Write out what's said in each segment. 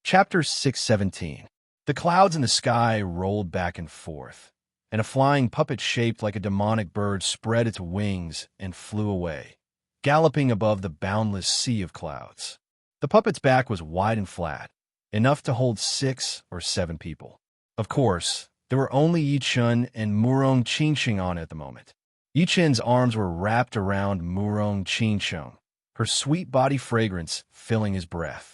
Chapter 617. The clouds in the sky rolled back and forth, and a flying puppet shaped like a demonic bird spread its wings and flew away, galloping above the boundless sea of clouds. The puppet's back was wide and flat, enough to hold 6 or 7 people. Of course, there were only Yi-chun and Murong Qingsheng on it at the moment. Yi-chun's arms were wrapped around Murong Qingsheng, her sweet body fragrance filling his breath.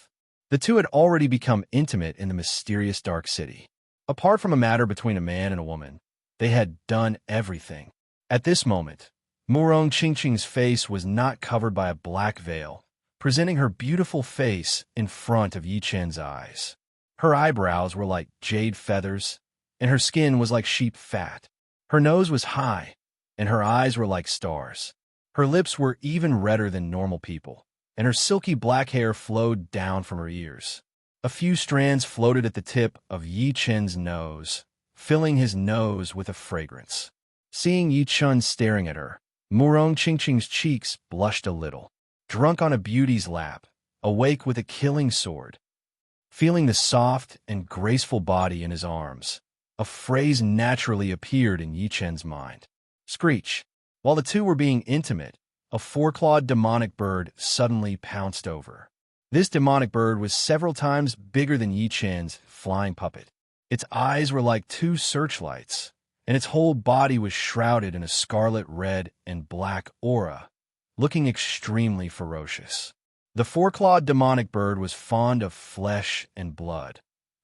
The two had already become intimate in the mysterious dark city. Apart from a matter between a man and a woman, they had done everything. At this moment, Murong Qingsheng's face was not covered by a black veil, presenting her beautiful face in front of Yi-chun's eyes. Her eyebrows were like jade feathers, and her skin was like sheep fat. Her nose was high, and her eyes were like stars. Her lips were even redder than normal people, and her silky black hair flowed down from her ears. A few strands floated at the tip of Yi-chun's nose, filling his nose with a fragrance. Seeing Yi-chun staring at her, Murong Qingsheng's cheeks blushed a little. Drunk on a beauty's lap, awake with a killing sword, feeling the soft and graceful body in his arms, a phrase naturally appeared in Yi-chun's mind. Screech. While the two were being intimate, a 4-clawed demonic bird suddenly pounced over. This demonic bird was several times bigger than Yi-chun's flying puppet. Its eyes were like 2 searchlights, and its whole body was shrouded in a scarlet red and black aura, looking extremely ferocious. The 4-clawed demonic bird was fond of flesh and blood,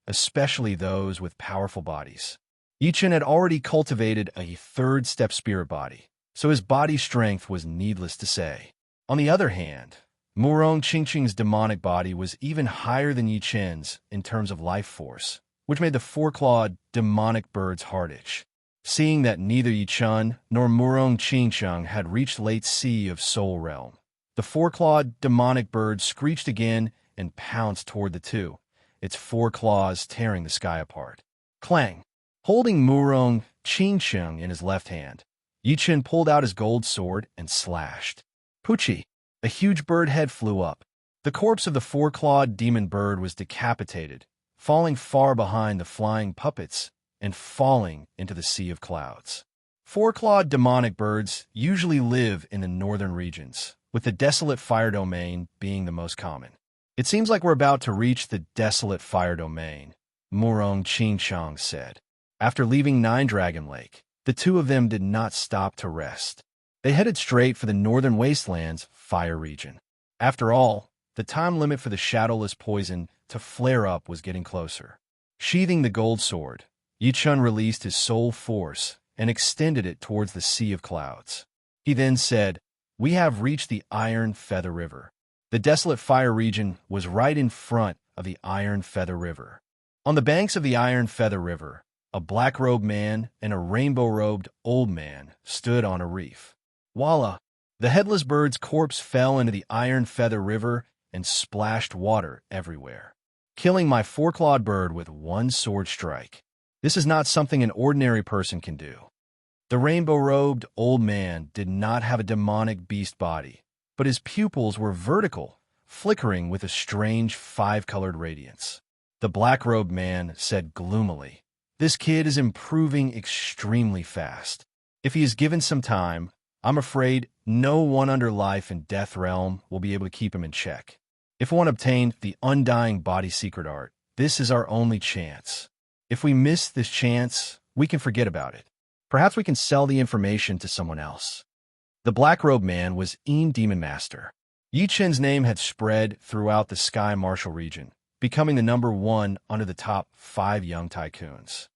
especially those with powerful bodies. Yi-chun had already cultivated a 3rd-step spirit body, so his body strength was needless to say. On the other hand, Murong Qingsheng's demonic body was even higher than Yi-chun's in terms of life force, which made the 4-clawed demonic bird's heart itch. Seeing that neither Yi-chun nor Murong Qingsheng had reached late sea of Soul Realm, the 4-clawed demonic bird screeched again and pounced toward the two, its 4 claws tearing the sky apart. Clang! Holding Murong Qingsheng in his left hand, Yi-chun pulled out his gold sword and slashed. Poochie! A huge bird head flew up. The corpse of the 4-clawed demon bird was decapitated, falling far behind the flying puppets and falling into the sea of clouds. 4-clawed demonic birds usually live in the northern regions, with the desolate fire domain being the most common. It seems like we're about to reach the desolate fire domain, Murong Qingsheng said. After leaving 9 Dragon Lake, the two of them did not stop to rest. They headed straight for the northern wastelands fire region. After all, the time limit for the shadowless poison to flare up was getting closer. Sheathing the gold sword, Yi-chun released his soul force and extended it towards the sea of clouds. He then said, "We have reached the Iron Feather River." The desolate fire region was right in front of the Iron Feather River. On the banks of the Iron Feather River, a black-robed man and a rainbow-robed old man stood on a reef. Voila! The headless bird's corpse fell into the Iron Feather River and splashed water everywhere, killing my 4-clawed bird with 1 sword strike. This is not something an ordinary person can do. The rainbow-robed old man did not have a demonic beast body, but his pupils were vertical, flickering with a strange 5-colored radiance. The black-robed man said gloomily, "This kid is improving extremely fast. If he is given some time, I'm afraid no one under life and death realm will be able to keep him in check. If one obtained the undying body secret art, this is our only chance. If we miss this chance, we can forget about it. Perhaps we can sell the information to someone else." The black-robed man was Demon Master. Yi-chun's name had spread throughout the Sky Martial region, becoming the number 1 under the top 5 young tycoons.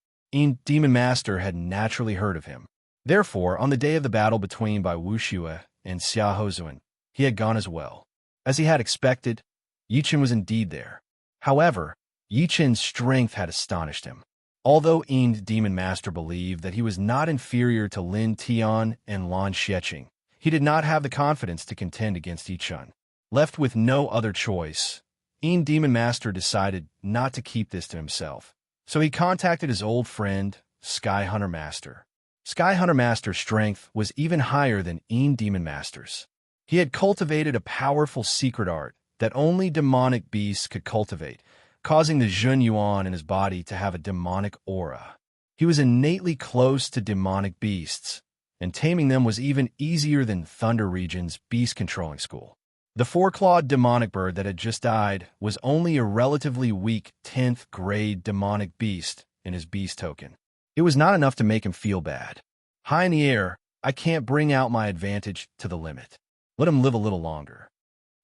Demon Master had naturally heard of him. Therefore, on the day of the battle between Bai Wuxue and Xia Hozuan, he had gone as well. As he had expected, Yi-chun was indeed there. However, Yi-chun's strength had astonished him. Although Demon Master believed that he was not inferior to Lin Tian and Lan Xiecheng, he did not have the confidence to contend against Yi-chun. Left with no other choice, Demon Master decided not to keep this to himself. So he contacted his old friend, Sky Hunter Master. Sky Hunter Master's strength was even higher than Demon Master's. He had cultivated a powerful secret art that only demonic beasts could cultivate, causing the Jun Yuan in his body to have a demonic aura. He was innately close to demonic beasts, and taming them was even easier than Thunder Region's beast-controlling school. The four-clawed demonic bird that had just died was only a relatively weak 10th grade demonic beast in his beast token. It was not enough to make him feel bad. High in the air, I can't bring out my advantage to the limit. Let him live a little longer.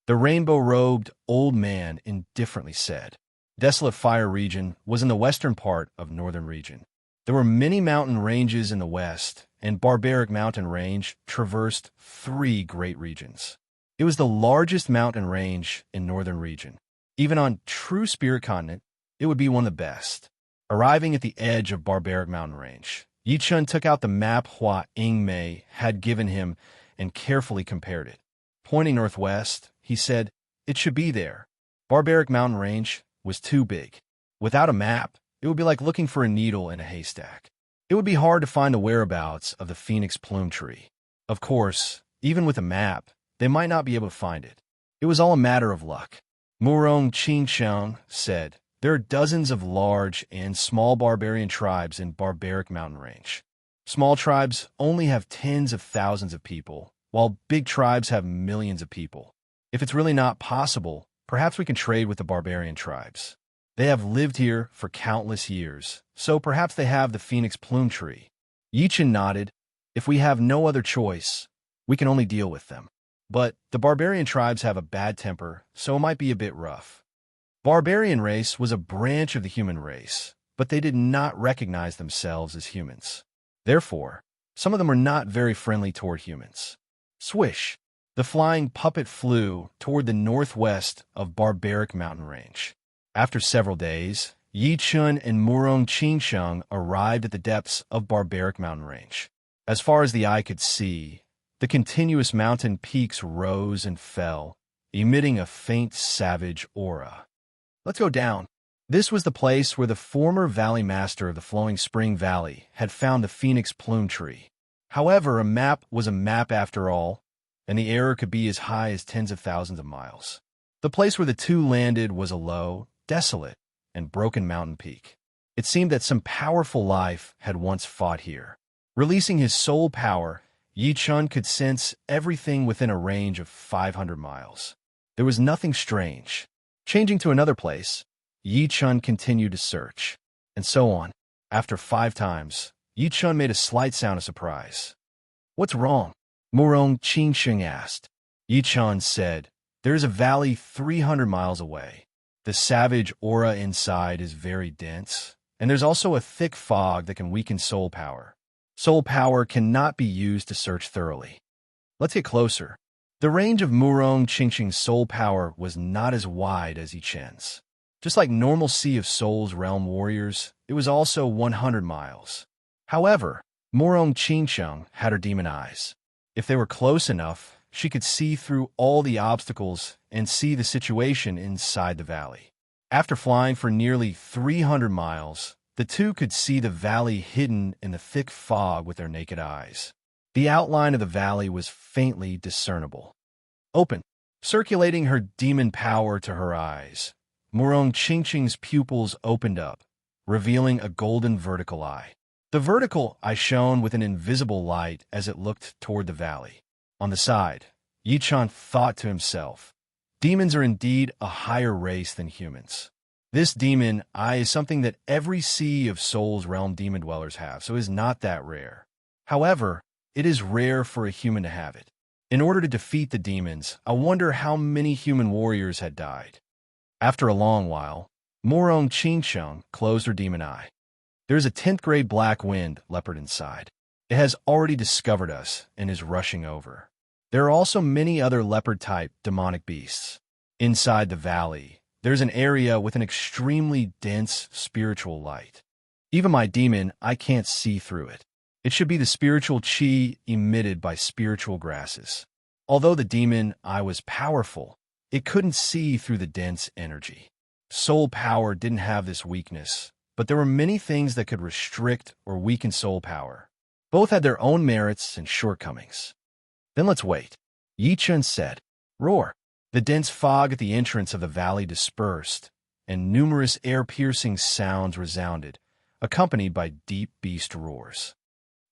The rainbow-robed old man indifferently said. Desolate Fire Region was in the western part of Northern Region. There were many mountain ranges in the west, and Barbaric Mountain Range traversed 3 great regions. It was the largest mountain range in Northern Region. Even on true Spirit Continent, it would be one of the best. Arriving at the edge of Barbaric Mountain Range, Yi Chun took out the map Hua Yingmei had given him and carefully compared it. Pointing northwest, he said, "It should be there." Barbaric Mountain Range was too big. Without a map, it would be like looking for a needle in a haystack. It would be hard to find the whereabouts of the Phoenix Plume Tree. Of course, even with a map, they might not be able to find it. It was all a matter of luck. Murong Qingxiang said, "There are dozens of large and small barbarian tribes in Barbaric Mountain Range. Small tribes only have tens of thousands of people, while big tribes have millions of people. If it's really not possible, perhaps we can trade with the barbarian tribes. They have lived here for countless years, so perhaps they have the Phoenix Plume Tree." Yi Chun nodded. "If we have no other choice, we can only deal with them. But the barbarian tribes have a bad temper, so it might be a bit rough." Barbarian race was a branch of the human race, but they did not recognize themselves as humans. Therefore, some of them were not very friendly toward humans. Swish! The flying puppet flew toward the northwest of Barbaric Mountain Range. After several days, Yi Chun and Murong Qingxiang arrived at the depths of Barbaric Mountain Range. As far as the eye could see, the continuous mountain peaks rose and fell, emitting a faint savage aura. "Let's go down." This was the place where the former valley master of the Flowing Spring Valley had found the Phoenix Plume Tree. However, a map was a map after all, and the error could be as high as tens of thousands of miles. The place where the two landed was a low, desolate, and broken mountain peak. It seemed that some powerful life had once fought here. Releasing his soul power, Yi Chun could sense everything within a range of 500 miles. There was nothing strange. Changing to another place, Yi Chun continued to search, and so on. After 5 times, Yi Chun made a slight sound of surprise. "What's wrong?" Murong Qingxiang asked. Yi Chun said, "There is a valley 300 miles away. The savage aura inside is very dense, and there's also a thick fog that can weaken soul power. Soul power cannot be used to search thoroughly. Let's get closer." The range of Murong Qingxiang's soul power was not as wide as Yi Chun's. Just like normal Sea of Souls realm warriors, it was also 100 miles. However, Murong Qingxiang had her demon eyes. If they were close enough, she could see through all the obstacles and see the situation inside the valley. After flying for nearly 300 miles, the two could see the valley hidden in the thick fog with their naked eyes. The outline of the valley was faintly discernible. Open. Circulating her demon power to her eyes, Murong Qingxiang's pupils opened up, revealing a golden vertical eye. The vertical eye shone with an invisible light as it looked toward the valley. On the side, Yi Chun thought to himself, "Demons are indeed a higher race than humans. This demon eye is something that every Sea of Souls realm demon dwellers have, so it is not that rare. However, it is rare for a human to have it. In order to defeat the demons, I wonder how many human warriors had died." After a long while, Murong Qingxiang closed her demon eye. "There is a 10th grade black wind leopard inside. It has already discovered us and is rushing over. There are also many other leopard-type demonic beasts. Inside the valley, there's an area with an extremely dense spiritual light. Even my demon, I can't see through it. It should be the spiritual chi emitted by spiritual grasses. Although the demon eye was powerful, it couldn't see through the dense energy. Soul power didn't have this weakness, but there were many things that could restrict or weaken soul power. Both had their own merits and shortcomings. Then let's wait." Yi Chun said. Roar! The dense fog at the entrance of the valley dispersed, and numerous air-piercing sounds resounded, accompanied by deep beast roars.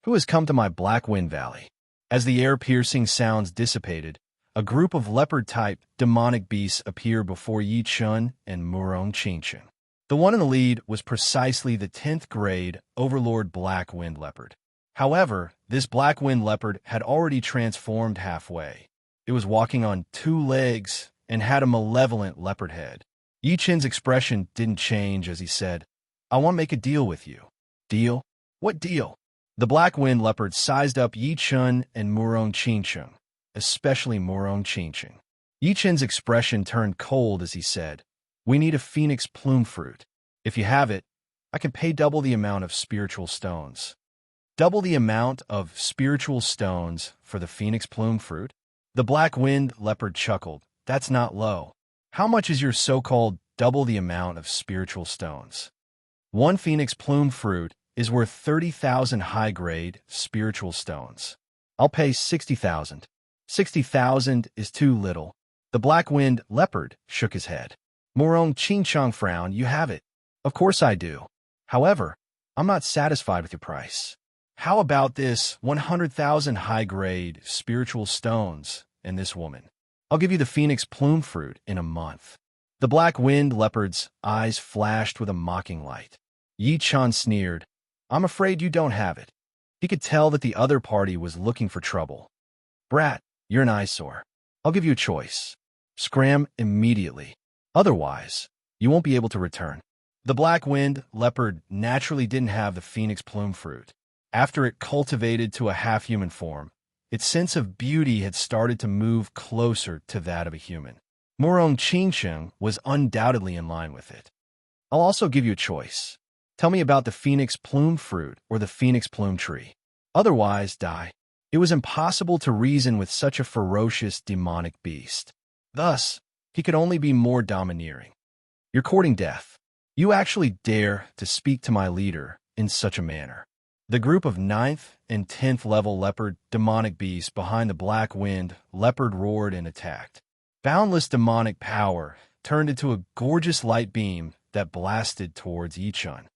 Who has come to my Black Wind Valley? As the air-piercing sounds dissipated, a group of leopard-type demonic beasts appeared before Yi Chun and Murong Qingqing. The one in the lead was precisely the 10th grade Overlord Black Wind Leopard. However, this Black Wind Leopard had already transformed halfway. It was walking on 2 legs and had a malevolent leopard head. Yi Chun's expression didn't change as he said, "I want to make a deal with you." "Deal? What deal?" The Black Wind Leopard sized up Yi Chun and Murong Qingqing, especially Murong Qingqing. Yi Chun's expression turned cold as he said, "We need a phoenix plume fruit. If you have it, I can pay double the amount of spiritual stones." Double the amount of spiritual stones for the phoenix plume fruit? The Black Wind Leopard chuckled. "That's not low. How much is your so-called double the amount of spiritual stones?" "One phoenix plume fruit is worth 30,000 high-grade spiritual stones. I'll pay 60,000. 60,000 is too little." The Black Wind Leopard shook his head. Murong Qingqing frowned. "You have it." "Of course I do. However, I'm not satisfied with your price. How about this 100,000 high-grade spiritual stones and this woman? I'll give you the phoenix plume fruit in a month." The Black Wind Leopard's eyes flashed with a mocking light. Yi Chun sneered. "I'm afraid you don't have it." He could tell that the other party was looking for trouble. "Brat, you're an eyesore. I'll give you a choice. Scram immediately. Otherwise, you won't be able to return." The Black Wind Leopard naturally didn't have the phoenix plume fruit. After it cultivated to a half-human form, its sense of beauty had started to move closer to that of a human. Murong Qingqing was undoubtedly in line with it. "I'll also give you a choice. Tell me about the phoenix plume fruit or the phoenix plume tree. Otherwise, die." It was impossible to reason with such a ferocious demonic beast. Thus, he could only be more domineering. "You're courting death. You actually dare to speak to my leader in such a manner." The group of 9th and 10th level leopard demonic beasts behind the Black Wind Leopard roared and attacked. Boundless demonic power turned into a gorgeous light beam that blasted towards Yi Chun.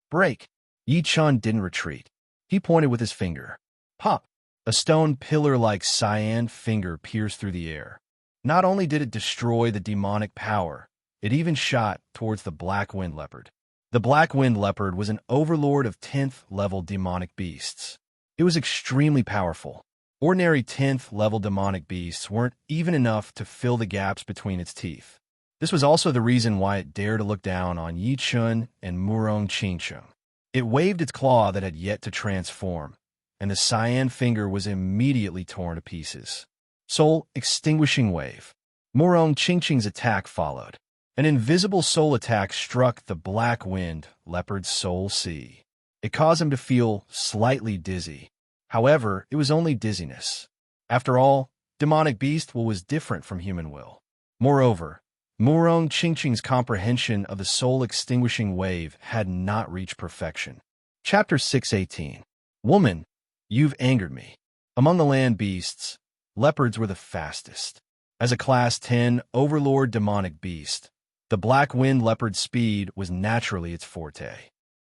"Break!" Yi Chun didn't retreat. He pointed with his finger. Pop! A stone pillar-like cyan finger pierced through the air. Not only did it destroy the demonic power, it even shot towards the Black Wind Leopard. The Black Wind Leopard was an overlord of 10th level demonic beasts. It was extremely powerful. Ordinary 10th level demonic beasts weren't even enough to fill the gaps between its teeth. This was also the reason why it dared to look down on Yi Chun and Murong Qingqing. It waved its claw that had yet to transform, and the cyan finger was immediately torn to pieces. Soul Extinguishing Wave. Murong Qingqing's attack followed. An invisible soul attack struck the Black Wind Leopard's soul sea. It caused him to feel slightly dizzy. However, it was only dizziness. After all, demonic beast will was different from human will. Moreover, Murong Qingqing's comprehension of the soul-extinguishing wave had not reached perfection. Chapter 618. Woman, you've angered me. Among the land beasts, leopards were the fastest. As a Class 10 Overlord demonic beast, the Black Wind Leopard's speed was naturally its forte.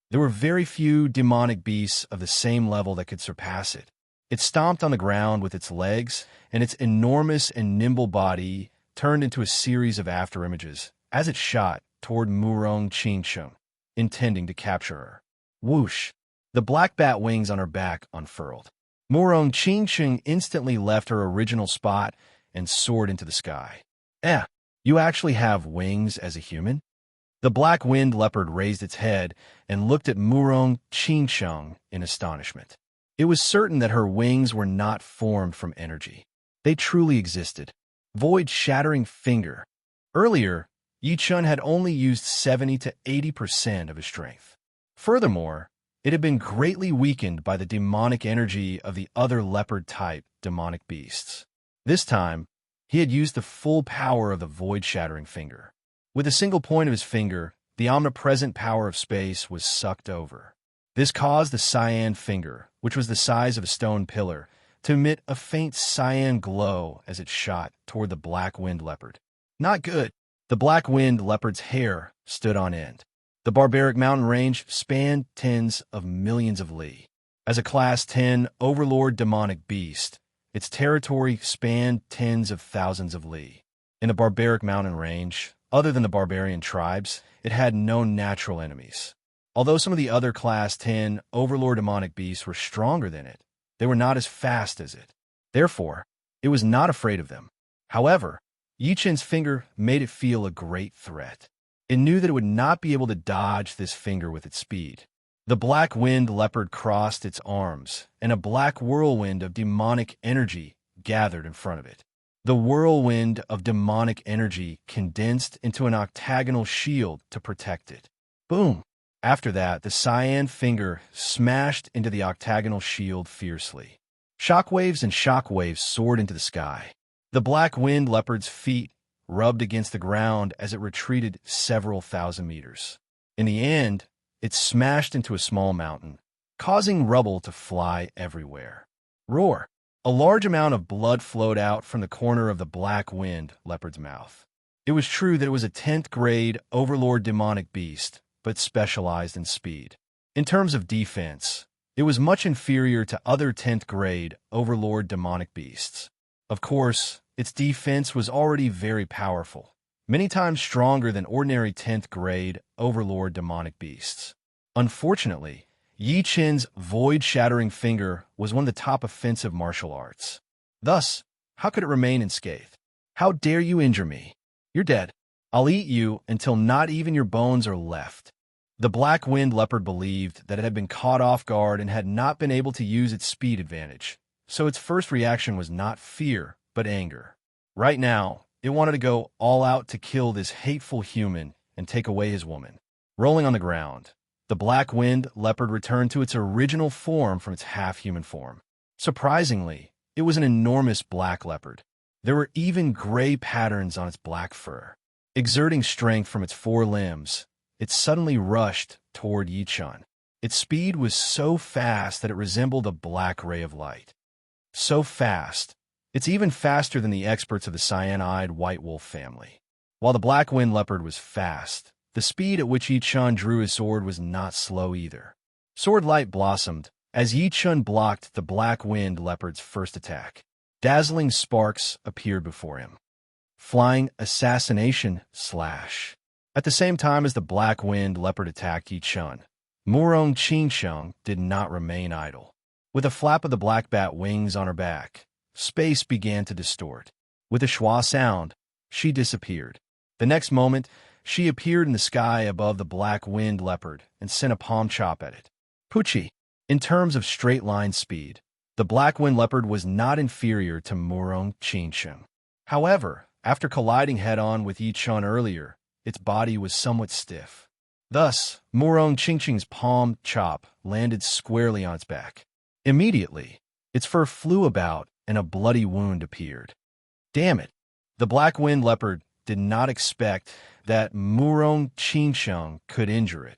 There were very few demonic beasts of the same level that could surpass it. It stomped on the ground with its legs, and its enormous and nimble body turned into a series of afterimages as it shot toward Murong Qingqing, intending to capture her. Whoosh! The black bat wings on her back unfurled. Murong Qingqing instantly left her original spot and soared into the sky. You actually have wings as a human? The Black Wind Leopard raised its head and looked at Murong Qingqing in astonishment. It was certain that her wings were not formed from energy. They truly existed. Void-shattering finger. Earlier, Yi Chun had only used 70 to 80% of his strength. Furthermore, it had been greatly weakened by the demonic energy of the other leopard-type demonic beasts. This time, he had used the full power of the void-shattering finger. With a single point of his finger, the omnipresent power of space was sucked over. This caused the cyan finger, which was the size of a stone pillar, to emit a faint cyan glow as it shot toward the Black Wind Leopard. Not good. The black winged leopard's hair stood on end. The barbaric mountain range spanned tens of millions of li. As a Class 10 Overlord demonic beast, its territory spanned tens of thousands of li. In the barbaric mountain range, other than the barbarian tribes, it had no natural enemies. Although some of the other Class 10 Overlord demonic beasts were stronger than it, they were not as fast as it. Therefore, it was not afraid of them. However, Yi Chen's finger made it feel a great threat. It knew that it would not be able to dodge this finger with its speed. The black winged leopard crossed its arms, and a black whirlwind of demonic energy gathered in front of it. The whirlwind of demonic energy condensed into an octagonal shield to protect it. Boom! After that, the cyan finger smashed into the octagonal shield fiercely. Shockwaves and shockwaves soared into the sky. The black winged leopard's feet rubbed against the ground as it retreated several thousand meters. In the end, it smashed into a small mountain, causing rubble to fly everywhere. Roar! A large amount of blood flowed out from the corner of the black winged leopard's mouth. It was true that it was a 10th grade Overlord demonic beast, but specialized in speed. In terms of defense, it was much inferior to other 10th grade Overlord demonic beasts. Of course, its defense was already very powerful, many times stronger than ordinary 10th grade Overlord demonic beasts. Unfortunately, Yi Chen's void-shattering finger was one of the top offensive martial arts. Thus, how could it remain unscathed? How dare you injure me? You're dead. I'll eat you until not even your bones are left. The black winged leopard believed that it had been caught off guard and had not been able to use its speed advantage, so its first reaction was not fear, but anger. Right now, it wanted to go all out to kill this hateful human and take away his woman. Rolling on the ground, the black winged leopard returned to its original form from its half-human form. Surprisingly, it was an enormous black leopard. There were even gray patterns on its black fur. Exerting strength from its four limbs, it suddenly rushed toward Yi Chen. Its speed was so fast that it resembled a black ray of light. So fast, it's even faster than the experts of the cyan-eyed white wolf family. While the black winged leopard was fast, the speed at which Yi Chen drew his sword was not slow either. Sword light blossomed as Yi Chen blocked the black winged leopard's first attack. Dazzling sparks appeared before him. Flying assassination slash. At the same time as the black winged leopard attacked Yi Chen, Murong Qingsheng did not remain idle. With a flap of the black bat wings on her back, space began to distort. With a schwa sound, she disappeared. The next moment, she appeared in the sky above the black winged leopard and sent a palm chop at it. Pucci. In terms of straight-line speed, the black winged leopard was not inferior to Murong Qingsheng. However, after colliding head-on with Yi Chen earlier, its body was somewhat stiff. Thus, Murong Qingsheng's palm chop landed squarely on its back. Immediately, its fur flew about and a bloody wound appeared. Damn it! The black winged leopard did not expect that Murong Qingsheng could injure it,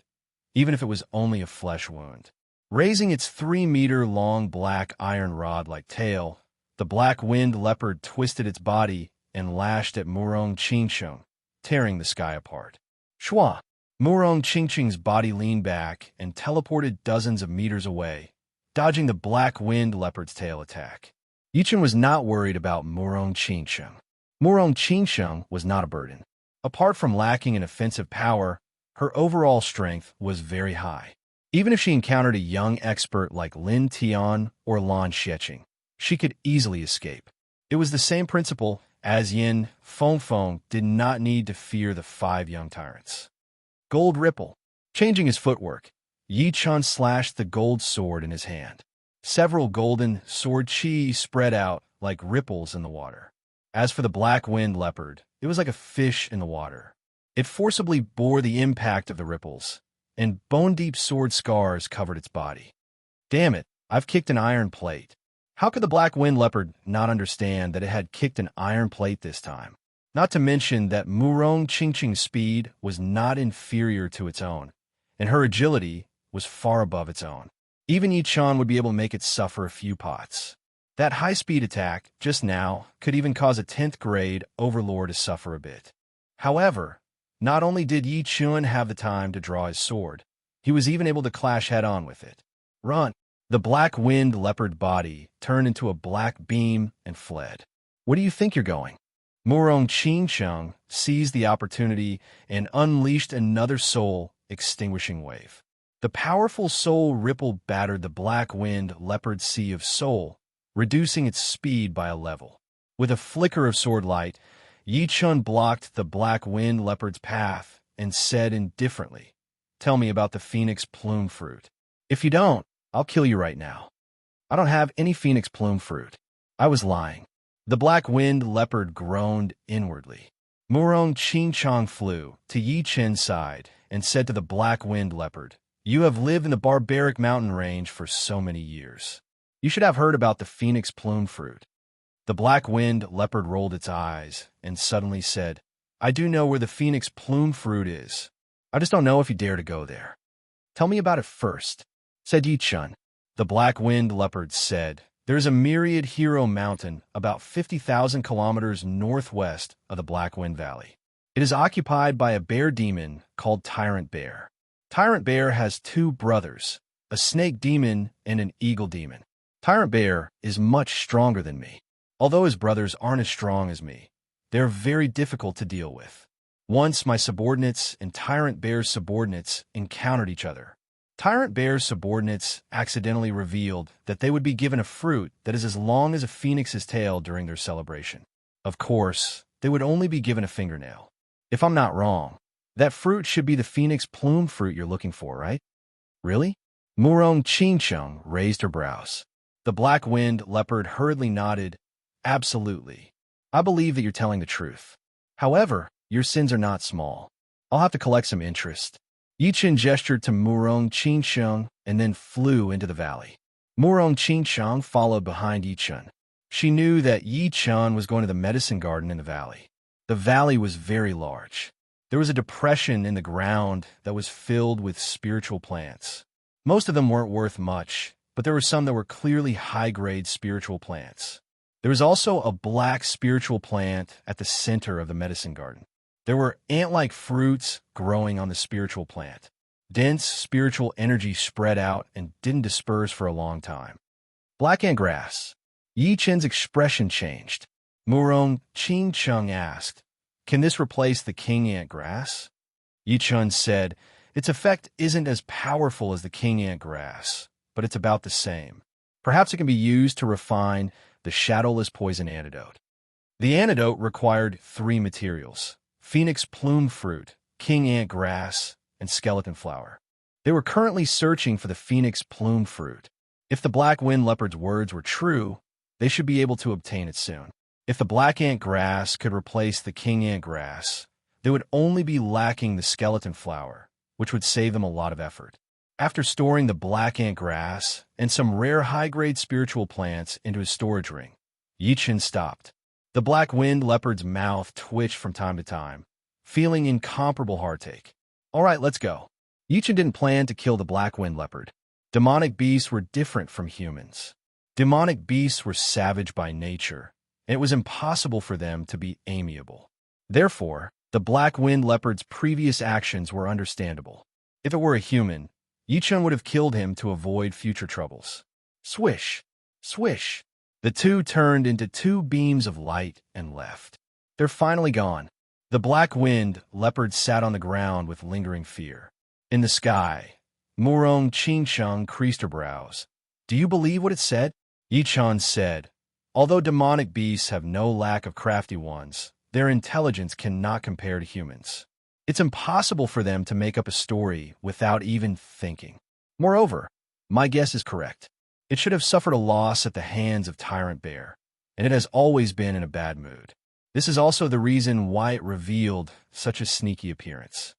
even if it was only a flesh wound. Raising its 3-meter-long black iron rod-like tail, the black winged leopard twisted its body and lashed at Murong Qingsheng, tearing the sky apart. Schwa! Murong Qingsheng's body leaned back and teleported dozens of meters away, dodging the black winged leopard's tail attack. Yi Chen was not worried about Murong Qingsheng. Murong Qingsheng was not a burden. Apart from lacking in offensive power, her overall strength was very high. Even if she encountered a young expert like Lin Tian or Lan Xieching, she could easily escape. It was the same principle as Yin Fengfeng did not need to fear the 5 young tyrants. Gold Ripple. Changing his footwork, Yi Chen slashed the gold sword in his hand. Several golden sword chi spread out like ripples in the water. As for the black winged leopard, it was like a fish in the water. It forcibly bore the impact of the ripples, and bone-deep sword scars covered its body. Damn it, I've kicked an iron plate. How could the black winged leopard not understand that it had kicked an iron plate this time? Not to mention that Murong Qingsheng's speed was not inferior to its own, and her agility was far above its own. Even Yi Chen would be able to make it suffer a few pots. That high-speed attack, just now, could even cause a 10th grade Overlord to suffer a bit. However, not only did Yi Chun have the time to draw his sword, he was even able to clash head-on with it. Run! The black-winged leopard body turned into a black beam and fled. Where do you think you're going? Murong Qingcheng seized the opportunity and unleashed another soul-extinguishing wave. The powerful soul ripple battered the black-winged leopard sea of soul, reducing its speed by a level. With a flicker of sword light, Yi Chun blocked the black-winged leopard's path and said indifferently, "Tell me about the phoenix plume fruit. If you don't, I'll kill you right now." "I don't have any phoenix plume fruit." I was lying. The black-winged leopard groaned inwardly. Murong Qingcheng flew to Yi Chen's side and said to the black-winged leopard, "You have lived in the barbaric mountain range for so many years. You should have heard about the phoenix plume fruit." The black-winged leopard rolled its eyes and suddenly said, "I do know where the phoenix plume fruit is. I just don't know if you dare to go there." "Tell me about it first," said Yi Chun. The black-winged leopard said, "There is a myriad hero mountain about 50,000 kilometers northwest of the Black-Wind Valley. It is occupied by a bear demon called Tyrant Bear. Tyrant Bear has two brothers, a snake demon and an eagle demon. Tyrant Bear is much stronger than me. Although his brothers aren't as strong as me, they are very difficult to deal with. Once my subordinates and Tyrant Bear's subordinates encountered each other. Tyrant Bear's subordinates accidentally revealed that they would be given a fruit that is as long as a phoenix's tail during their celebration. Of course, they would only be given a fingernail. If I'm not wrong, that fruit should be the phoenix plume fruit you're looking for, right?" "Really?" Murong Qingcheng raised her brows. The black-winged leopard hurriedly nodded. "Absolutely. I believe that you're telling the truth. However, your sins are not small. I'll have to collect some interest." Yi Chen gestured to Murong Qingcheng and then flew into the valley. Murong Qingcheng followed behind Yi Chen. She knew that Yi Chen was going to the medicine garden in the valley. The valley was very large. There was a depression in the ground that was filled with spiritual plants. Most of them weren't worth much, but there were some that were clearly high-grade spiritual plants. There was also a black spiritual plant at the center of the medicine garden. There were ant-like fruits growing on the spiritual plant. Dense spiritual energy spread out and didn't disperse for a long time. "Black ant grass." Yi Chen's expression changed. Murong Qingcheng asked, "Can this replace the king ant grass?" Yi Chen said, "Its effect isn't as powerful as the king ant grass, but it's about the same. Perhaps it can be used to refine the shadowless poison antidote." The antidote required 3 materials: phoenix plume fruit, king ant grass, and skeleton flower. They were currently searching for the phoenix plume fruit. If the black wind leopard's words were true, they should be able to obtain it soon. If the black ant grass could replace the king ant grass, they would only be lacking the skeleton flower, which would save them a lot of effort. After storing the black ant grass and some rare high-grade spiritual plants into his storage ring, Yi Chen stopped. The black wind leopard's mouth twitched from time to time, feeling incomparable heartache. "All right, let's go." Yi Chen didn't plan to kill the black wind leopard. Demonic beasts were different from humans. Demonic beasts were savage by nature, and it was impossible for them to be amiable. Therefore, the black wind leopard's previous actions were understandable. If it were a human, Yi Chen would have killed him to avoid future troubles. Swish! Swish! The two turned into 2 beams of light and left. "They're finally gone." The black wind leopard sat on the ground with lingering fear. In the sky, Murong Qingcheng creased her brows. "Do you believe what it said?" Yi Chen said, "Although demonic beasts have no lack of crafty ones, their intelligence cannot compare to humans. It's impossible for them to make up a story without even thinking. Moreover, my guess is correct. It should have suffered a loss at the hands of Tyrant Bear, and it has always been in a bad mood. This is also the reason why it revealed such a sneaky appearance.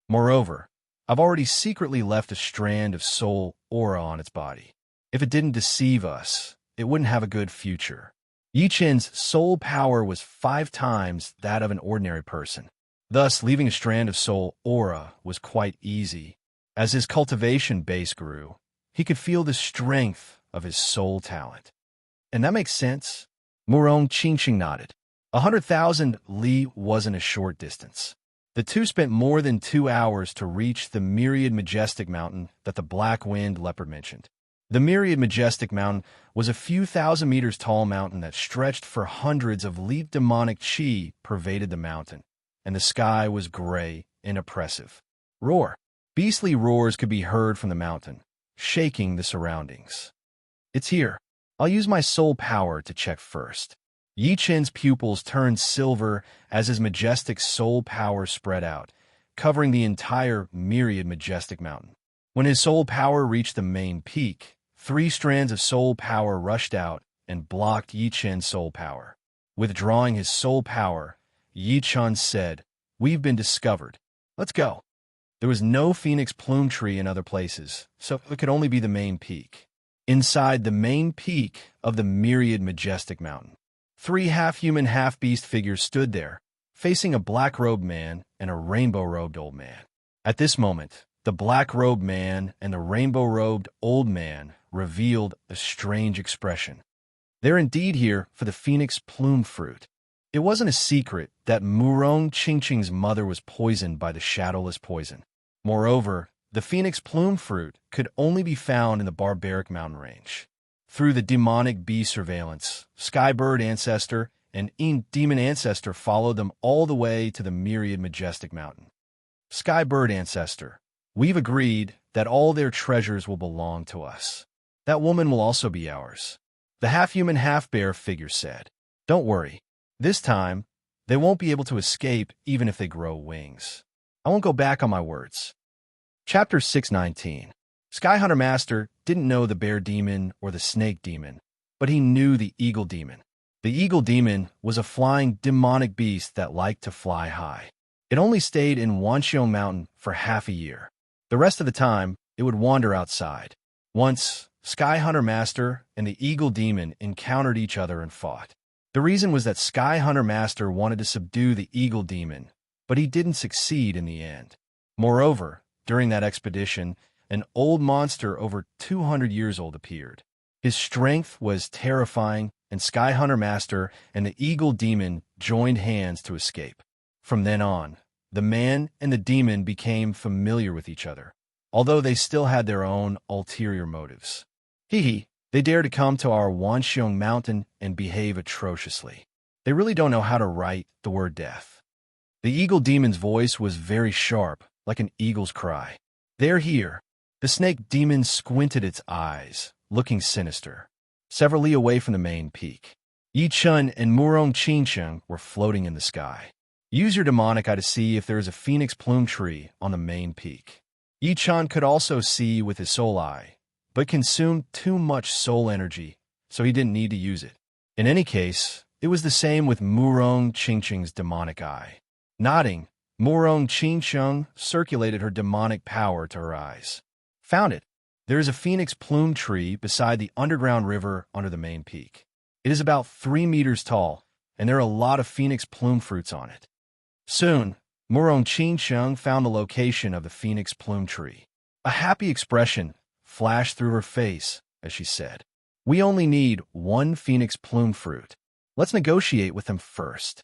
Moreover, I've already secretly left a strand of soul aura on its body. If it didn't deceive us, it wouldn't have a good future." Yi Chen's soul power was 5 times that of an ordinary person. Thus, leaving a strand of soul aura was quite easy. As his cultivation base grew, he could feel the strength of his soul talent. "And that makes sense?" Murong Qingcheng nodded. 100,000 li wasn't a short distance. The two spent more than 2 hours to reach the myriad majestic mountain that the black-winged leopard mentioned. The myriad majestic mountain was a few thousand meters tall mountain that stretched for hundreds of li. Demonic chi pervaded the mountain, and the sky was gray and oppressive. Roar! Beastly roars could be heard from the mountain, shaking the surroundings. It's here. I'll use my soul power to check first. Yi Chen's pupils turned silver as his majestic soul power spread out, covering the entire myriad majestic mountain. When his soul power reached the main peak, 3 strands of soul power rushed out and blocked Yi Chen's soul power. Withdrawing his soul power, Yi Chen said, "We've been discovered. Let's go." There was no phoenix plume tree in other places, so it could only be the main peak. Inside the main peak of the myriad majestic mountain, 3 half-human, half-beast figures stood there, facing a black-robed man and a rainbow-robed old man. At this moment, the black-robed man and the rainbow-robed old man revealed a strange expression. They're indeed here for the phoenix plume fruit. It wasn't a secret that Murong Qingqing's mother was poisoned by the shadowless poison. Moreover, the phoenix plume fruit could only be found in the barbaric mountain range. Through the demonic bee surveillance, Skybird Ancestor and Demon Ancestor followed them all the way to the myriad majestic mountain. Skybird Ancestor, we've agreed that all their treasures will belong to us. That woman will also be ours. The half-human, half-bear figure said. Don't worry. This time, they won't be able to escape even if they grow wings. I won't go back on my words. Chapter 619. Skyhunter Master didn't know the bear demon or the snake demon, but he knew the eagle demon. The eagle demon was a flying demonic beast that liked to fly high. It only stayed in Wanxiong Mountain for half a year. The rest of the time, it would wander outside. Once, Skyhunter Master and the eagle demon encountered each other and fought. The reason was that Skyhunter Master wanted to subdue the eagle demon, but he didn't succeed in the end. Moreover, during that expedition, an old monster over 200 years old appeared. His strength was terrifying, and Skyhunter Master and the eagle demon joined hands to escape. From then on, the man and the demon became familiar with each other, although they still had their own ulterior motives. They dare to come to our Wanxiong Mountain and behave atrociously. They really don't know how to write the word death. The eagle demon's voice was very sharp, like an eagle's cry. They're here. The snake demon squinted its eyes, looking sinister, several li away from the main peak. Yi Chen and Murong Qingqing were floating in the sky. Use your demonic eye to see if there is a phoenix plume tree on the main peak. Yi Chen could also see with his soul eye, but consumed too much soul energy, so he didn't need to use it. In any case, it was the same with Murong Qingqing's demonic eye. Nodding, Murong Qingqing circulated her demonic power to her eyes. Found it. There is a phoenix plume tree beside the underground river under the main peak. It is about 3 meters tall, and there are a lot of phoenix plume fruits on it. Soon, Murong Qingqing found the location of the phoenix plume tree. A happy expression flashed through her face as she said, "We only need 1 phoenix plume fruit. Let's negotiate with them first."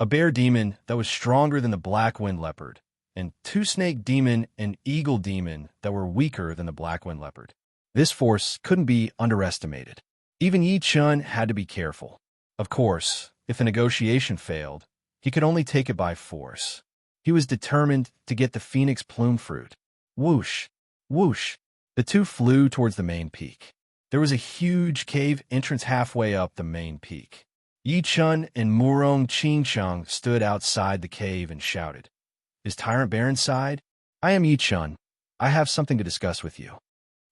A bear demon that was stronger than the black-winged leopard, and 2 snake demon and eagle demon that were weaker than the black-winged leopard. This force couldn't be underestimated. Even Yi Chen had to be careful. Of course, if the negotiation failed, he could only take it by force. He was determined to get the phoenix plume fruit. Whoosh! Whoosh! The two flew towards the main peak. There was a huge cave entrance halfway up the main peak. Yi Chen and Murong Qingqing stood outside the cave and shouted, "Is Tyrant Bear inside? I am Yi Chen. I have something to discuss with you.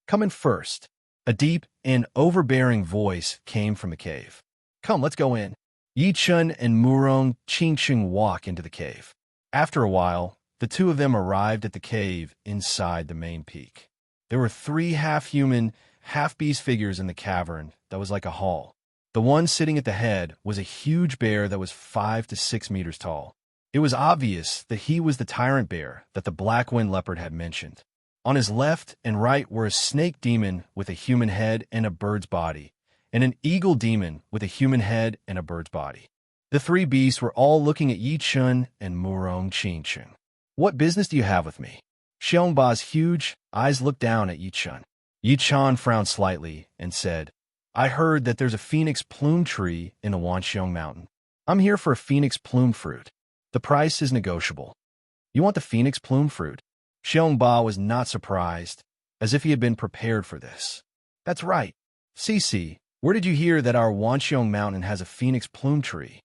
Come in first." A deep and overbearing voice came from the cave. "Come, let's go in." Yi Chen and Murong Qingqing walked into the cave. After a while, the two of them arrived at the cave inside the main peak. There were 3 half-human, half-beast figures in the cavern that was like a hall. The one sitting at the head was a huge bear that was 5 to 6 meters tall. It was obvious that he was the tyrant bear that the black-winged leopard had mentioned. On his left and right were a snake demon with a human head and a bird's body, and an eagle demon with a human head and a bird's body. The three beasts were all looking at Yi Chun and Murong Qingcheng. What business do you have with me? Xiongba's huge eyes looked down at Yi Chun. Yi Chun frowned slightly and said, I heard that there's a phoenix plume tree in the Wanxiong Mountain. I'm here for a phoenix plume fruit. The price is negotiable. You want the phoenix plume fruit? Xiongba was not surprised, as if he had been prepared for this. That's right. Cici, where did you hear that our Wanxiong Mountain has a phoenix plume tree?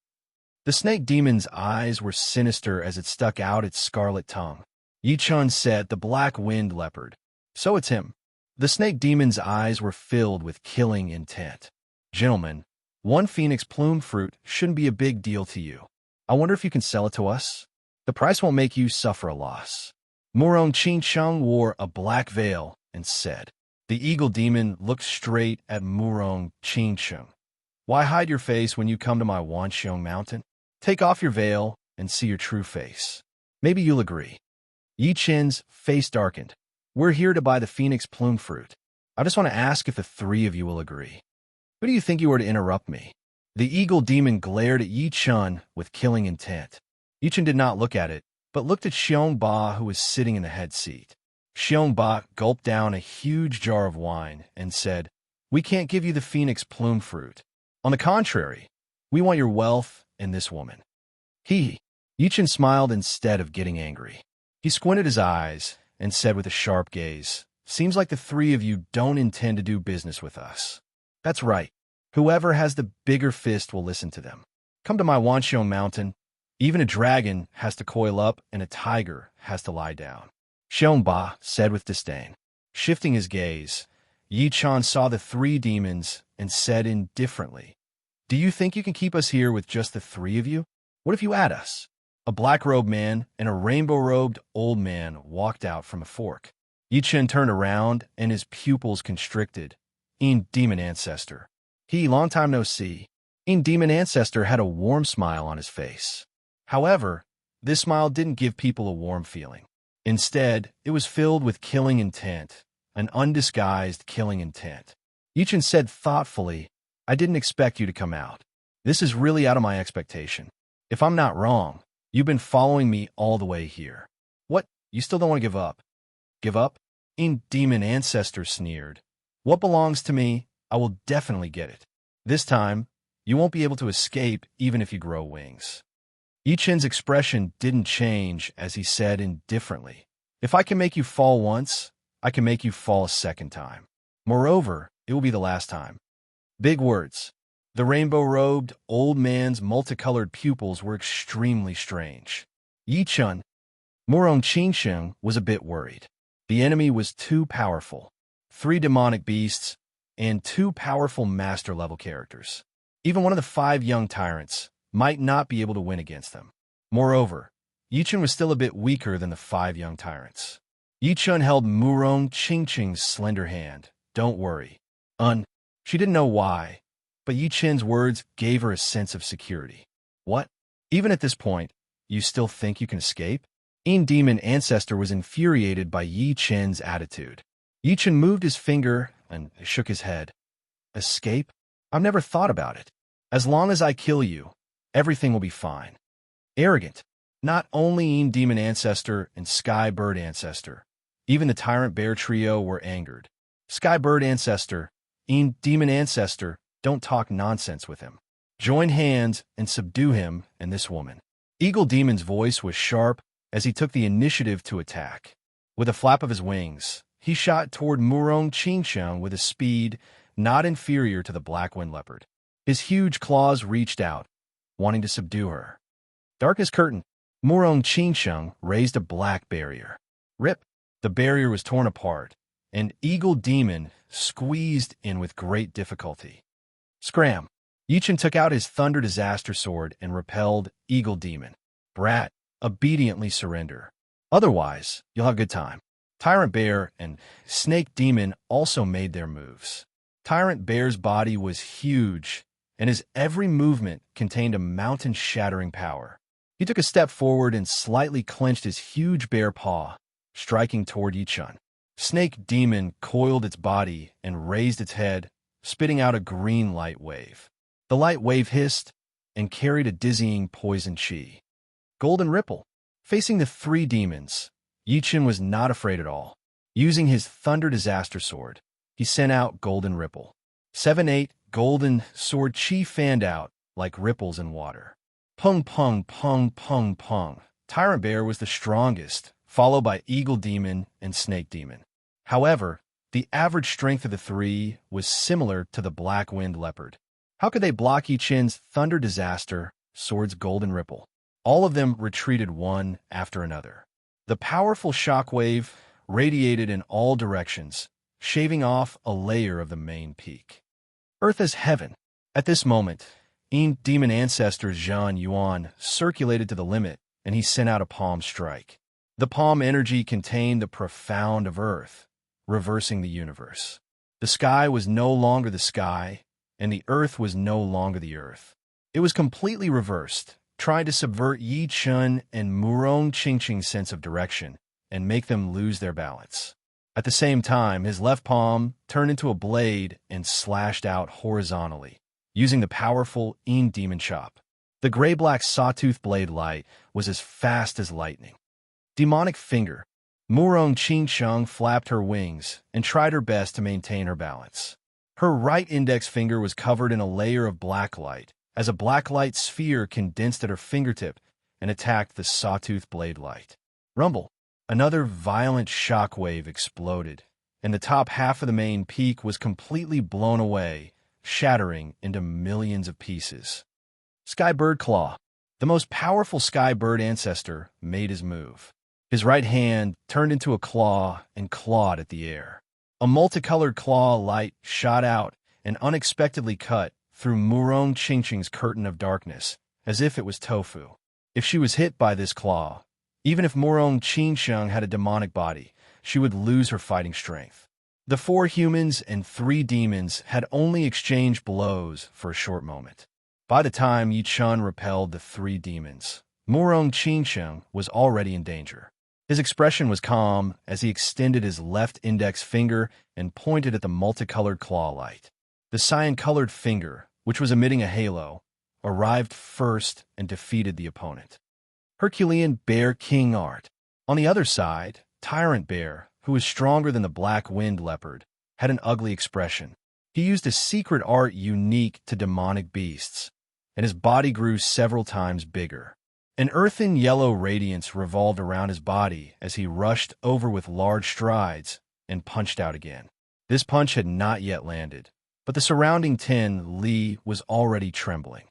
The snake demon's eyes were sinister as it stuck out its scarlet tongue. Yi Chun said, the black wind leopard. So it's him. The snake demon's eyes were filled with killing intent. Gentlemen, one phoenix plume fruit shouldn't be a big deal to you. I wonder if you can sell it to us? The price won't make you suffer a loss. Murong Qingcheng wore a black veil and said. The eagle demon looked straight at Murong Qingcheng. Why hide your face when you come to my Wanxiong Mountain? Take off your veil and see your true face. Maybe you'll agree. Yi Chen's face darkened. We're here to buy the phoenix plume fruit. I just want to ask if the three of you will agree. Who do you think you are to interrupt me? The eagle demon glared at Yi Chun with killing intent. Yi Chun did not look at it, but looked at Xiongba, who was sitting in the head seat. Xiongba gulped down a huge jar of wine and said, We can't give you the phoenix plume fruit. On the contrary, we want your wealth and this woman. Yi Chun smiled instead of getting angry. He squinted his eyes and said with a sharp gaze, Seems like the three of you don't intend to do business with us. That's right. Whoever has the bigger fist will listen to them. Come to my Wanxiong Mountain. Even a dragon has to coil up and a tiger has to lie down. Xiongba said with disdain. Shifting his gaze, Yi Chun saw the three demons and said indifferently, Do you think you can keep us here with just the three of you? What if you add us? A black-robed man and a rainbow-robed old man walked out from a fork. Yi Chun turned around and his pupils constricted. Demon Ancestor. Long time no see. Demon Ancestor had a warm smile on his face. However, this smile didn't give people a warm feeling. Instead, it was filled with killing intent, an undisguised killing intent. Yi Chun said thoughtfully, I didn't expect you to come out. This is really out of my expectation. If I'm not wrong, you've been following me all the way here. What? You still don't want to give up? Give up? Demon Ancestor sneered. What belongs to me, I will definitely get it. This time, you won't be able to escape even if you grow wings. Yi Chun's expression didn't change as he said indifferently, If I can make you fall once, I can make you fall a second time. Moreover, it will be the last time. Big words. The rainbow-robed old man's multicolored pupils were extremely strange. Yi Chun, Murong Qingcheng, was a bit worried. The enemy was too powerful. 3 demonic beasts and 2 powerful master-level characters. Even one of the 5 young tyrants might not be able to win against them. Moreover, Yi Chun was still a bit weaker than the 5 young tyrants. Yi Chun held Murong Qingcheng's slender hand. Don't worry. She didn't know why, but Yi Chun's words gave her a sense of security. What? Even at this point, you still think you can escape? Demon Ancestor was infuriated by Yi Chun's attitude. Yi Chun moved his finger and shook his head. Escape? I've never thought about it. As long as I kill you, everything will be fine. Arrogant. Not only Demon Ancestor and Sky Bird Ancestor, even the Tyrant Bear Trio were angered. Sky Bird Ancestor, Demon Ancestor, don't talk nonsense with him. Join hands and subdue him and this woman. Eagle Demon's voice was sharp as he took the initiative to attack. With a flap of his wings, he shot toward Murong Qingcheng with a speed not inferior to the black wind leopard. His huge claws reached out, wanting to subdue her. Darkness curtain. Murong Qingcheng raised a black barrier. Rip! The barrier was torn apart, and Eagle Demon squeezed in with great difficulty. Scram! Yi Chun took out his Thunder Disaster Sword and repelled Eagle Demon. Brat, obediently surrender. Otherwise, you'll have a good time. Tyrant Bear and Snake Demon also made their moves. Tyrant Bear's body was huge, and his every movement contained a mountain-shattering power. He took a step forward and slightly clenched his huge bear paw, striking toward Yi Chun. Snake Demon coiled its body and raised its head, spitting out a green light wave. The light wave hissed, and carried a dizzying poison chi. Golden Ripple. Facing the three demons, Yichen was not afraid at all. Using his Thunder Disaster Sword, he sent out Golden Ripple. 7-8 golden sword chi fanned out like ripples in water. Pung pung pung pung pung. Tyrant Bear was the strongest, followed by Eagle Demon and Snake Demon. However, the average strength of the three was similar to the Black Wind Leopard. How could they block Yichen's Thunder Disaster Sword's Golden Ripple? All of them retreated one after another. The powerful shockwave radiated in all directions, shaving off a layer of the main peak. Earth as heaven. At this moment, Demon Ancestor Zhan Yuan circulated to the limit, and he sent out a palm strike. The palm energy contained the profound of Earth, reversing the universe. The sky was no longer the sky, and the Earth was no longer the Earth. It was completely reversed, trying to subvert Yi Chun and Murong Qingqing's sense of direction and make them lose their balance. At the same time, his left palm turned into a blade and slashed out horizontally, using the powerful Demon Chop. The gray-black sawtooth blade light was as fast as lightning. Demonic Finger. Murong Qingqing flapped her wings and tried her best to maintain her balance. Her right index finger was covered in a layer of black light, as a black light sphere condensed at her fingertip and attacked the sawtooth blade light. Rumble. Another violent shockwave exploded, and the top half of the main peak was completely blown away, shattering into millions of pieces. Skybird Claw. The most powerful Skybird ancestor made his move. His right hand turned into a claw and clawed at the air. A multicolored claw light shot out and unexpectedly cut through Murong Qingqing's curtain of darkness, as if it was tofu. If she was hit by this claw, even if Murong Qingqing had a demonic body, she would lose her fighting strength. The 4 humans and 3 demons had only exchanged blows for a short moment. By the time Yi Chun repelled the 3 demons, Murong Qingqing was already in danger. His expression was calm as he extended his left index finger and pointed at the multicolored claw light. The cyan-colored finger, which was emitting a halo, arrived first and defeated the opponent. Herculean Bear King Art. On the other side, Tyrant Bear, who was stronger than the Black Wind Leopard, had an ugly expression. He used a secret art unique to demonic beasts, and his body grew several times bigger. An earthen yellow radiance revolved around his body as he rushed over with large strides and punched out again. This punch had not yet landed, but the surrounding tin Li was already trembling.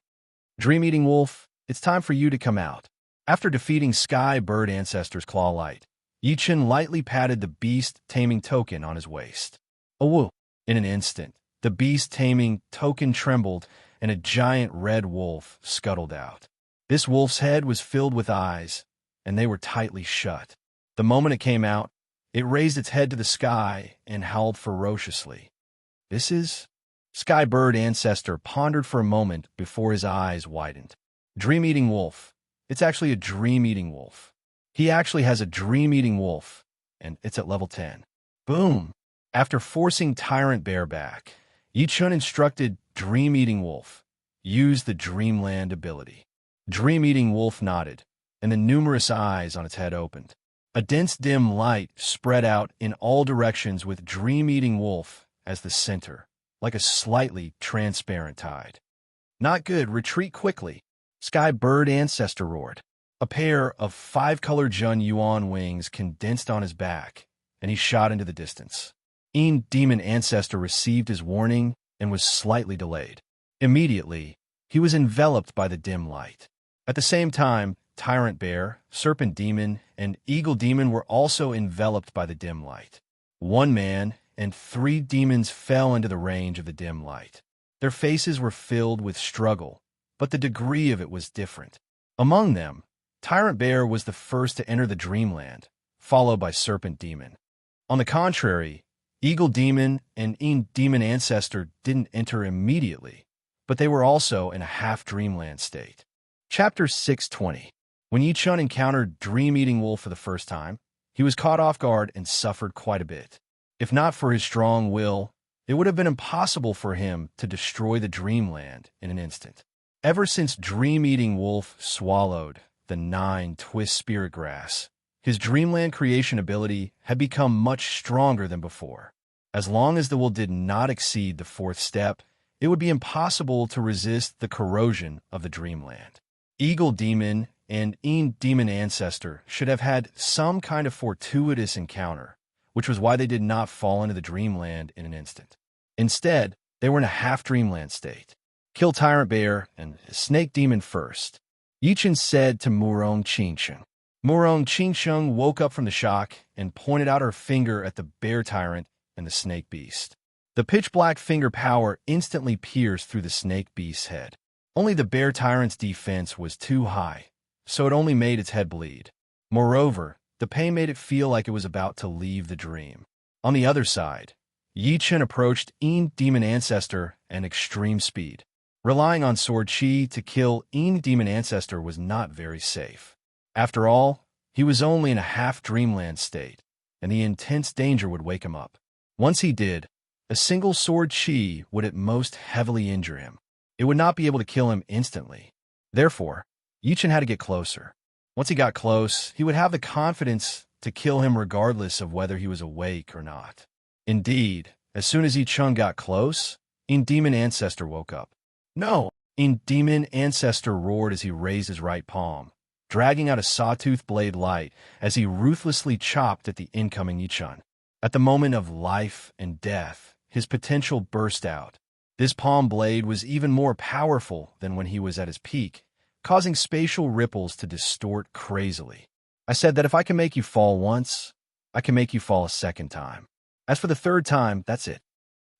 Dream-Eating Wolf, it's time for you to come out. After defeating Sky Bird Ancestor's Claw Light, Yichen lightly patted the beast-taming token on his waist. Oh, woo! In an instant, the beast-taming token trembled and a giant red wolf scuttled out. This wolf's head was filled with eyes, and they were tightly shut. The moment it came out, it raised its head to the sky and howled ferociously. This is... Sky Bird Ancestor pondered for a moment before his eyes widened. Dream-Eating Wolf. It's actually a dream-eating wolf. He actually has a dream-eating wolf, and it's at level 10. Boom! After forcing Tyrant Bear back, Yi Chun instructed Dream-Eating Wolf, use the Dreamland ability. Dream-Eating Wolf nodded, and the numerous eyes on its head opened. A dense dim light spread out in all directions with Dream-Eating Wolf as the center, like a slightly transparent tide. Not good, retreat quickly. Sky Bird Ancestor roared. A pair of 5-colored Zhan Yuan wings condensed on his back, and he shot into the distance. Demon Ancestor received his warning and was slightly delayed. Immediately, he was enveloped by the dim light. At the same time, Tyrant Bear, Serpent Demon, and Eagle Demon were also enveloped by the dim light. 1 man and 3 demons fell into the range of the dim light. Their faces were filled with struggle, but the degree of it was different. Among them, Tyrant Bear was the first to enter the Dreamland, followed by Serpent Demon. On the contrary, Eagle Demon and Demon Ancestor didn't enter immediately, but they were also in a half-Dreamland state. Chapter 620. When Yi Chun encountered Dream-Eating Wolf for the first time, he was caught off guard and suffered quite a bit. If not for his strong will, it would have been impossible for him to destroy the Dreamland in an instant. Ever since Dream-Eating Wolf swallowed the 9-twist spirit grass, his dreamland creation ability had become much stronger than before. As long as the will did not exceed the 4th step, it would be impossible to resist the corrosion of the dreamland. Eagle Demon and Demon Ancestor should have had some kind of fortuitous encounter, which was why they did not fall into the dreamland in an instant. Instead, they were in a half-dreamland state. Kill Tyrant Bear and Snake Demon first, Yichin said to Murong Qingsheng. Murong Qingsheng woke up from the shock and pointed out her finger at the Bear Tyrant and the Snake Beast. The pitch-black finger power instantly pierced through the Snake Beast's head. Only the Bear Tyrant's defense was too high, so it only made its head bleed. Moreover, the pain made it feel like it was about to leave the dream. On the other side, Yichin approached Demon Ancestor at extreme speed. Relying on Sword Chi to kill Demon Ancestor was not very safe. After all, he was only in a half-dreamland state, and the intense danger would wake him up. Once he did, a single Sword Chi would at most heavily injure him. It would not be able to kill him instantly. Therefore, Yichin had to get closer. Once he got close, he would have the confidence to kill him regardless of whether he was awake or not. Indeed, as soon as Yichin got close, Demon Ancestor woke up. No! Demon Ancestor roared as he raised his right palm, dragging out a sawtooth blade light as he ruthlessly chopped at the incoming Yichin. At the moment of life and death, his potential burst out. This palm blade was even more powerful than when he was at his peak, causing spatial ripples to distort crazily. I said that if I can make you fall once, I can make you fall a second time. As for the third time, that's it.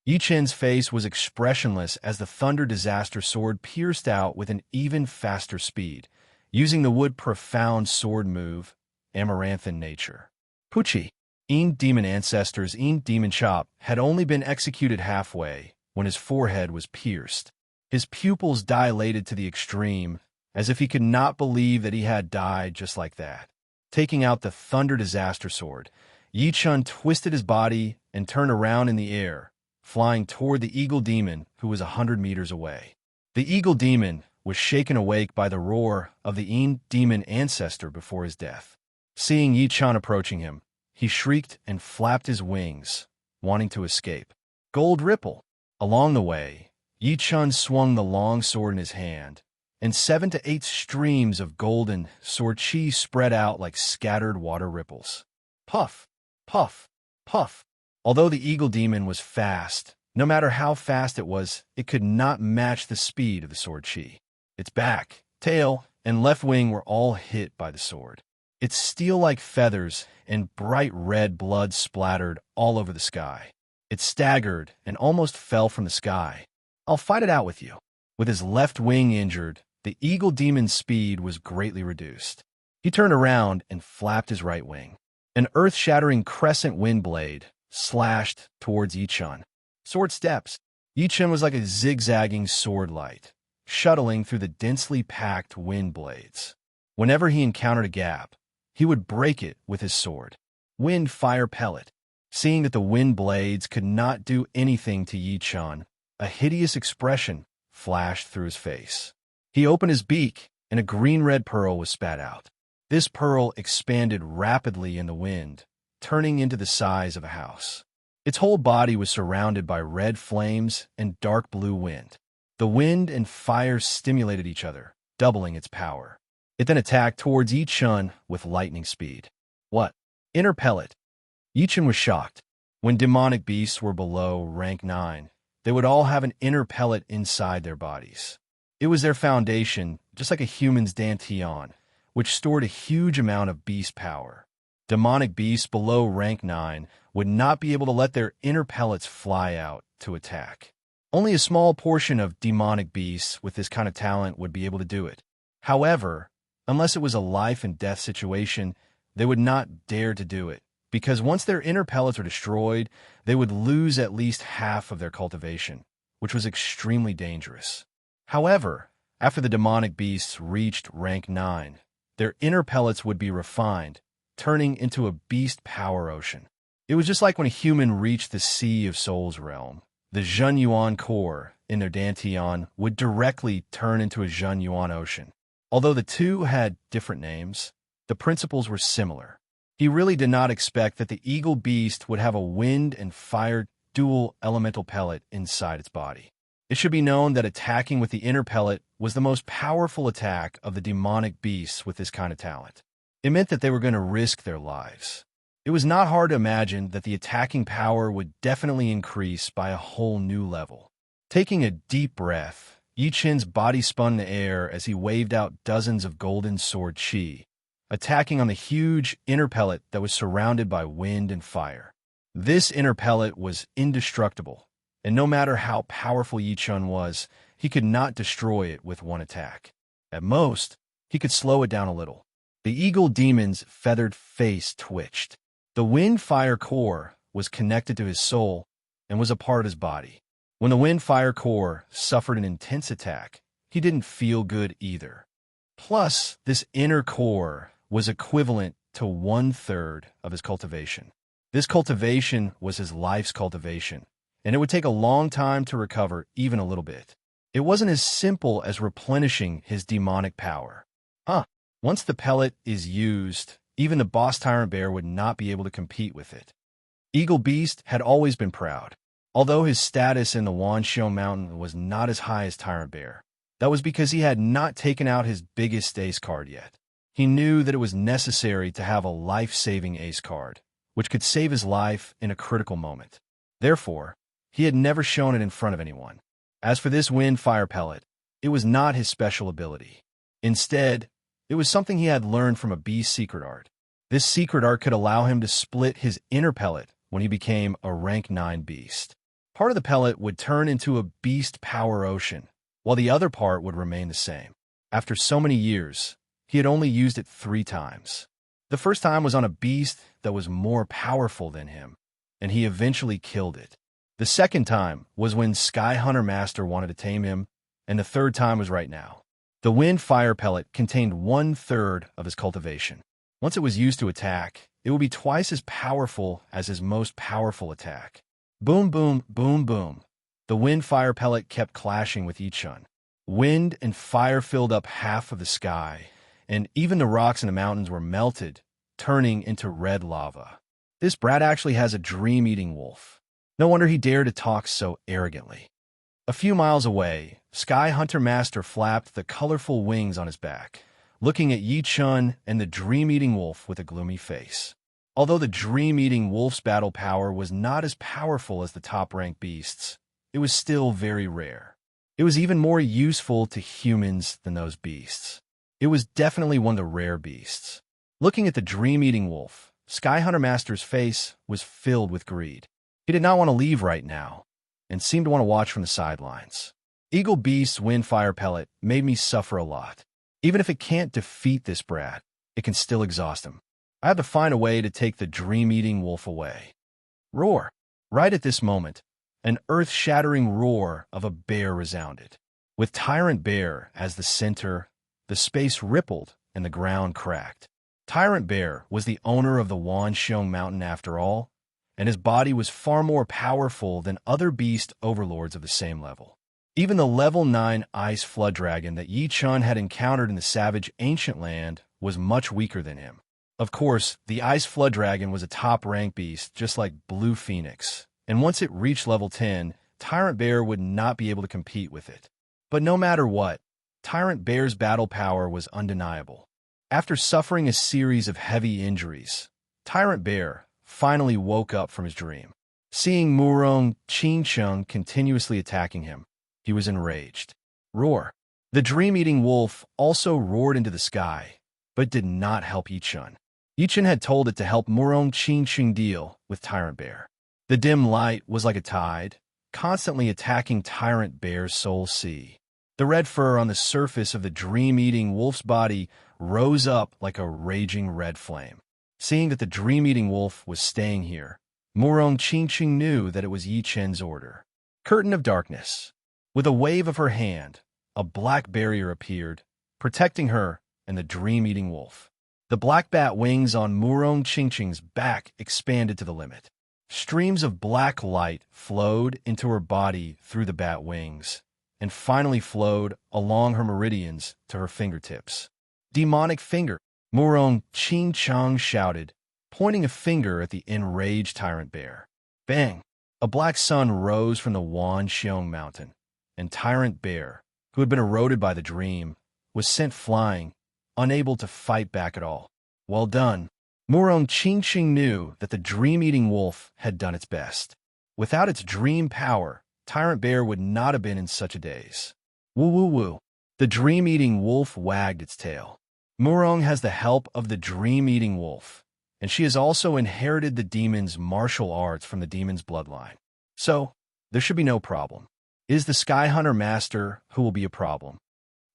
Yichin's face was expressionless as the Thunder Disaster Sword pierced out with an even faster speed, using the wood profound sword move, Amaranthan Nature. Pucci, Demon Ancestor's Demon Chop had only been executed halfway when his forehead was pierced. His pupils dilated to the extreme, as if he could not believe that he had died just like that. Taking out the Thunder Disaster Sword, Yichin twisted his body and turned around in the air, flying toward the Eagle Demon, who was 100 meters away. The Eagle Demon was shaken awake by the roar of the Demon Ancestor before his death. Seeing Yichin approaching him, he shrieked and flapped his wings, wanting to escape. Gold Ripple! Along the way, Yichin swung the long sword in his hand, and 7 to 8 streams of golden sword chi spread out like scattered water ripples. Puff! Puff! Puff! Although the Eagle Demon was fast, no matter how fast it was, it could not match the speed of the sword chi. Its back, tail, and left wing were all hit by the sword. Its steel-like feathers and bright red blood splattered all over the sky. It staggered and almost fell from the sky. I'll fight it out with you. With his left wing injured, the Eagle Demon's speed was greatly reduced. He turned around and flapped his right wing. An earth-shattering crescent wind blade slashed towards Yichin. Sword steps. Yichin was like a zigzagging sword light, shuttling through the densely packed wind blades. Whenever he encountered a gap, he would break it with his sword. Wind fire pellet. Seeing that the wind blades could not do anything to Yichin, a hideous expression flashed through his face. He opened his beak, and a green-red pearl was spat out. This pearl expanded rapidly in the wind, turning into the size of a house. Its whole body was surrounded by red flames and dark blue wind. The wind and fire stimulated each other, doubling its power. It then attacked towards Yichin with lightning speed. What? Inner pellet. Yichin was shocked. When demonic beasts were below rank 9, they would all have an inner pellet inside their bodies. It was their foundation, just like a human's dantian, which stored a huge amount of beast power. Demonic beasts below rank 9 would not be able to let their inner pellets fly out to attack. Only a small portion of demonic beasts with this kind of talent would be able to do it. However, unless it was a life and death situation, they would not dare to do it, because once their inner pellets were destroyed, they would lose at least half of their cultivation, which was extremely dangerous. However, after the demonic beasts reached rank 9, their inner pellets would be refined, turning into a beast power ocean. It was just like when a human reached the Sea of Souls realm. The Zhen Yuan core in their dantian would directly turn into a Zhen Yuan ocean. Although the two had different names, the principles were similar. He really did not expect that the eagle beast would have a wind and fire dual elemental pellet inside its body. It should be known that attacking with the inner pellet was the most powerful attack of the demonic beasts with this kind of talent. It meant that they were going to risk their lives. It was not hard to imagine that the attacking power would definitely increase by a whole new level. Taking a deep breath, Yi Chen's body spun in the air as he waved out dozens of golden sword chi, attacking on the huge inner pellet that was surrounded by wind and fire. This inner pellet was indestructible, and no matter how powerful Yi Chen was, he could not destroy it with one attack. At most, he could slow it down a little. The eagle demon's feathered face twitched. The wind-fire core was connected to his soul and was a part of his body. When the wind-fire core suffered an intense attack, he didn't feel good either. Plus, this inner core was equivalent to 1/3 of his cultivation. This cultivation was his life's cultivation, and it would take a long time to recover even a little bit. It wasn't as simple as replenishing his demonic power. Once the pellet is used, even the boss Tyrant Bear would not be able to compete with it. Eagle Beast had always been proud. Although his status in the Wanxiu Mountain was not as high as Tyrant Bear, that was because he had not taken out his biggest ace card yet. He knew that it was necessary to have a life-saving ace card, which could save his life in a critical moment. Therefore, he had never shown it in front of anyone. As for this wind-fire pellet, it was not his special ability. Instead, it was something he had learned from a beast's secret art. This secret art could allow him to split his inner pellet when he became a rank 9 beast. Part of the pellet would turn into a beast power ocean, while the other part would remain the same. After so many years, he had only used it 3 times. The first time was on a beast that was more powerful than him, and he eventually killed it. The second time was when Sky Hunter Master wanted to tame him, and the third time was right now. The wind-fire pellet contained 1/3 of his cultivation. Once it was used to attack, it would be twice as powerful as his most powerful attack. Boom, boom, boom, boom. The wind-fire pellet kept clashing with Yi Chen. Wind and fire filled up half of the sky, and even the rocks in the mountains were melted, turning into red lava. This brat actually has a dream-eating wolf. No wonder he dared to talk so arrogantly. A few miles away, Sky Hunter Master flapped the colorful wings on his back, looking at Yi Chen and the dream-eating wolf with a gloomy face. Although the dream-eating wolf's battle power was not as powerful as the top-ranked beasts, it was still very rare. It was even more useful to humans than those beasts. It was definitely one of the rare beasts. Looking at the dream-eating wolf, Sky Hunter Master's face was filled with greed. He did not want to leave right now, and seemed to want to watch from the sidelines. Eagle Beast's wind-fire pellet made me suffer a lot. Even if it can't defeat this brat, it can still exhaust him. I have to find a way to take the dream-eating wolf away. Roar! Right at this moment, an earth-shattering roar of a bear resounded. With Tyrant Bear as the center, the space rippled and the ground cracked. Tyrant Bear was the owner of the Wanxiu Mountain after all, and his body was far more powerful than other beast overlords of the same level. Even the level 9 ice flood dragon that Yi Chen had encountered in the savage ancient land was much weaker than him. Of course, the ice flood dragon was a top-ranked beast just like Blue Phoenix, and once it reached level 10, Tyrant Bear would not be able to compete with it. But no matter what, Tyrant Bear's battle power was undeniable. After suffering a series of heavy injuries, Tyrant Bear finally woke up from his dream. Seeing Murong Qingcheng continuously attacking him, he was enraged. Roar! The dream-eating wolf also roared into the sky, but did not help Yi Chen. Yi Chen had told it to help Murong Qingcheng deal with Tyrant Bear. The dim light was like a tide, constantly attacking Tyrant Bear's soul sea. The red fur on the surface of the dream-eating wolf's body rose up like a raging red flame. Seeing that the dream-eating wolf was staying here, Murong Qingqing knew that it was Yi Chen's order. Curtain of darkness. With a wave of her hand, a black barrier appeared, protecting her and the dream-eating wolf. The black bat wings on Murong Qingqing's back expanded to the limit. Streams of black light flowed into her body through the bat wings, and finally flowed along her meridians to her fingertips. Demonic finger, Murong Ching-Chang shouted, pointing a finger at the enraged tyrant bear. Bang! A black sun rose from the Wan Xiong mountain, and Tyrant Bear, who had been eroded by the dream, was sent flying, unable to fight back at all. Well done. Murong Qingqing knew that the dream-eating wolf had done its best. Without its dream power, Tyrant Bear would not have been in such a daze. Woo-woo-woo. The dream-eating wolf wagged its tail. Murong has the help of the dream-eating wolf, and she has also inherited the demon's martial arts from the demon's bloodline. So, there should be no problem. It is the Sky Hunter Master who will be a problem.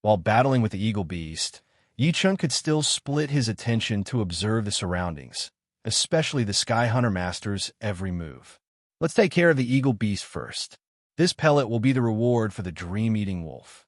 While battling with the Eagle Beast, Yichun could still split his attention to observe the surroundings, especially the Sky Hunter Master's every move. Let's take care of the Eagle Beast first. This pellet will be the reward for the dream-eating wolf.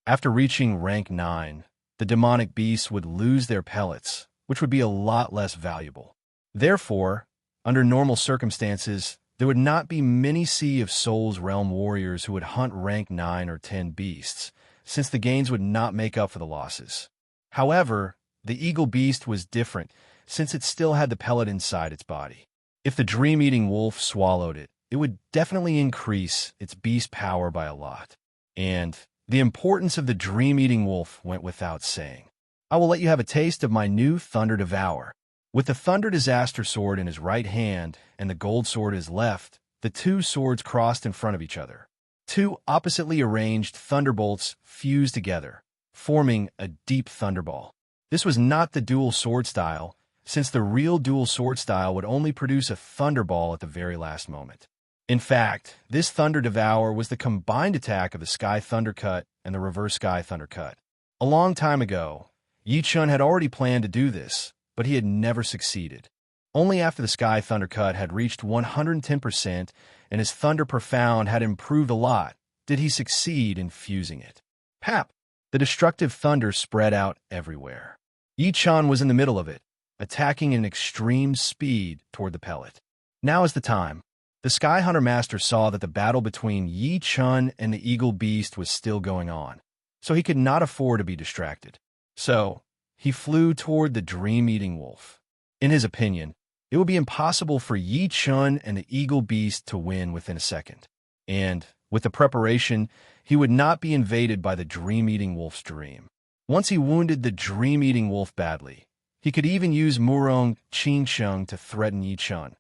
After reaching rank 9, the demonic beasts would lose their pellets, which would be a lot less valuable. Therefore, under normal circumstances, there would not be many Sea of Souls realm warriors who would hunt rank 9 or 10 beasts, since the gains would not make up for the losses. However, the Eagle Beast was different, since it still had the pellet inside its body. If the dream-eating wolf swallowed it, it would definitely increase its beast power by a lot. And the importance of the dream-eating wolf went without saying. I will let you have a taste of my new Thunder Devour. With the Thunder Disaster Sword in his right hand and the Gold Sword in his left, the two swords crossed in front of each other. Two oppositely arranged thunderbolts fused together, forming a deep thunderball. This was not the dual sword style, since the real dual sword style would only produce a thunderball at the very last moment. In fact, this Thunder Devour was the combined attack of the Sky Thundercut and the Reverse Sky Thundercut. A long time ago, Yichun had already planned to do this, but he had never succeeded. Only after the Sky Thundercut had reached 110% and his Thunder Profound had improved a lot did he succeed in fusing it. Pap! The destructive thunder spread out everywhere. Yichun was in the middle of it, attacking in extreme speed toward the pellet. Now is the time. The Sky Hunter Master saw that the battle between Yichun and the Eagle Beast was still going on, so he could not afford to be distracted. So, he flew toward the dream-eating wolf. In his opinion, it would be impossible for Yichun and the Eagle Beast to win within a second. And, with the preparation, he would not be invaded by the dream-eating wolf's dream. Once he wounded the dream-eating wolf badly, he could even use Murong Qingsheng to threaten Yichun,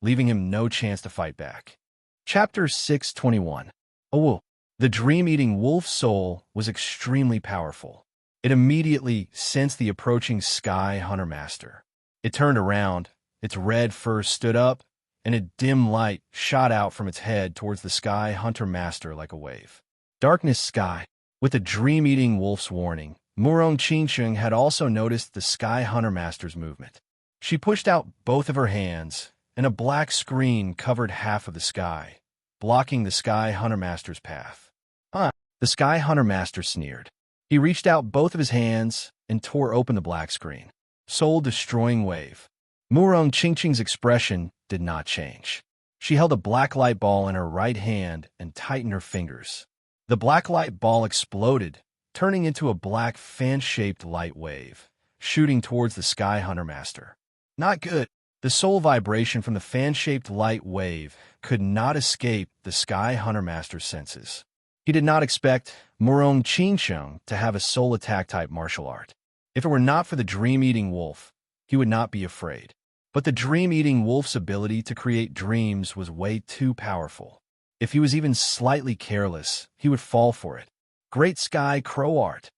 leaving him no chance to fight back. Chapter 621. Oh, the dream-eating wolf's soul was extremely powerful. It immediately sensed the approaching Sky Hunter Master. It turned around, its red fur stood up, and a dim light shot out from its head towards the Sky Hunter Master like a wave. Darkness Sky. With the dream-eating wolf's warning, Murong Qingsheng had also noticed the Sky Hunter Master's movement. She pushed out both of her hands, and a black screen covered half of the sky, blocking the Sky Hunter Master's path. The Sky Hunter Master sneered. He reached out both of his hands and tore open the black screen. Soul-destroying wave. Murong Qingqing's expression did not change. She held a black light ball in her right hand and tightened her fingers. The black light ball exploded, turning into a black fan-shaped light wave, shooting towards the Sky Hunter Master. Not good. The soul vibration from the fan-shaped light wave could not escape the Sky Hunter Master's senses. He did not expect Murong Qingsheng to have a soul attack type martial art. If it were not for the dream-eating wolf, he would not be afraid. But the dream-eating wolf's ability to create dreams was way too powerful. If he was even slightly careless, he would fall for it. Great Sky Crow Art.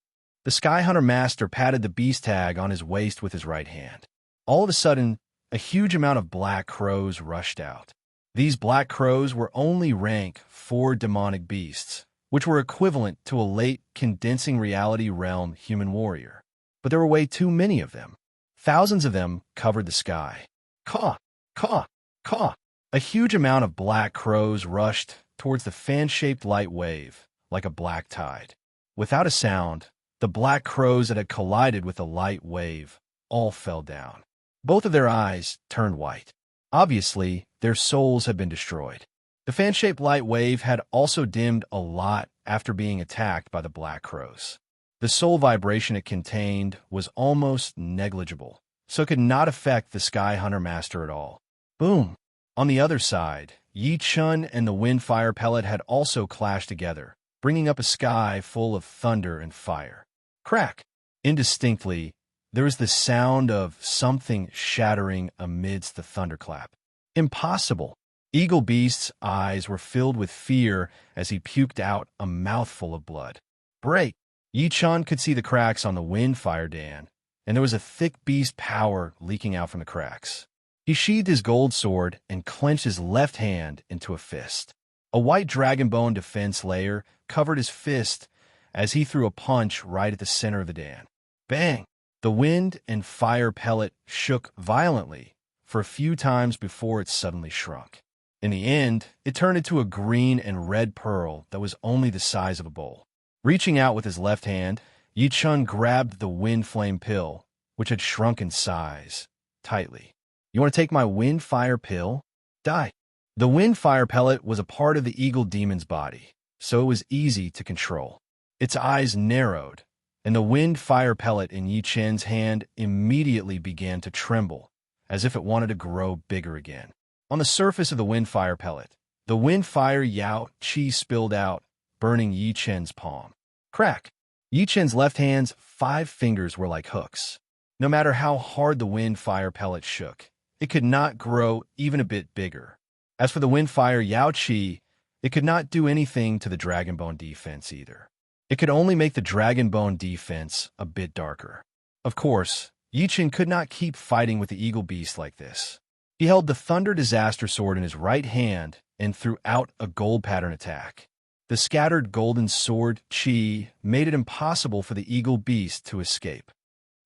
The Sky Hunter Master patted the beast tag on his waist with his right hand. All of a sudden, a huge amount of black crows rushed out. These black crows were only rank 4 demonic beasts, which were equivalent to a late condensing reality realm human warrior. But there were way too many of them. Thousands of them covered the sky. Caw, caw, caw. A huge amount of black crows rushed towards the fan-shaped light wave, like a black tide. Without a sound, the black crows that had collided with the light wave all fell down. Both of their eyes turned white. Obviously, their souls had been destroyed. The fan-shaped light wave had also dimmed a lot after being attacked by the Black Crows. The soul vibration it contained was almost negligible, so it could not affect the Sky Hunter Master at all. Boom! On the other side, Yi Chun and the wind fire pellet had also clashed together, bringing up a sky full of thunder and fire. Crack! Indistinctly, there was the sound of something shattering amidst the thunderclap. Impossible! Eagle Beast's eyes were filled with fear as he puked out a mouthful of blood. Break! Yi Chun could see the cracks on the wind fire Dan, and there was a thick beast power leaking out from the cracks. He sheathed his gold sword and clenched his left hand into a fist. A white dragonbone defense layer covered his fist as he threw a punch right at the center of the Dan. Bang! The wind and fire pellet shook violently for a few times before it suddenly shrunk. In the end, it turned into a green and red pearl that was only the size of a bowl. Reaching out with his left hand, Yi Chun grabbed the wind flame pill, which had shrunk in size, tightly. You want to take my wind fire pill? Die. The wind fire pellet was a part of the eagle demon's body, so it was easy to control. Its eyes narrowed, and the wind fire pellet in Yi Chun's hand immediately began to tremble, as if it wanted to grow bigger again. On the surface of the wind fire pellet, the wind fire Yao Qi spilled out, burning Yi Chun's palm. Crack! Yi Chun's left hand's 5 fingers were like hooks. No matter how hard the wind fire pellet shook, it could not grow even a bit bigger. As for the wind fire Yao Qi, it could not do anything to the Dragonbone defense either. It could only make the Dragonbone defense a bit darker. Of course, Yi Chun could not keep fighting with the eagle beast like this. He held the Thunder Disaster Sword in his right hand and threw out a gold pattern attack. The scattered golden sword Qi made it impossible for the eagle beast to escape.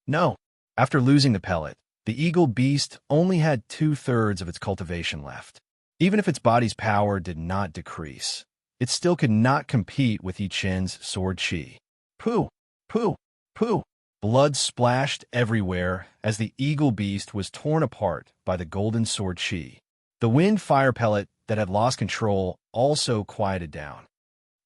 No. After losing the pellet, the eagle beast only had 2/3 of its cultivation left. Even if its body's power did not decrease, it still could not compete with Yi Chun's sword Qi. Pooh! Pooh! Pooh! Blood splashed everywhere as the eagle beast was torn apart by the golden sword Qi. The wind fire pellet that had lost control also quieted down.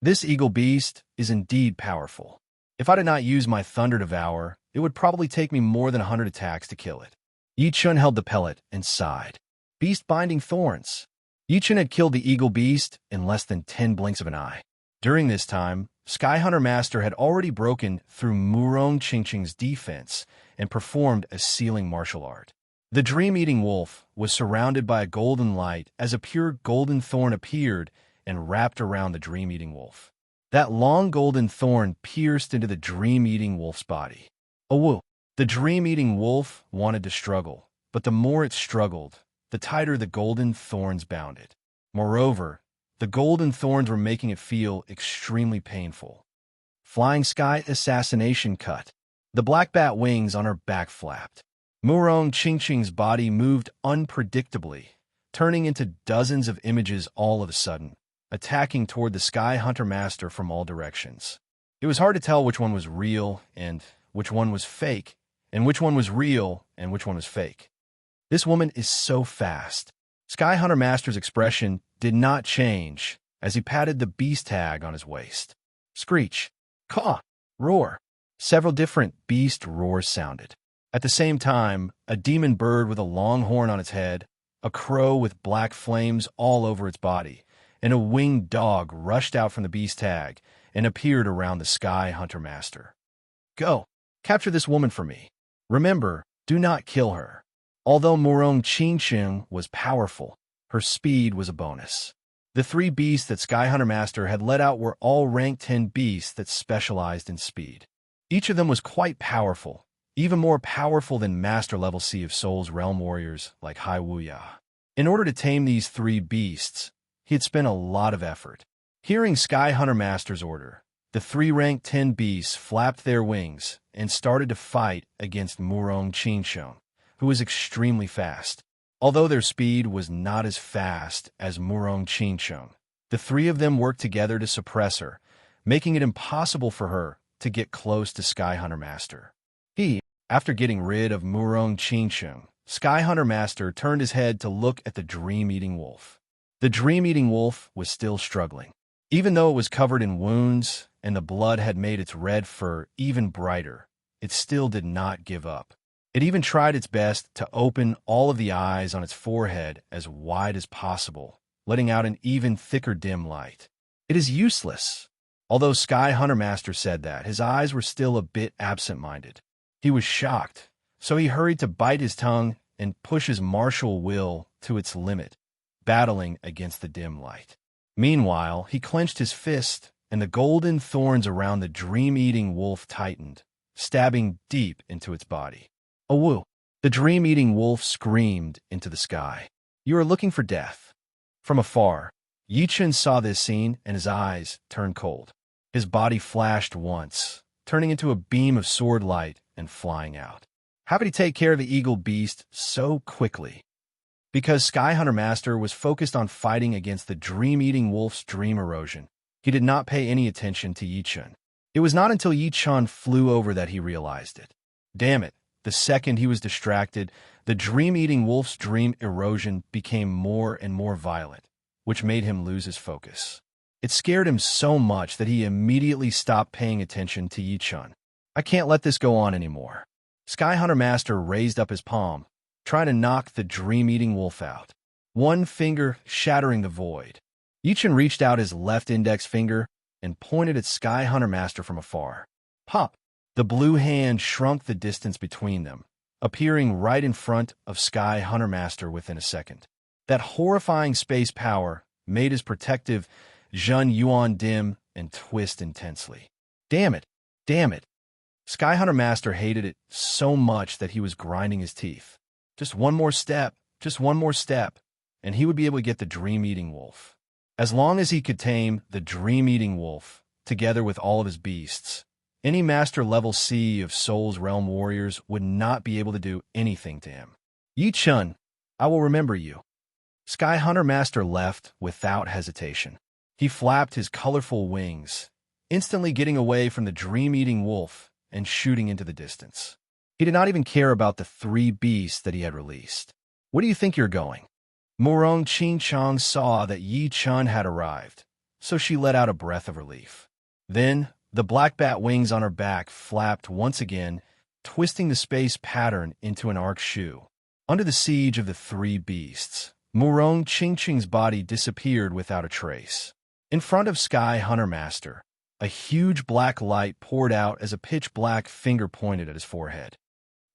This eagle beast is indeed powerful. If I did not use my Thunder Devour, it would probably take me more than 100 attacks to kill it. Yi Chun held the pellet and sighed. Beast binding thorns. Yi Chun had killed the eagle beast in less than 10 blinks of an eye. During this time, Sky Hunter Master had already broken through Murong Qingqing's defense and performed a sealing martial art. The Dream-Eating Wolf was surrounded by a golden light as a pure golden thorn appeared and wrapped around the Dream-Eating Wolf. That long golden thorn pierced into the Dream-Eating Wolf's body. Oh, woo! The Dream-Eating Wolf wanted to struggle, but the more it struggled, the tighter the golden thorns bound it. Moreover, the golden thorns were making it feel extremely painful. Flying Sky Assassination Cut. The black bat wings on her back flapped. Murong Qingqing's body moved unpredictably, turning into dozens of images all of a sudden, attacking toward the Sky Hunter Master from all directions. It was hard to tell which one was real and which one was fake, and which one was real and which one was fake. This woman is so fast. Sky Hunter Master's expression did not change as he patted the beast tag on his waist. Screech, caw, roar. Several different beast roars sounded. At the same time, a demon bird with a long horn on its head, a crow with black flames all over its body, and a winged dog rushed out from the beast tag and appeared around the Sky Hunter Master. Go, capture this woman for me. Remember, do not kill her. Although Murong Qingqing was powerful, her speed was a bonus. The 3 beasts that Sky Hunter Master had let out were all rank 10 beasts that specialized in speed. Each of them was quite powerful, even more powerful than Master-level Sea of Souls realm warriors like Hai Wuya. In order to tame these 3 beasts, he had spent a lot of effort. Hearing Sky Hunter Master's order, the 3 rank 10 beasts flapped their wings and started to fight against Murong Qingqing, who was extremely fast. Although their speed was not as fast as Murong Qingqing, the 3 of them worked together to suppress her, making it impossible for her to get close to Sky Hunter Master. He, after getting rid of Murong Qingqing, Sky Hunter Master turned his head to look at the dream-eating wolf. The dream-eating wolf was still struggling. Even though it was covered in wounds and the blood had made its red fur even brighter, it still did not give up. It even tried its best to open all of the eyes on its forehead as wide as possible, letting out an even thicker dim light. It is useless. Although Sky Hunter Master said that, his eyes were still a bit absent-minded. He was shocked, so he hurried to bite his tongue and push his martial will to its limit, battling against the dim light. Meanwhile, he clenched his fist, and the golden thorns around the dream-eating wolf tightened, stabbing deep into its body. "Awoo!" The dream-eating wolf screamed into the sky. "You are looking for death." From afar, Yichun saw this scene, and his eyes turned cold. His body flashed once, turning into a beam of sword light and flying out. How did he take care of the eagle beast so quickly? Because Sky Hunter Master was focused on fighting against the dream-eating wolf's dream erosion, he did not pay any attention to Yichun. It was not until Yichun flew over that he realized it. Damn it, the second he was distracted, the dream-eating wolf's dream erosion became more and more violent, which made him lose his focus. It scared him so much that he immediately stopped paying attention to Yichun. "I can't let this go on anymore." Sky Hunter Master raised up his palm, trying to knock the dream-eating wolf out, one finger shattering the void. Yichun reached out his left index finger and pointed at Sky Hunter Master from afar. Pop! The blue hand shrunk the distance between them, appearing right in front of Sky Hunter Master within a second. That horrifying space power made his protective Zhun Yuan dim and twist intensely. Damn it! Damn it! Sky Hunter Master hated it so much that he was grinding his teeth. Just one more step, and he would be able to get the dream-eating wolf. As long as he could tame the dream-eating wolf, together with all of his beasts, any master-level C of Soul's Realm warriors would not be able to do anything to him. Yichun, I will remember you. Sky Hunter Master left without hesitation. He flapped his colorful wings, instantly getting away from the dream-eating wolf and shooting into the distance. He did not even care about the 3 beasts that he had released. "Where do you think you're going?" Murong Qingchang saw that Yichun had arrived, so she let out a breath of relief. Then, the black bat wings on her back flapped once again, twisting the space pattern into an arc shoe. Under the siege of the 3 beasts, Murong Qingchang's body disappeared without a trace. In front of Sky Hunter Master, a huge black light poured out as a pitch-black finger pointed at his forehead.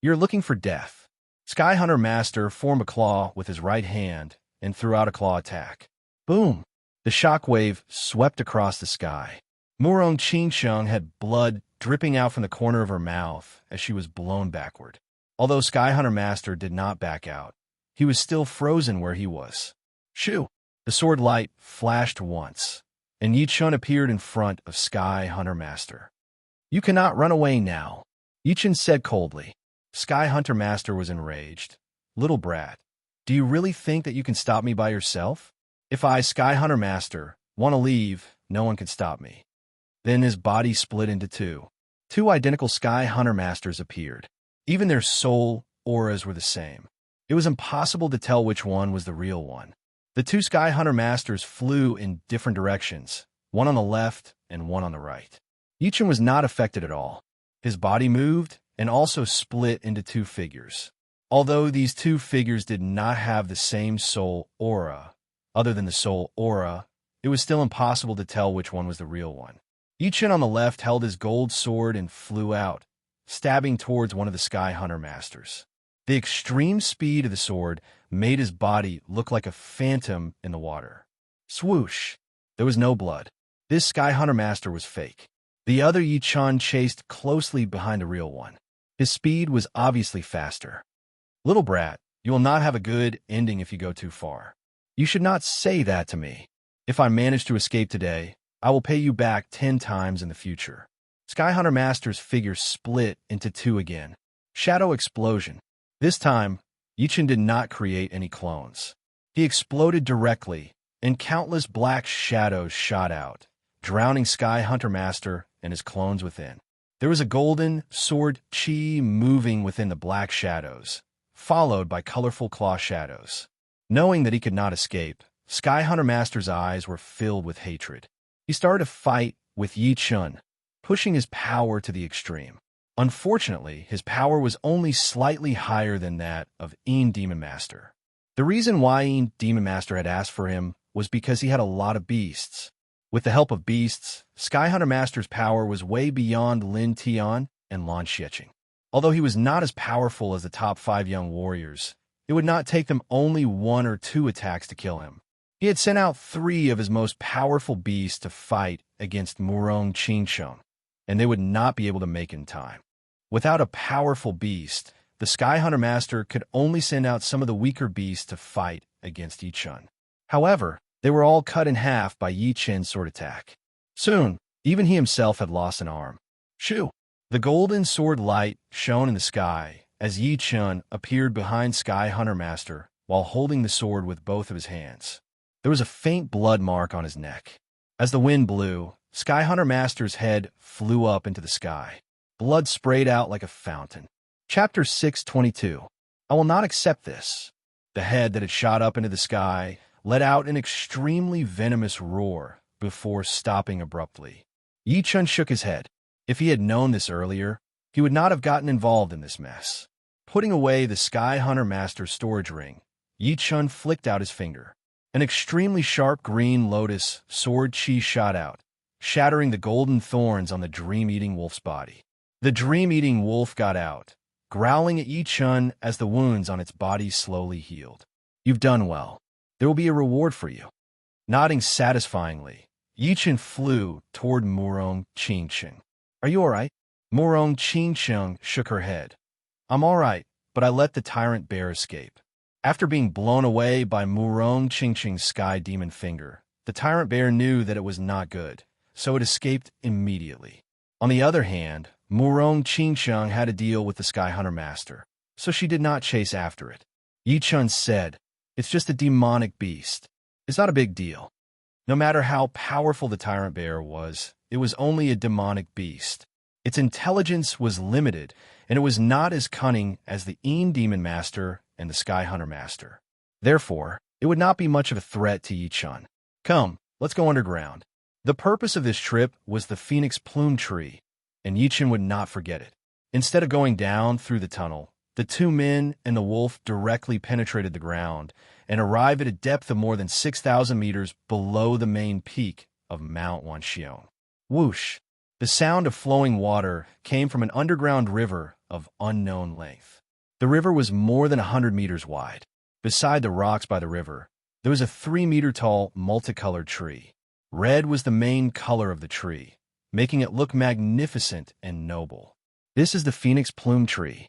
"You're looking for death." Sky Hunter Master formed a claw with his right hand and threw out a claw attack. Boom! The shockwave swept across the sky. Murong Qingchang had blood dripping out from the corner of her mouth as she was blown backward. Although Sky Hunter Master did not back out, he was still frozen where he was. Shoo! The sword light flashed once, and Yichun appeared in front of Sky Hunter Master. "You cannot run away now," Yichun said coldly. Sky Hunter Master was enraged. "Little brat, do you really think that you can stop me by yourself? If I, Sky Hunter Master, want to leave, no one can stop me." Then his body split into 2. 2 identical Sky Hunter Masters appeared. Even their soul auras were the same. It was impossible to tell which one was the real one. The 2 Sky Hunter Masters flew in different directions, one on the left and one on the right. Yichun was not affected at all. His body moved and also split into 2 figures. Although these 2 figures did not have the same soul aura, other than the soul aura, it was still impossible to tell which one was the real one. Yichun on the left held his gold sword and flew out, stabbing towards one of the Sky Hunter Masters. The extreme speed of the sword made his body look like a phantom in the water. Swoosh! There was no blood. This Sky Hunter Master was fake. The other Yichun chased closely behind the real one. His speed was obviously faster. "Little brat, you will not have a good ending if you go too far." "You should not say that to me. If I manage to escape today, I will pay you back 10 times in the future." Sky Hunter Master's figure split into 2 again. Shadow explosion. This time, Yichun did not create any clones. He exploded directly, and countless black shadows shot out, drowning Sky Hunter Master and his clones within. There was a golden sword chi moving within the black shadows, followed by colorful claw shadows. Knowing that he could not escape, Sky Hunter Master's eyes were filled with hatred. He started a fight with Yi Chun, pushing his power to the extreme. Unfortunately, his power was only slightly higher than that of Een Demon Master. The reason why Een Demon Master had asked for him was because he had a lot of beasts. With the help of beasts, Sky Hunter Master's power was way beyond Lin Tian and Lan Xiecheng. Although he was not as powerful as the top 5 young warriors, it would not take them only 1 or 2 attacks to kill him. He had sent out 3 of his most powerful beasts to fight against Murong Qingsheng, and they would not be able to make it in time. Without a powerful beast, the Sky Hunter Master could only send out some of the weaker beasts to fight against Yi Chun. However, they were all cut in half by Yi Chen's sword attack. Soon, even he himself had lost an arm. Shoo! The golden sword light shone in the sky as Yi Chun appeared behind Sky Hunter Master while holding the sword with both of his hands. There was a faint blood mark on his neck. As the wind blew, Sky Hunter Master's head flew up into the sky. Blood sprayed out like a fountain. Chapter 622. I will not accept this. The head that had shot up into the sky let out an extremely venomous roar before stopping abruptly. Yi Chun shook his head. If he had known this earlier, he would not have gotten involved in this mess. Putting away the Sky Hunter Master's storage ring, Yi Chun flicked out his finger. An extremely sharp green lotus sword chi shot out, shattering the golden thorns on the dream-eating wolf's body. The dream-eating wolf got out, growling at Yi Chun as the wounds on its body slowly healed. You've done well. There will be a reward for you. Nodding satisfyingly, Yi Chun flew toward Murong Qingsheng. Are you all right? Murong Qingsheng shook her head. I'm all right, but I let the tyrant bear escape. After being blown away by Murong Qingsheng's sky demon finger, the tyrant bear knew that it was not good, so it escaped immediately. On the other hand, Murong Qingsheng had to deal with the Sky Hunter Master, so she did not chase after it. Yi Chun said, "It's just a demonic beast. It's not a big deal." No matter how powerful the tyrant bear was, it was only a demonic beast. Its intelligence was limited, and it was not as cunning as the Een Demon Master and the Sky Hunter Master. Therefore, it would not be much of a threat to Yi Chun. Come, let's go underground. The purpose of this trip was the Phoenix Plume Tree, and Yi Chun would not forget it. Instead of going down through the tunnel, the 2 men and the wolf directly penetrated the ground and arrived at a depth of more than 6,000 meters below the main peak of Mount Wanxiong. Whoosh! The sound of flowing water came from an underground river of unknown length. The river was more than 100 meters wide. Beside the rocks by the river, there was a 3-meter-tall, multicolored tree. Red was the main color of the tree, making it look magnificent and noble. This is the Phoenix Plume Tree.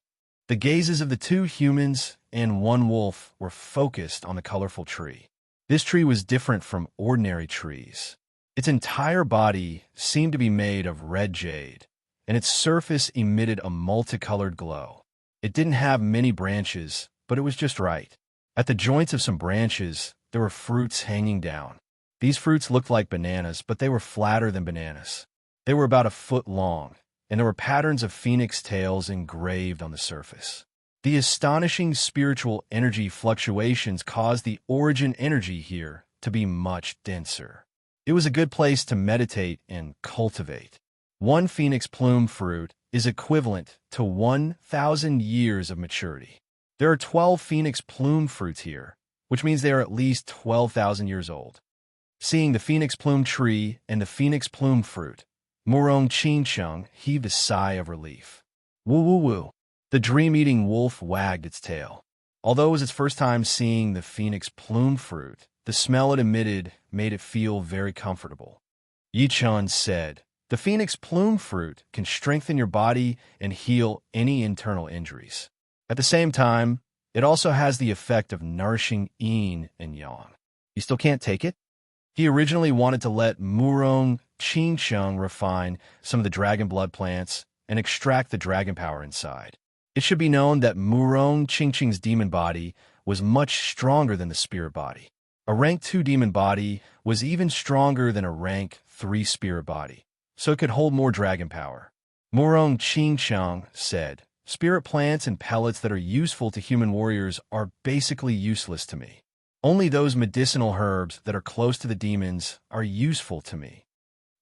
The gazes of the 2 humans and 1 wolf were focused on the colorful tree. This tree was different from ordinary trees. Its entire body seemed to be made of red jade, and its surface emitted a multicolored glow. It didn't have many branches, but it was just right. At the joints of some branches, there were fruits hanging down. These fruits looked like bananas, but they were flatter than bananas. They were about a foot long, and there were patterns of phoenix tails engraved on the surface. The astonishing spiritual energy fluctuations caused the origin energy here to be much denser. It was a good place to meditate and cultivate. 1 phoenix plume fruit is equivalent to 1,000 years of maturity. There are 12 phoenix plume fruits here, which means they are at least 12,000 years old. Seeing the phoenix plume tree and the phoenix plume fruit, Murong Qingsheng heaved a sigh of relief. Woo woo woo. The dream-eating wolf wagged its tail. Although it was its first time seeing the phoenix plume fruit, the smell it emitted made it feel very comfortable. Yi Chun said, "The phoenix plume fruit can strengthen your body and heal any internal injuries. At the same time, it also has the effect of nourishing yin and yang." You still can't take it? He originally wanted to let Murong Qingsheng refine some of the dragon blood plants and extract the dragon power inside. It should be known that Murong Qingsheng's demon body was much stronger than the spirit body. A rank 2 demon body was even stronger than a rank 3 spirit body, so it could hold more dragon power. Murong Qingsheng said, Spirit plants and pellets that are useful to human warriors are basically useless to me. Only those medicinal herbs that are close to the demons are useful to me.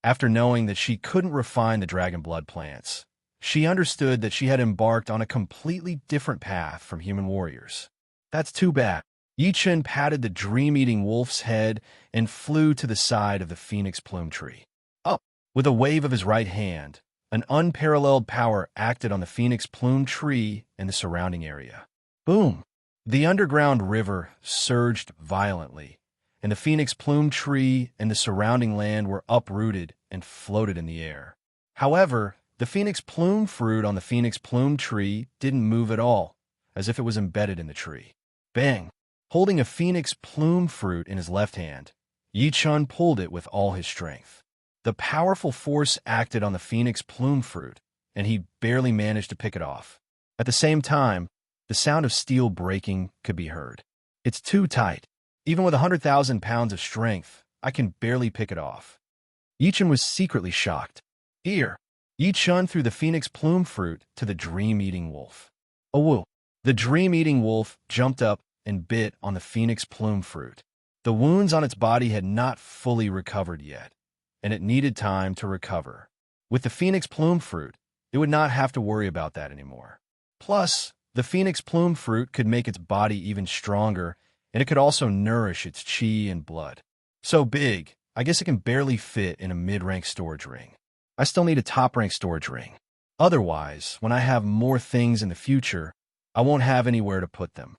After knowing that she couldn't refine the dragon blood plants, she understood that she had embarked on a completely different path from human warriors. That's too bad. Yi Chen patted the dream-eating wolf's head and flew to the side of the phoenix plume tree. Up! With a wave of his right hand, an unparalleled power acted on the phoenix plume tree and the surrounding area. Boom! The underground river surged violently, and the phoenix plume tree and the surrounding land were uprooted and floated in the air. However, the phoenix plume fruit on the phoenix plume tree didn't move at all, as if it was embedded in the tree. Bang! Holding a phoenix plume fruit in his left hand, Yi Chen pulled it with all his strength. The powerful force acted on the phoenix plume fruit, and he barely managed to pick it off. At the same time, the sound of steel breaking could be heard. It's too tight. Even with 100,000 pounds of strength, I can barely pick it off. Yi Chen was secretly shocked. Here, Yi Chen threw the phoenix plume fruit to the dream-eating wolf. Oh, woo! The dream-eating wolf jumped up and bit on the phoenix plume fruit. The wounds on its body had not fully recovered yet, and it needed time to recover. With the phoenix plume fruit, it would not have to worry about that anymore. Plus, the phoenix plume fruit could make its body even stronger, and it could also nourish its chi and blood. So big, I guess it can barely fit in a mid-rank storage ring. I still need a top-rank storage ring. Otherwise, when I have more things in the future, I won't have anywhere to put them.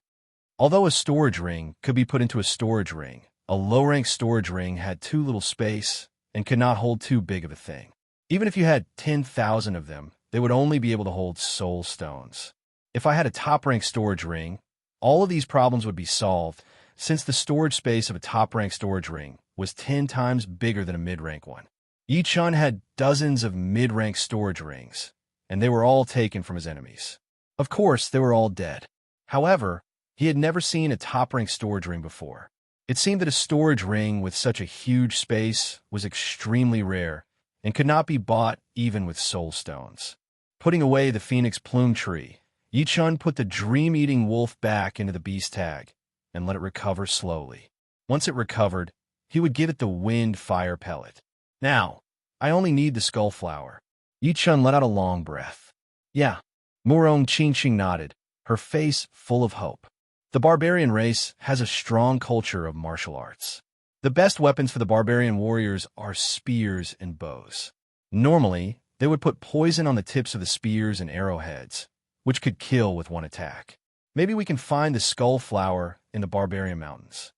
Although a storage ring could be put into a storage ring, a low-rank storage ring had too little space and could not hold too big of a thing. Even if you had 10,000 of them, they would only be able to hold soul stones. If I had a top-rank storage ring, all of these problems would be solved, since the storage space of a top-rank storage ring was 10 times bigger than a mid-rank one. Yi Chen had dozens of mid-rank storage rings, and they were all taken from his enemies. Of course, they were all dead. However, he had never seen a top-rank storage ring before. It seemed that a storage ring with such a huge space was extremely rare and could not be bought even with soul stones. Putting away the phoenix plume tree, Yi Chen put the dream-eating wolf back into the beast tag and let it recover slowly. Once it recovered, he would give it the wind fire pellet. Now, I only need the skull flower. Yi Chen let out a long breath. Yeah, Murong Qingqing nodded, her face full of hope. The barbarian race has a strong culture of martial arts. The best weapons for the barbarian warriors are spears and bows. Normally, they would put poison on the tips of the spears and arrowheads, which could kill with one attack. Maybe we can find the skull flower in the barbarian mountains.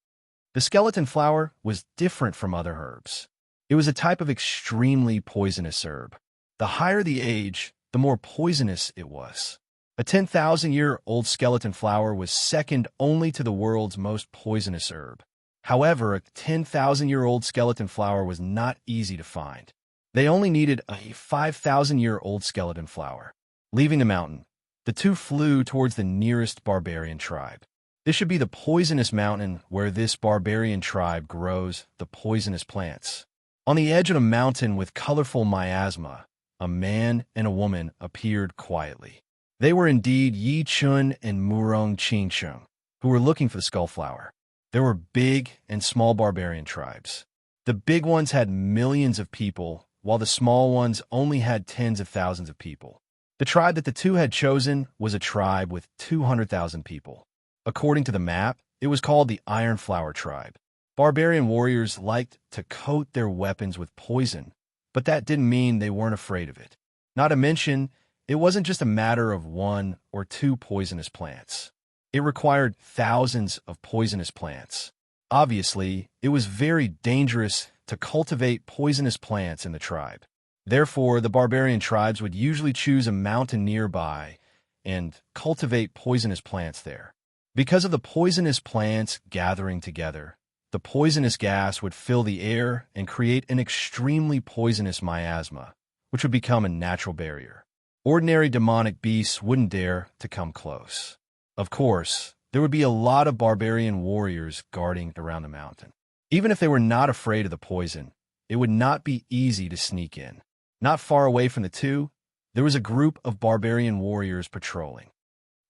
The skeleton flower was different from other herbs. It was a type of extremely poisonous herb. The higher the age, the more poisonous it was. A 10,000-year-old skeleton flower was second only to the world's most poisonous herb. However, a 10,000-year-old skeleton flower was not easy to find. They only needed a 5,000-year-old skeleton flower. Leaving the mountain, the two flew towards the nearest barbarian tribe. This should be the poisonous mountain where this barbarian tribe grows the poisonous plants. On the edge of a mountain with colorful miasma, a man and a woman appeared quietly. They were indeed Yi Chen and Murong Qingqing, who were looking for the skull flower. There were big and small barbarian tribes. The big ones had millions of people, while the small ones only had tens of thousands of people. The tribe that the two had chosen was a tribe with 200,000 people. According to the map, it was called the Iron Flower tribe. Barbarian warriors liked to coat their weapons with poison, but that didn't mean they weren't afraid of it. Not to mention, it wasn't just a matter of one or two poisonous plants. It required thousands of poisonous plants. Obviously, it was very dangerous to cultivate poisonous plants in the tribe. Therefore, the barbarian tribes would usually choose a mountain nearby and cultivate poisonous plants there. Because of the poisonous plants gathering together, the poisonous gas would fill the air and create an extremely poisonous miasma, which would become a natural barrier. Ordinary demonic beasts wouldn't dare to come close. Of course, there would be a lot of barbarian warriors guarding around the mountain. Even if they were not afraid of the poison, it would not be easy to sneak in. Not far away from the two, there was a group of barbarian warriors patrolling.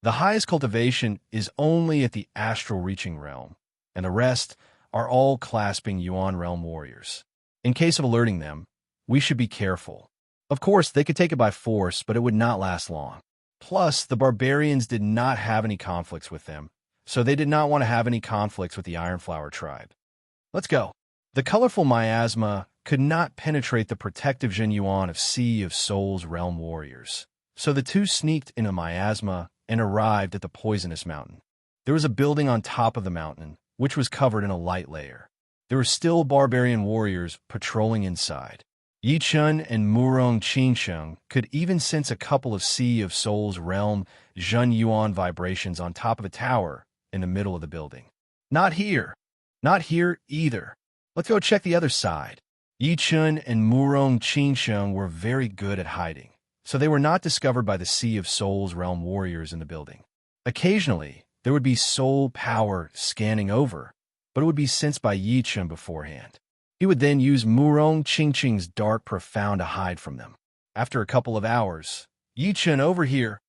The highest cultivation is only at the astral reaching realm, and the rest are all clasping Yuan realm warriors. In case of alerting them, we should be careful. Of course, they could take it by force, but it would not last long. Plus, the barbarians did not have any conflicts with them, so they did not want to have any conflicts with the Ironflower tribe. Let's go. The colorful miasma could not penetrate the protective Jin Yuan of Sea of Souls realm warriors, so the two sneaked into miasma and arrived at the poisonous mountain. There was a building on top of the mountain, which was covered in a light layer. There were still barbarian warriors patrolling inside. Yi Chun and Murong Qingsheng could even sense a couple of Sea of Souls realm Zhen Yuan vibrations on top of a tower in the middle of the building. Not here. Not here either. Let's go check the other side. Yi Chun and Murong Qingsheng were very good at hiding, so they were not discovered by the Sea of Souls realm warriors in the building. Occasionally, there would be soul power scanning over, but it would be sensed by Yi Chun beforehand. He would then use Murong Qingsheng's dark profound to hide from them. After a couple of hours, Yi Chun over here.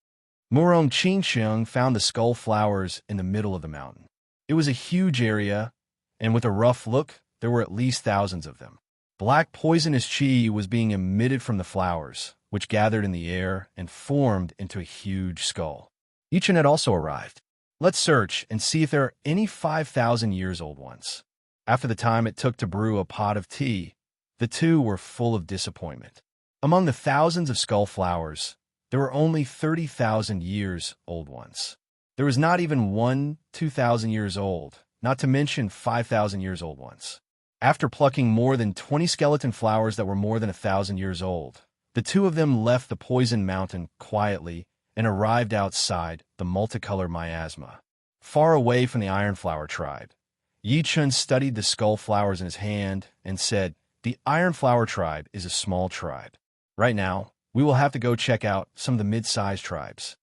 Murong Qingsheng found the skull flowers in the middle of the mountain. It was a huge area, and with a rough look, there were at least thousands of them. Black poisonous chi was being emitted from the flowers, which gathered in the air and formed into a huge skull. Yi Chun had also arrived. Let's search and see if there are any 5,000 years old ones. After the time it took to brew a pot of tea, the two were full of disappointment. Among the thousands of skull flowers, there were only 30,000 years old ones. There was not even one 2,000 years old, not to mention 5,000 years old ones. After plucking more than 20 skeleton flowers that were more than 1,000 years old, the two of them left the poison mountain quietly and arrived outside the multicolored miasma. Far away from the Ironflower tribe, Yi Chun studied the skull flowers in his hand and said, "The Ironflower tribe is a small tribe. Right now, we will have to go check out some of the mid-sized tribes.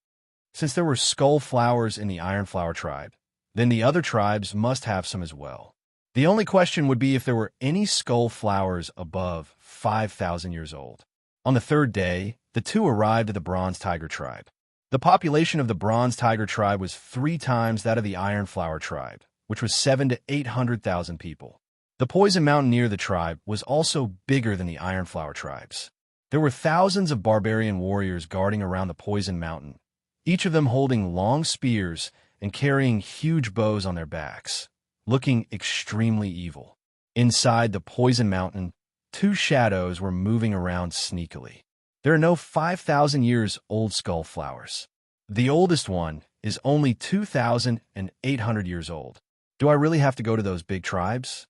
Since there were skull flowers in the Ironflower tribe, then the other tribes must have some as well. The only question would be if there were any skull flowers above 5,000 years old." On the third day, the two arrived at the Bronze Tiger tribe. The population of the Bronze Tiger tribe was 3 times that of the Ironflower tribe, which was 700,000 to 800,000 people. The Poison Mountain near the tribe was also bigger than the Ironflower tribes. There were thousands of barbarian warriors guarding around the Poison Mountain, each of them holding long spears and carrying huge bows on their backs, looking extremely evil. Inside the Poison Mountain, 2 shadows were moving around sneakily. There are no 5,000 years old skull flowers. The oldest one is only 2,800 years old. Do I really have to go to those big tribes?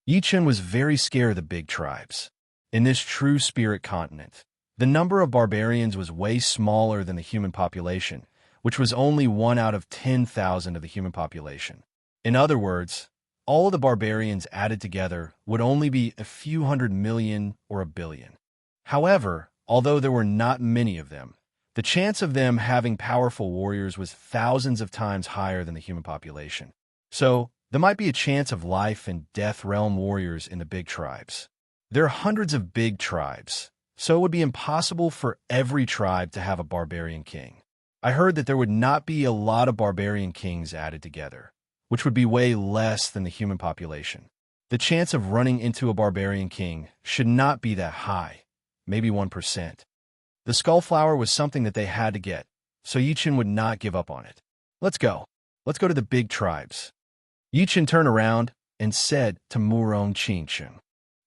Yi Chun was very scared of the big tribes. In this true spirit continent, the number of barbarians was way smaller than the human population, which was only 1 out of 10,000 of the human population. In other words, all of the barbarians added together would only be a few 100 million or a billion. However, although there were not many of them, the chance of them having powerful warriors was thousands of times higher than the human population. So, there might be a chance of life and death realm warriors in the big tribes. There are hundreds of big tribes, so it would be impossible for every tribe to have a barbarian king. I heard that there would not be a lot of barbarian kings added together, which would be way less than the human population. The chance of running into a barbarian king should not be that high, maybe 1%. The skullflower was something that they had to get, so Yi Chun would not give up on it. Let's go. Let's go to the big tribes. Yi Chun turned around and said to Murong Qingsheng.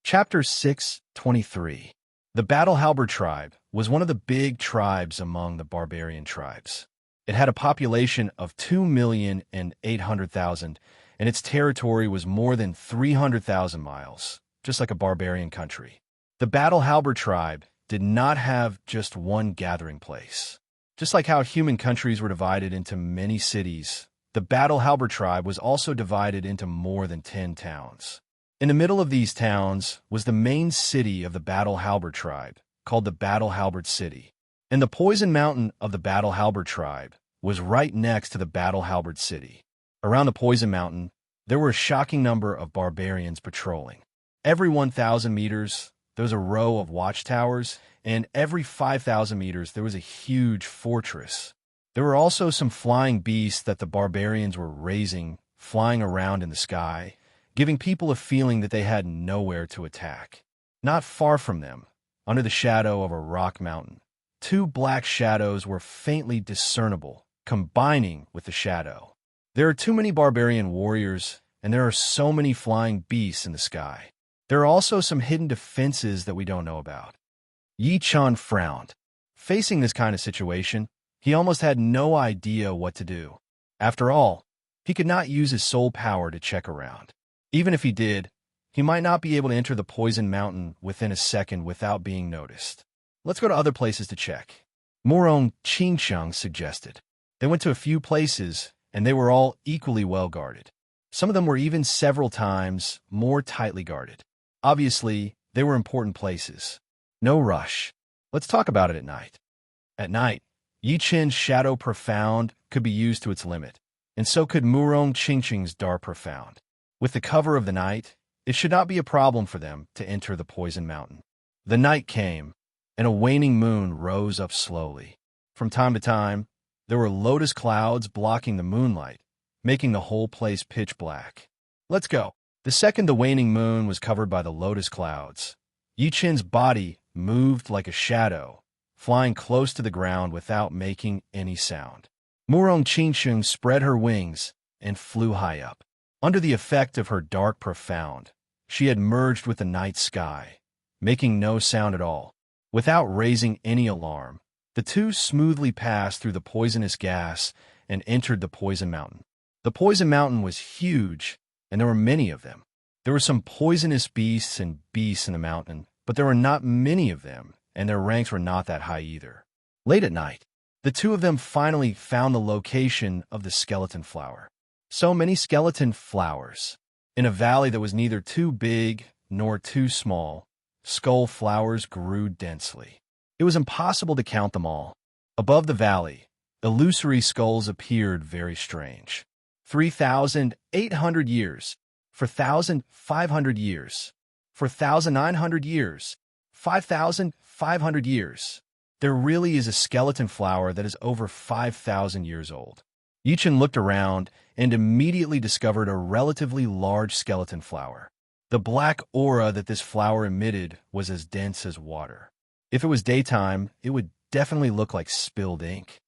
Chapter 6:23. The Battle Halberd tribe was one of the big tribes among the barbarian tribes. It had a population of 2,800,000, and its territory was more than 300,000 miles, just like a barbarian country. The Battle Halberd tribe did not have just one gathering place. Just like how human countries were divided into many cities, the Battle Halberd tribe was also divided into more than 10 towns. In the middle of these towns was the main city of the Battle Halberd tribe, called the Battle Halberd City. And the Poison Mountain of the Battle Halberd tribe was right next to the Battle Halberd City. Around the Poison Mountain, there were a shocking number of barbarians patrolling. Every 1,000 meters, there was a row of watchtowers, and every 5,000 meters there was a huge fortress. There were also some flying beasts that the barbarians were raising, flying around in the sky, giving people a feeling that they had nowhere to attack. Not far from them, under the shadow of a rock mountain, two black shadows were faintly discernible, combining with the shadow. There are too many barbarian warriors, and there are so many flying beasts in the sky. There are also some hidden defenses that we don't know about. Yi Chun frowned. Facing this kind of situation, he almost had no idea what to do. After all, he could not use his soul power to check around. Even if he did, he might not be able to enter the poison mountain within a second without being noticed. Let's go to other places to check. Murong Qingsheng suggested. They went to a few places, and they were all equally well guarded. Some of them were even several times more tightly guarded. Obviously, they were important places. No rush. Let's talk about it at night. At night, Yi Chen's Shadow Profound could be used to its limit, and so could Murong Qingsheng's Dark Profound. With the cover of the night, it should not be a problem for them to enter the Poison Mountain. The night came, and a waning moon rose up slowly. From time to time, there were lotus clouds blocking the moonlight, making the whole place pitch black. Let's go. The second the waning moon was covered by the lotus clouds, Yi Chen's body moved like a shadow, flying close to the ground without making any sound. Murong Qingsheng spread her wings and flew high up. Under the effect of her Dark Profound, she had merged with the night sky, making no sound at all. Without raising any alarm, the two smoothly passed through the poisonous gas and entered the Poison Mountain. The Poison Mountain was huge, and there were many of them. There were some poisonous beasts in the mountain, but there were not many of them, and their ranks were not that high either. Late at night, the two of them finally found the location of the skeleton flower. So many skeleton flowers. In a valley that was neither too big nor too small, skull flowers grew densely. It was impossible to count them all. Above the valley, illusory skulls appeared very strange. 3,800 years, 4,500 years, 4,900 years, 5,500 years. There really is a skeleton flower that is over 5,000 years old. Yi Chen looked around and immediately discovered a relatively large skeleton flower. The black aura that this flower emitted was as dense as water. If it was daytime, it would definitely look like spilled ink.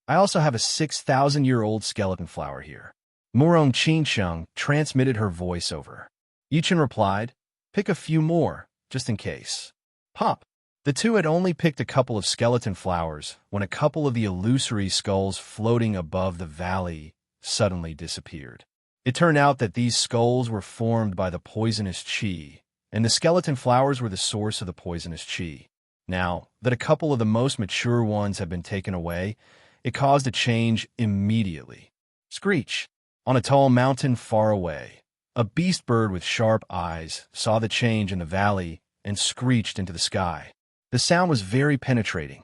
I also have a 6,000-year-old skeleton flower here. Murong Qingsheng transmitted her voice over. Yi Chen replied, "Pick a few more, just in case." Pop! The two had only picked a couple of skeleton flowers when a couple of the illusory skulls floating above the valley suddenly disappeared. It turned out that these skulls were formed by the poisonous qi, and the skeleton flowers were the source of the poisonous qi. Now that a couple of the most mature ones had been taken away, it caused a change immediately. Screech! On a tall mountain far away, a beast bird with sharp eyes saw the change in the valley and screeched into the sky. The sound was very penetrating.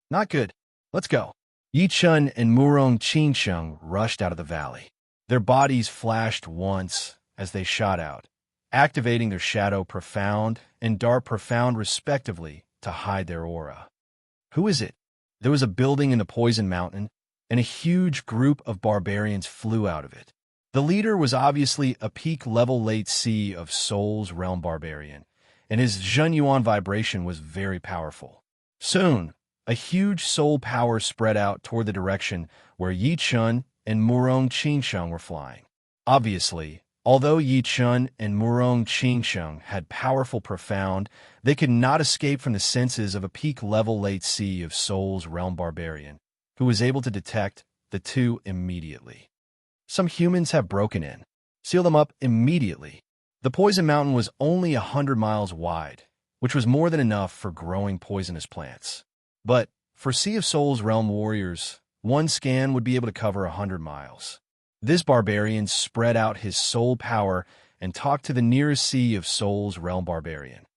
Not good. Let's go. Yi Chen and Murong Qingsheng rushed out of the valley. Their bodies flashed once as they shot out, activating their Shadow Profound and Dark Profound respectively to hide their aura. Who is it? There was a building in the Poison Mountain, and a huge group of barbarians flew out of it. The leader was obviously a peak-level late sea of Soul's Realm barbarian, and his Zhen Yuan vibration was very powerful. Soon, a huge soul power spread out toward the direction where Yi Chen and Murong Qingsheng were flying. Obviously, although Yi Chen and Murong Qingsheng had powerful profound, they could not escape from the senses of a peak-level late sea of Soul's Realm barbarian, who was able to detect the two immediately. Some humans have broken in. Seal them up immediately. The Poison Mountain was only 100 miles wide, which was more than enough for growing poisonous plants. But for Sea of Souls Realm warriors, one scan would be able to cover 100 miles. This barbarian spread out his soul power and talked to the nearest Sea of Souls Realm barbarian.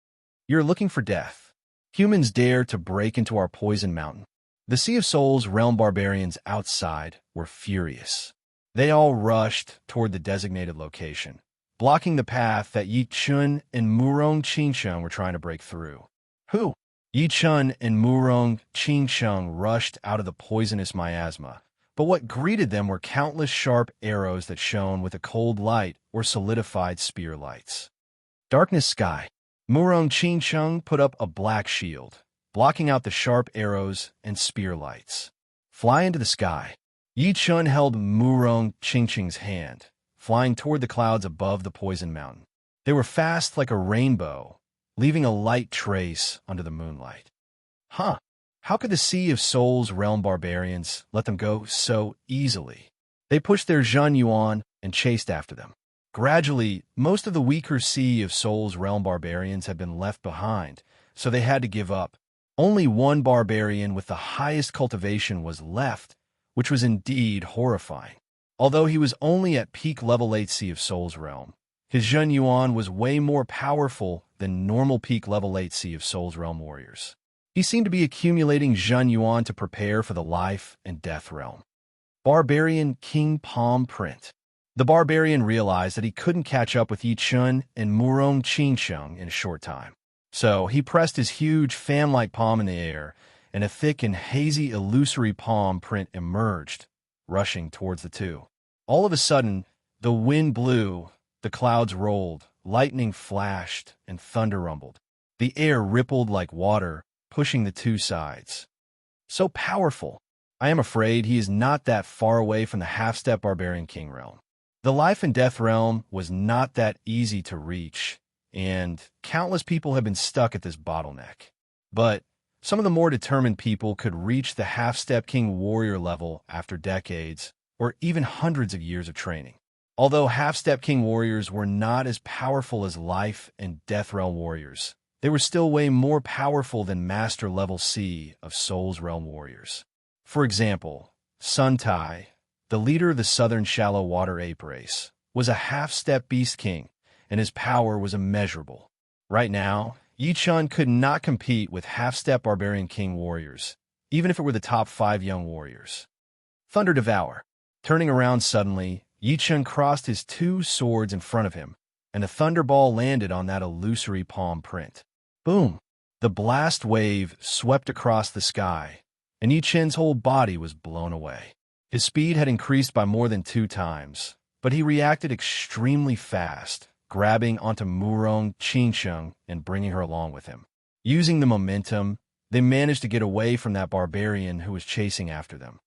"You're looking for death. Humans dare to break into our Poison Mountain." The Sea of Souls Realm barbarians outside were furious. They all rushed toward the designated location, blocking the path that Yi Chun and Murong Qingsheng were trying to break through. Who? Yi Chun and Murong Qingsheng rushed out of the poisonous miasma, but what greeted them were countless sharp arrows that shone with a cold light or solidified spear lights. Darkness sky. Murong Qingsheng put up a black shield, blocking out the sharp arrows and spear lights. Fly into the sky. Yi Chun held Murong Qingsheng's hand, flying toward the clouds above the poison mountain. They were fast like a rainbow, leaving a light trace under the moonlight. Huh. How could the Sea of Souls realm barbarians let them go so easily? They pushed their Zhen Yuan and chased after them. Gradually, most of the weaker Sea of Souls realm barbarians had been left behind, so they had to give up. Only one barbarian with the highest cultivation was left, which was indeed horrifying. Although he was only at peak level 8 Sea of Souls realm, his Zhen Yuan was way more powerful than normal peak level 8 Sea of Souls realm warriors. He seemed to be accumulating Zhen Yuan to prepare for the life and death realm. Barbarian King Palm Print. The barbarian realized that he couldn't catch up with Yi Chun and Murong Qingsheng in a short time. So he pressed his huge fan-like palm in the air, and a thick and hazy illusory palm print emerged, rushing towards the two. All of a sudden, the wind blew, the clouds rolled, lightning flashed, and thunder rumbled. The air rippled like water, pushing the two sides. So powerful. I am afraid he is not that far away from the half-step barbarian king realm. The life and death realm was not that easy to reach, and countless people have been stuck at this bottleneck. But some of the more determined people could reach the half-step king warrior level after decades, or even hundreds of years of training. Although half-step king warriors were not as powerful as life and death realm warriors, they were still way more powerful than master level C of Souls realm warriors. For example, Sun Tai, the leader of the Southern Shallow Water Ape race, was a half-step beast king, and his power was immeasurable. Right now, Yi Chun could not compete with half-step barbarian king warriors, even if it were the top 5 young warriors. Thunder Devour. Turning around suddenly, Yi Chun crossed his 2 swords in front of him, and a thunderball landed on that illusory palm print. Boom! The blast wave swept across the sky, and Yi Chun's whole body was blown away. His speed had increased by more than 2 times, but he reacted extremely fast, grabbing onto Murong Qingsheng and bringing her along with him. Using the momentum, they managed to get away from that barbarian who was chasing after them.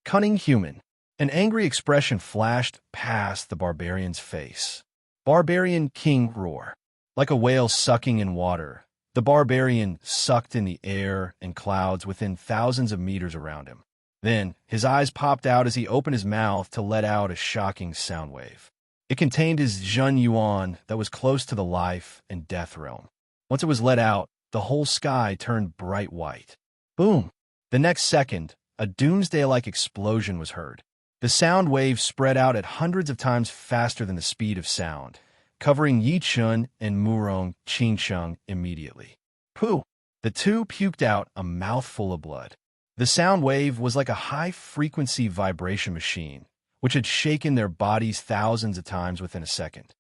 Cunning Human. An angry expression flashed past the barbarian's face. Barbarian King Roar. Like a whale sucking in water, the barbarian sucked in the air and clouds within thousands of meters around him. Then, his eyes popped out as he opened his mouth to let out a shocking sound wave. It contained his Zhen Yuan that was close to the life and death realm. Once it was let out, the whole sky turned bright white. Boom! The next second, a doomsday-like explosion was heard. The sound wave spread out at hundreds of times faster than the speed of sound, covering Yi Chun and Murong Qingsheng immediately. Pooh! The two puked out a mouthful of blood. The sound wave was like a high-frequency vibration machine, which had shaken their bodies thousands of times within a second.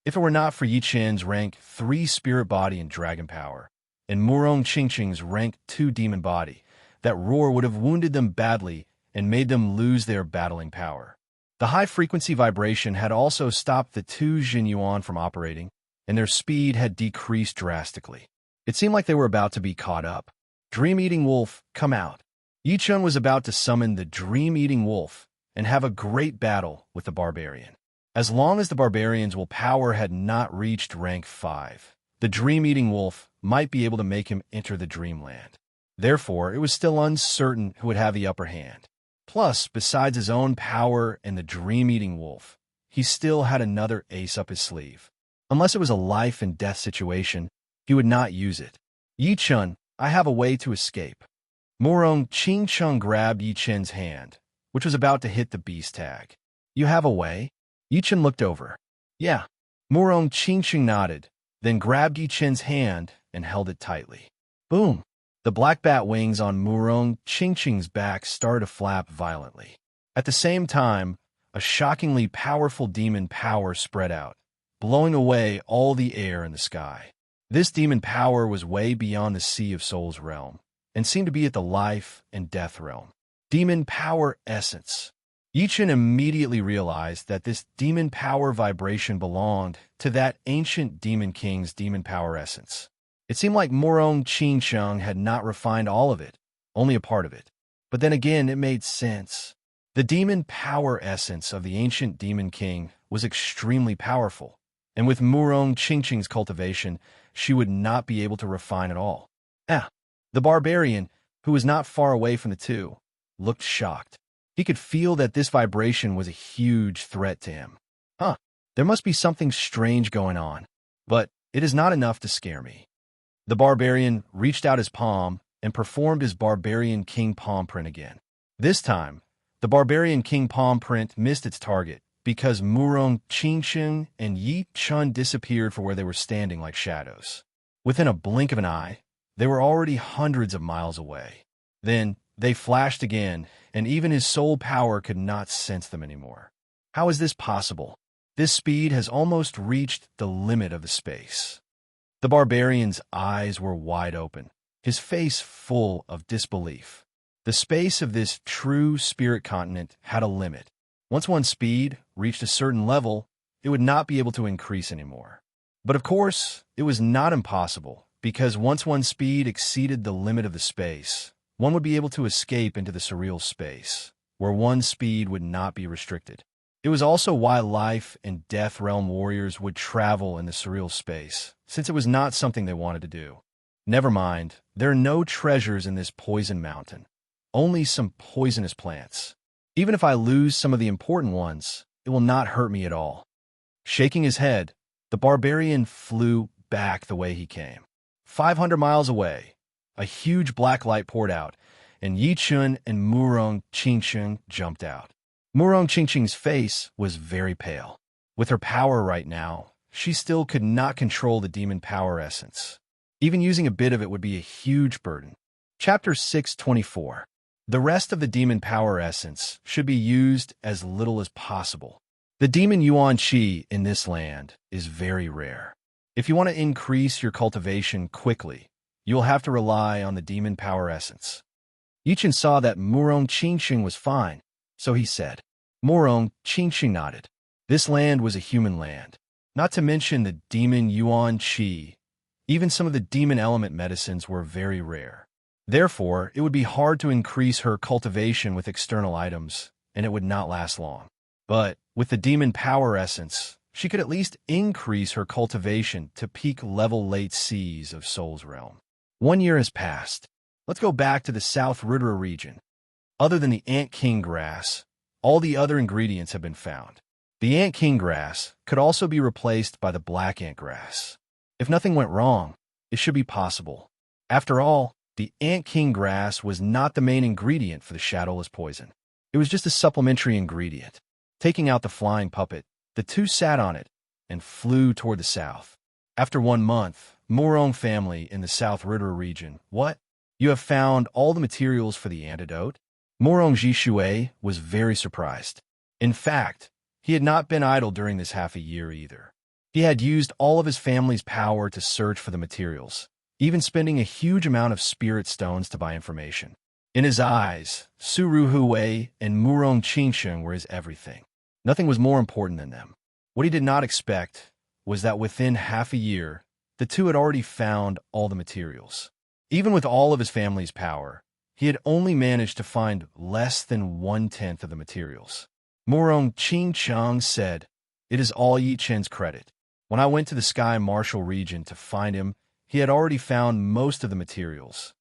If it were not for Yi Chun's rank 3 spirit body and dragon power, and Murong Qingsheng's rank 2 demon body, that roar would have wounded them badly and made them lose their battling power. The high-frequency vibration had also stopped the 2 Zhen Yuan from operating, and their speed had decreased drastically. It seemed like they were about to be caught up. Dream-eating wolf, come out. Yi Chun was about to summon the dream-eating wolf and have a great battle with the barbarian. As long as the barbarian's willpower had not reached rank 5, the dream-eating wolf might be able to make him enter the dreamland. Therefore, it was still uncertain who would have the upper hand. Plus, besides his own power and the dream-eating wolf, he still had another ace up his sleeve. Unless it was a life and death situation, he would not use it. Yi Chun, I have a way to escape. Murong Qingsheng grabbed Yi Chun's hand, which was about to hit the beast tag. You have a way? Yi Chun looked over. Yeah. Murong Qingsheng nodded, then grabbed Yi Chun's hand and held it tightly. Boom! The black bat wings on Murong Qingsheng's back started to flap violently. At the same time, a shockingly powerful demon power spread out, blowing away all the air in the sky. This demon power was way beyond the Sea of Souls realm, and seemed to be at the life and death realm. Demon power essence. Yichen immediately realized that this demon power vibration belonged to that ancient demon king's demon power essence. It seemed like Murong Qingsheng had not refined all of it, only a part of it. But then again, it made sense. The demon power essence of the ancient demon king was extremely powerful, and with Murong Qingsheng's cultivation, she would not be able to refine it all. The barbarian, who was not far away from the two, looked shocked. He could feel that this vibration was a huge threat to him. There must be something strange going on, but it is not enough to scare me. The barbarian reached out his palm and performed his barbarian king palm print again. This time, the barbarian king palm print missed its target because Murong Qingsheng and Yi Chun disappeared for where they were standing like shadows. Within a blink of an eye, they were already hundreds of miles away. Then they flashed again, and even his soul power could not sense them anymore. How is this possible? This speed has almost reached the limit of the space. The barbarian's eyes were wide open, his face full of disbelief. The space of this true spirit continent had a limit. Once one's speed reached a certain level, it would not be able to increase anymore. But of course, it was not impossible, because once one's speed exceeded the limit of the space, one would be able to escape into the surreal space, where one's speed would not be restricted. It was also why life and death realm warriors would travel in the surreal space, since it was not something they wanted to do. Never mind, there are no treasures in this poison mountain, only some poisonous plants. Even if I lose some of the important ones, it will not hurt me at all. Shaking his head, the barbarian flew back the way he came. 500 miles away, a huge black light poured out, and Yi Chun and Murong Qingsheng jumped out. Murong Qingsheng's face was very pale. With her power right now, she still could not control the demon power essence. Even using a bit of it would be a huge burden. Chapter 624. The rest of the demon power essence should be used as little as possible. The demon Yuan Qi in this land is very rare. If you want to increase your cultivation quickly, you will have to rely on the demon power essence. Yichen saw that Murong Qingsheng was fine, so he said. Murong Qingsheng nodded. This land was a human land, not to mention the demon Yuan Qi. Even some of the demon element medicines were very rare. Therefore, it would be hard to increase her cultivation with external items, and it would not last long. But with the demon power essence, she could at least increase her cultivation to peak level late seas of Soul's realm. 1 year has passed. Let's go back to the South Ridra region. Other than the Ant King grass, all the other ingredients have been found. The Ant King grass could also be replaced by the Black Ant grass. If nothing went wrong, it should be possible. After all, the Ant King grass was not the main ingredient for the shadowless poison. It was just a supplementary ingredient. Taking out the flying puppet, the two sat on it and flew toward the south. After 1 month, Murong family in the South Ridra region. What? You have found all the materials for the antidote? Murong Jishui was very surprised. In fact, he had not been idle during this half a year either. He had used all of his family's power to search for the materials, even spending a huge amount of spirit stones to buy information. In his eyes, Su Ruhui and Murong Qingsheng were his everything. Nothing was more important than them. What he did not expect was that within half a year, the two had already found all the materials. Even with all of his family's power, he had only managed to find less than 1/10 of the materials. Murong Qingsheng said, "It is all Yi Chen's credit. When I went to the Sky Martial region to find him, he had already found most of the materials."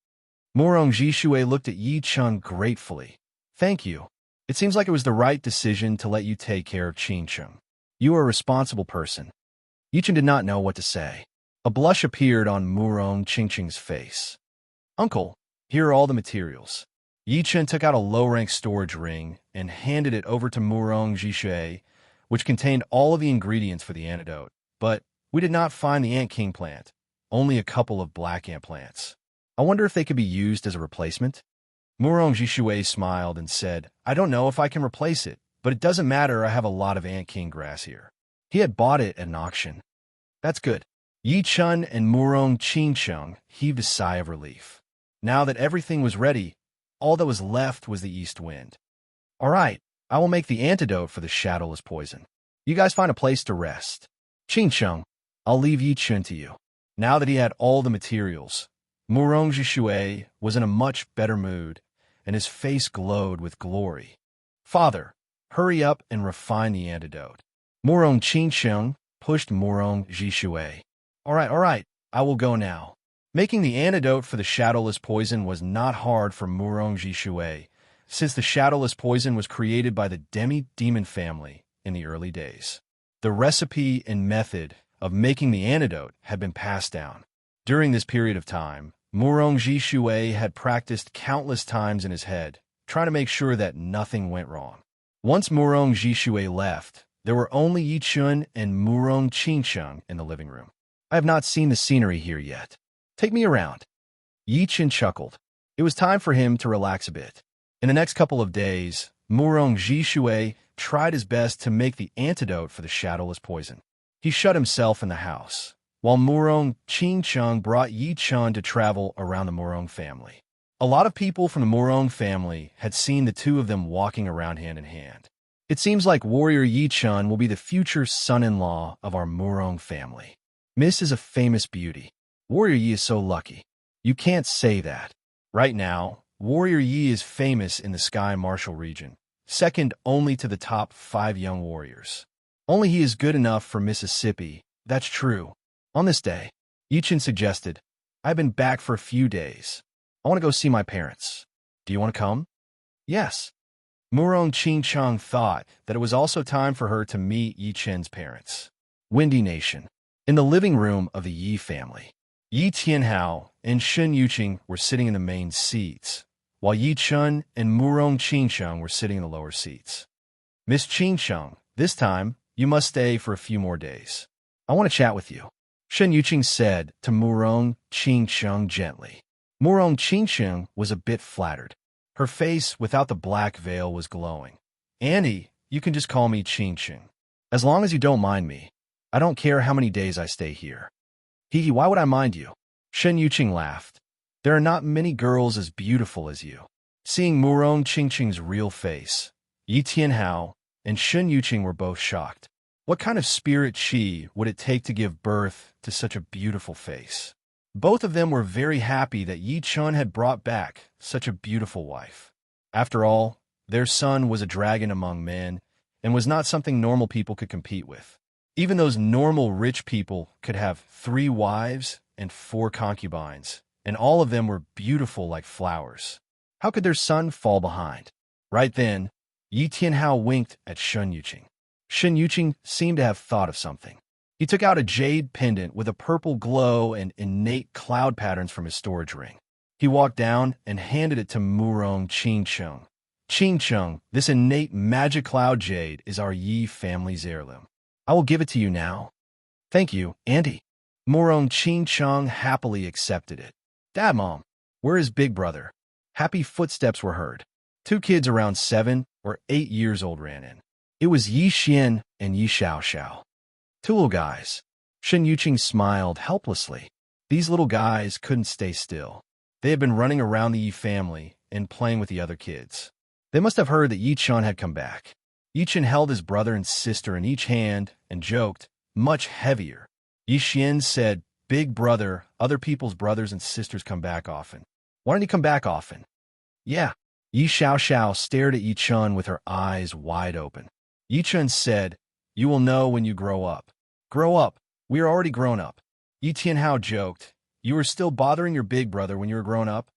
Murong Jishui looked at Yi Chun gratefully. "Thank you. It seems like it was the right decision to let you take care of Qingsheng. You are a responsible person." Yi Chun did not know what to say. A blush appeared on Murong Qingsheng's face. "Uncle, here are all the materials." Yi Chun took out a low-rank storage ring and handed it over to Murong Jishui, which contained all of the ingredients for the antidote. "But we did not find the Ant King plant, only a couple of black ant plants. I wonder if they could be used as a replacement?" Murong Jishui smiled and said, "I don't know if I can replace it, but it doesn't matter, I have a lot of Ant King grass here." He had bought it at an auction. That's good. Yi Chun and Murong Qingcheng heaved a sigh of relief. Now that everything was ready, all that was left was the east wind. All right, I will make the antidote for the shadowless poison. You guys find a place to rest. Qingcheng, I'll leave Yi Chun to you. Now that he had all the materials, Murong Zhishui was in a much better mood, and his face glowed with glory. Father, hurry up and refine the antidote. Murong Qingcheng pushed Murong Zhishui. All right, I will go now. Making the antidote for the shadowless poison was not hard for Murong Zhishui, since the shadowless poison was created by the demi-demon family in the early days. The recipe and method of making the antidote had been passed down. During this period of time, Murong Zhishui had practiced countless times in his head, trying to make sure that nothing went wrong. Once Murong Zhishui left, there were only Yi Chun and Murong Qingcheng in the living room. I have not seen the scenery here yet. Take me around. Yi Chun chuckled. It was time for him to relax a bit. In the next couple of days, Murong Zhishui tried his best to make the antidote for the shadowless poison. He shut himself in the house, while Murong Qingcheng brought Yi Chun to travel around the Murong family. A lot of people from the Murong family had seen the two of them walking around hand in hand. It seems like warrior Yi Chun will be the future son-in-law of our Murong family. Miss is a famous beauty. Warrior Yi is so lucky. You can't say that. Right now, Warrior Yi is famous in the Sky Martial region, second only to the top 5 young warriors. Only he is good enough for Mississippi, that's true. On this day, Yi Chun suggested, I've been back for a few days. I want to go see my parents. Do you want to come? Yes. Murong Qingcheng thought that it was also time for her to meet Yi Chun's parents. Windy Nation. In the living room of the Yi family, Yi Tianhao and Shun Yuqing were sitting in the main seats, while Yi Chun and Murong Qingcheng were sitting in the lower seats. Miss Qingcheng, this time, you must stay for a few more days. I want to chat with you, Shun Yuqing said to Murong Qingcheng gently. Murong Qingcheng was a bit flattered. Her face, without the black veil, was glowing. Annie, you can just call me Qingcheng. As long as you don't mind me. I don't care how many days I stay here. Hee, why would I mind you? Shen Yuqing laughed. There are not many girls as beautiful as you. Seeing Murong Qingcheng's real face, Yi Tianhao and Shen Yuqing were both shocked. What kind of spirit chi would it take to give birth to such a beautiful face? Both of them were very happy that Yi Chun had brought back such a beautiful wife. After all, their son was a dragon among men and was not something normal people could compete with. Even those normal rich people could have 3 wives and 4 concubines, and all of them were beautiful like flowers. How could their son fall behind? Right then, Yi Tianhao winked at Shun Yuqing. Shun Yuqing seemed to have thought of something. He took out a jade pendant with a purple glow and innate cloud patterns from his storage ring. He walked down and handed it to Murong Qingcheng. Qingcheng, this innate magic cloud jade is our Yi family's heirloom. I will give it to you now. Thank you, Auntie. Murong Qingcheng happily accepted it. Dad, Mom, where is Big Brother? Happy footsteps were heard. 2 kids around 7 or 8 years old ran in. It was Yi Xian and Yi Xiaoxiao. 2 little guys. Shen Yuqing smiled helplessly. These little guys couldn't stay still. They had been running around the Yi family and playing with the other kids. They must have heard that Yi Chun had come back. Yi Chun held his brother and sister in each hand and joked, much heavier. Yi Xian said, Big brother, other people's brothers and sisters come back often. Why don't you come back often? Yeah. Yi Xiaoxiao stared at Yi Chun with her eyes wide open. Yi Chun said, You will know when you grow up. Grow up. We are already grown up. Yi Tianhao joked, You were still bothering your big brother when you were grown up?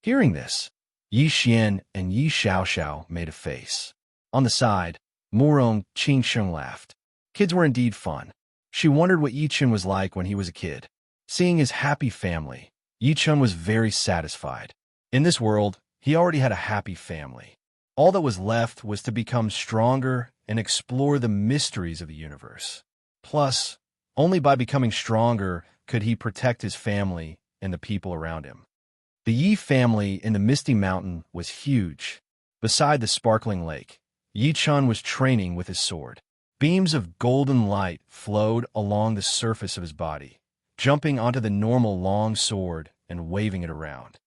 Hearing this, Yi Xian and Yi Xiaoxiao made a face. On the side, Murong Qingcheng laughed. Kids were indeed fun. She wondered what Yi Chun was like when he was a kid. Seeing his happy family, Yi Chun was very satisfied. In this world, he already had a happy family. All that was left was to become stronger and explore the mysteries of the universe. Plus, only by becoming stronger could he protect his family and the people around him. The Yi family in the Misty Mountain was huge. Beside the sparkling lake, Yi Chun was training with his sword. Beams of golden light flowed along the surface of his body, jumping onto the normal long sword and waving it around.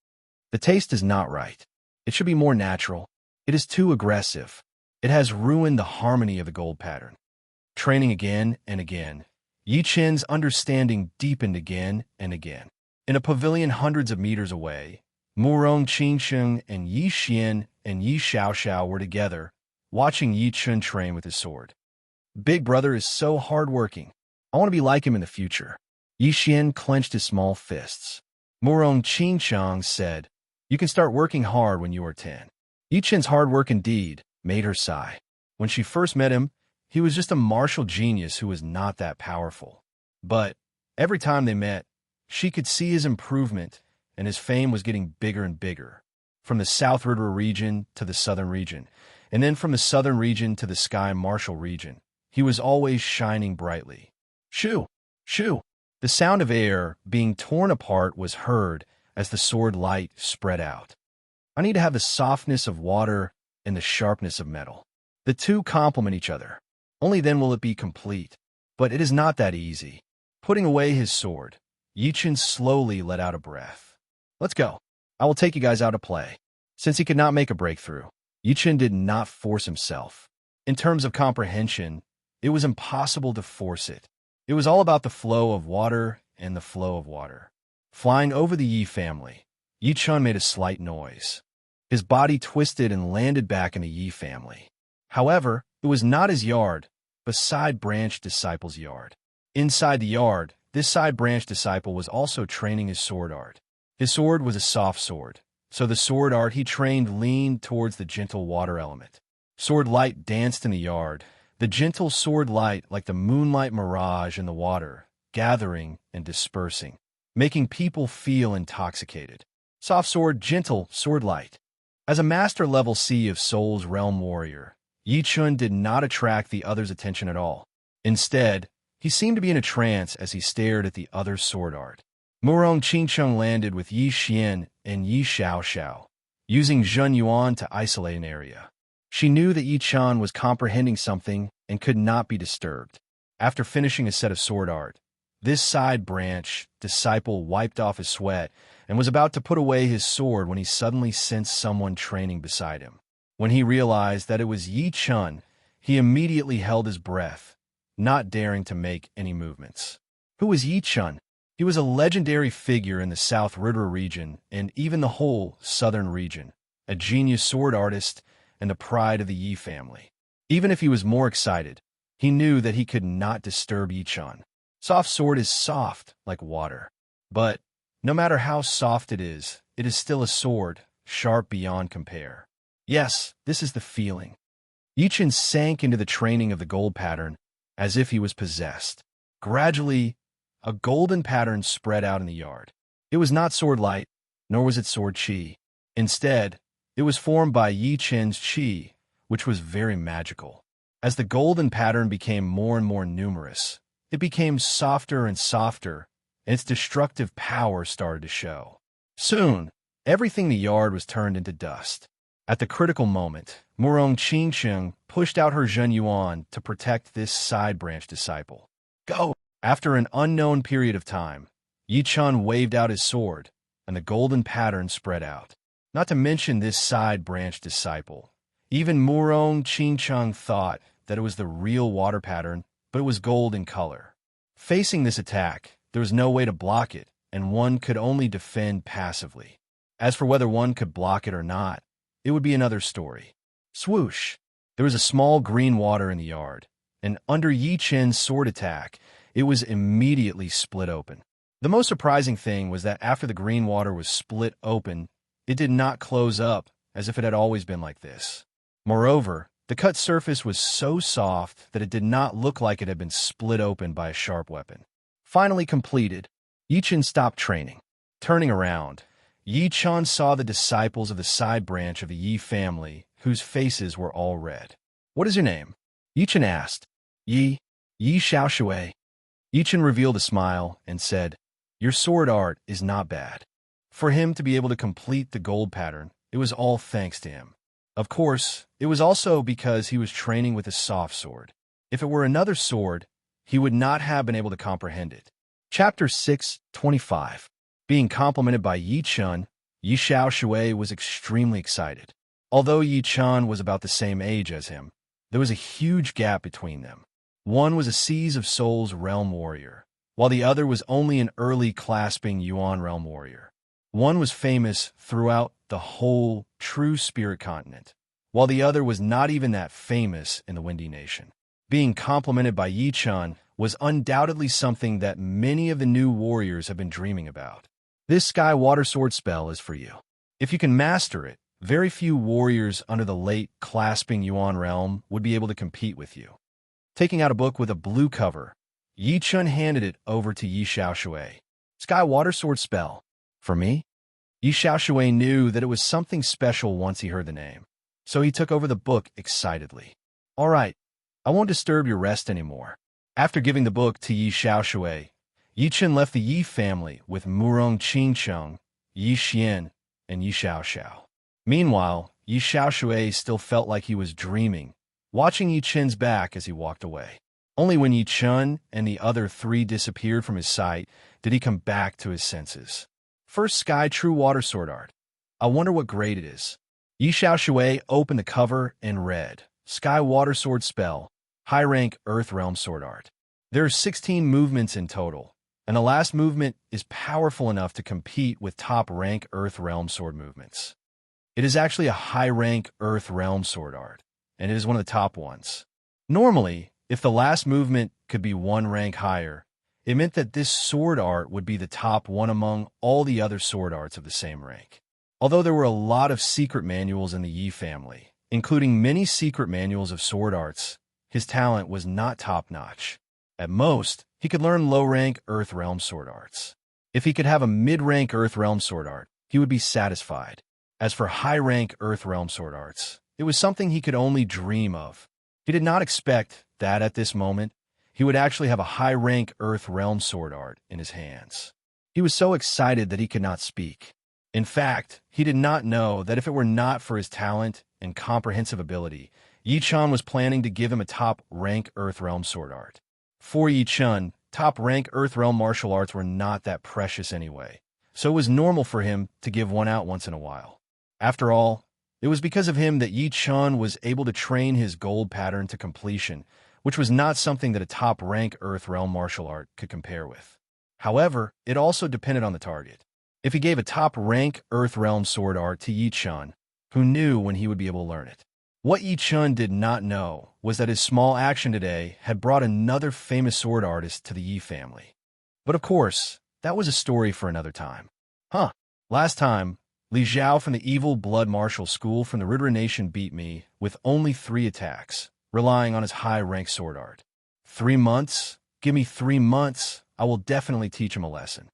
The taste is not right. It should be more natural. It is too aggressive. It has ruined the harmony of the gold pattern. Training again and again, Yi Chen's understanding deepened again and again. In a pavilion hundreds of meters away, Murong Qingsheng and Yi Xian and Yi Xiaoxiao were together, watching Yi Chen train with his sword. Big brother is so hardworking. I want to be like him in the future. Yi Xian clenched his small fists. Murong Qingsheng said, "You can start working hard when you are 10. Yi Chen's hard work indeed made her sigh. When she first met him, he was just a martial genius who was not that powerful. But every time they met, she could see his improvement, and his fame was getting bigger and bigger. From the South River region to the Southern region, and then from the Southern region to the Sky Martial region, he was always shining brightly. Shoo! Shoo! The sound of air being torn apart was heard as the sword light spread out. I need to have the softness of water and the sharpness of metal. The two complement each other. Only then will it be complete. But it is not that easy." Putting away his sword, Yi Chen slowly let out a breath. "Let's go. I will take you guys out to play." Since he could not make a breakthrough, Yi Chen did not force himself. In terms of comprehension, it was impossible to force it. It was all about the flow of water and the flow of water. Flying over the Yi family, Yi Chen made a slight noise. His body twisted and landed back in the Yi family. However, it was not his yard, but side branch disciple's yard. Inside the yard, this side branch disciple was also training his sword art. His sword was a soft sword, so the sword art he trained leaned towards the gentle water element. Sword light danced in the yard, the gentle sword light like the moonlight mirage in the water, gathering and dispersing, making people feel intoxicated. Soft sword, gentle sword light. As a master level C of Soul's Realm warrior, Yi Chen did not attract the other's attention at all. Instead, he seemed to be in a trance as he stared at the other's sword art. Murong Qingsheng landed with Yi Xian and Yi Xiaoxiao, using Zhen Yuan to isolate an area. She knew that Yi Chen was comprehending something and could not be disturbed. After finishing a set of sword art, this side branch disciple wiped off his sweat and was about to put away his sword when he suddenly sensed someone training beside him. When he realized that it was Yi Chen, he immediately held his breath, not daring to make any movements. Who was Yi Chen? He was a legendary figure in the South River region and even the whole Southern region, a genius sword artist and the pride of the Yi family. Even if he was more excited, he knew that he could not disturb Yi Chen. Soft sword is soft like water. But no matter how soft it is still a sword, sharp beyond compare. Yes, this is the feeling. Yi Chen sank into the training of the gold pattern as if he was possessed. Gradually, a golden pattern spread out in the yard. It was not sword light, nor was it sword chi. Instead, it was formed by Yi Chen's chi, which was very magical. As the golden pattern became more and more numerous, it became softer and softer, and its destructive power started to show. Soon, everything in the yard was turned into dust. At the critical moment, Murong Qingsheng pushed out her Zhen Yuan to protect this side branch disciple. Go! After an unknown period of time, Yi Chen waved out his sword, and the golden pattern spread out. Not to mention this side branch disciple. Even Murong Qingsheng thought that it was the real water pattern, but it was gold in color. Facing this attack, there was no way to block it, and one could only defend passively. As for whether one could block it or not, it would be another story. Swoosh! There was a small green water in the yard, and under Yi Chen's sword attack, it was immediately split open. The most surprising thing was that after the green water was split open, it did not close up as if it had always been like this. Moreover, the cut surface was so soft that it did not look like it had been split open by a sharp weapon. Finally completed, Yi Chen stopped training. Turning around, Yi Chen saw the disciples of the side branch of the Yi family, whose faces were all red. "What is your name?" Yi Chen asked. Yi Xiaoshui." Yi Chen revealed a smile and said, "Your sword art is not bad." For him to be able to complete the gold pattern, it was all thanks to him. Of course, it was also because he was training with a soft sword. If it were another sword, he would not have been able to comprehend it. Chapter 6:25. Being complimented by Yi Chun, Yi Xiao Shui was extremely excited. Although Yi Chun was about the same age as him, there was a huge gap between them. One was a Seas of Souls realm warrior, while the other was only an early clasping Yuan realm warrior. One was famous throughout the whole true spirit continent, while the other was not even that famous in the Windy Nation. Being complimented by Yi Chun was undoubtedly something that many of the new warriors have been dreaming about. This Sky Water Sword spell is for you. If you can master it, very few warriors under the late clasping Yuan realm would be able to compete with you. Taking out a book with a blue cover, Yi Chun handed it over to Yi Xiao Shui. Sky Water Sword spell. For me? Yi Xiao Shui knew that it was something special once he heard the name, so he took over the book excitedly. All right, I won't disturb your rest anymore. After giving the book to Yi Xiao Shui, Yi Chun left the Yi family with Murong Qingcheng, Yi Xian, and Yi Xiao Xiao. Meanwhile, Yi Xiao Shui still felt like he was dreaming, watching Yi Chun's back as he walked away. Only when Yi Chun and the other three disappeared from his sight did he come back to his senses. First Sky True Water Sword Art. I wonder what grade it is. Yi Xiao Shui opened the cover and read, Sky Water Sword Spell, High Rank Earth Realm Sword Art. There are 16 movements in total, and the last movement is powerful enough to compete with top rank Earth Realm Sword movements. It is actually a high-rank Earth Realm Sword Art, and it is one of the top ones. Normally, if the last movement could be one rank higher, it meant that this sword art would be the top one among all the other sword arts of the same rank. Although there were a lot of secret manuals in the Yi family, including many secret manuals of sword arts, his talent was not top-notch. At most, he could learn low-rank Earth Realm Sword Arts. If he could have a mid-rank Earth Realm Sword Art, he would be satisfied. As for high-rank Earth Realm Sword Arts, it was something he could only dream of. He did not expect that at this moment, he would actually have a high-rank Earth Realm Sword Art in his hands. He was so excited that he could not speak. In fact, he did not know that if it were not for his talent and comprehensive ability, Yi Chun was planning to give him a top-rank Earth Realm Sword Art. For Yi Chun, top-rank Earth Realm martial arts were not that precious anyway, so it was normal for him to give one out once in a while. After all, it was because of him that Yi Chun was able to train his gold pattern to completion, which was not something that a top-rank Earth Realm martial art could compare with. However, it also depended on the target. If he gave a top-rank Earth Realm sword art to Yi Chun, who knew when he would be able to learn it? What Yi Chun did not know was that his small action today had brought another famous sword artist to the Yi family. But of course, that was a story for another time. Last time, Li Zhao from the Evil Blood Martial School from the Ridra Nation beat me with only 3 attacks, relying on his high-rank sword art. 3 months? Give me 3 months. I will definitely teach him a lesson.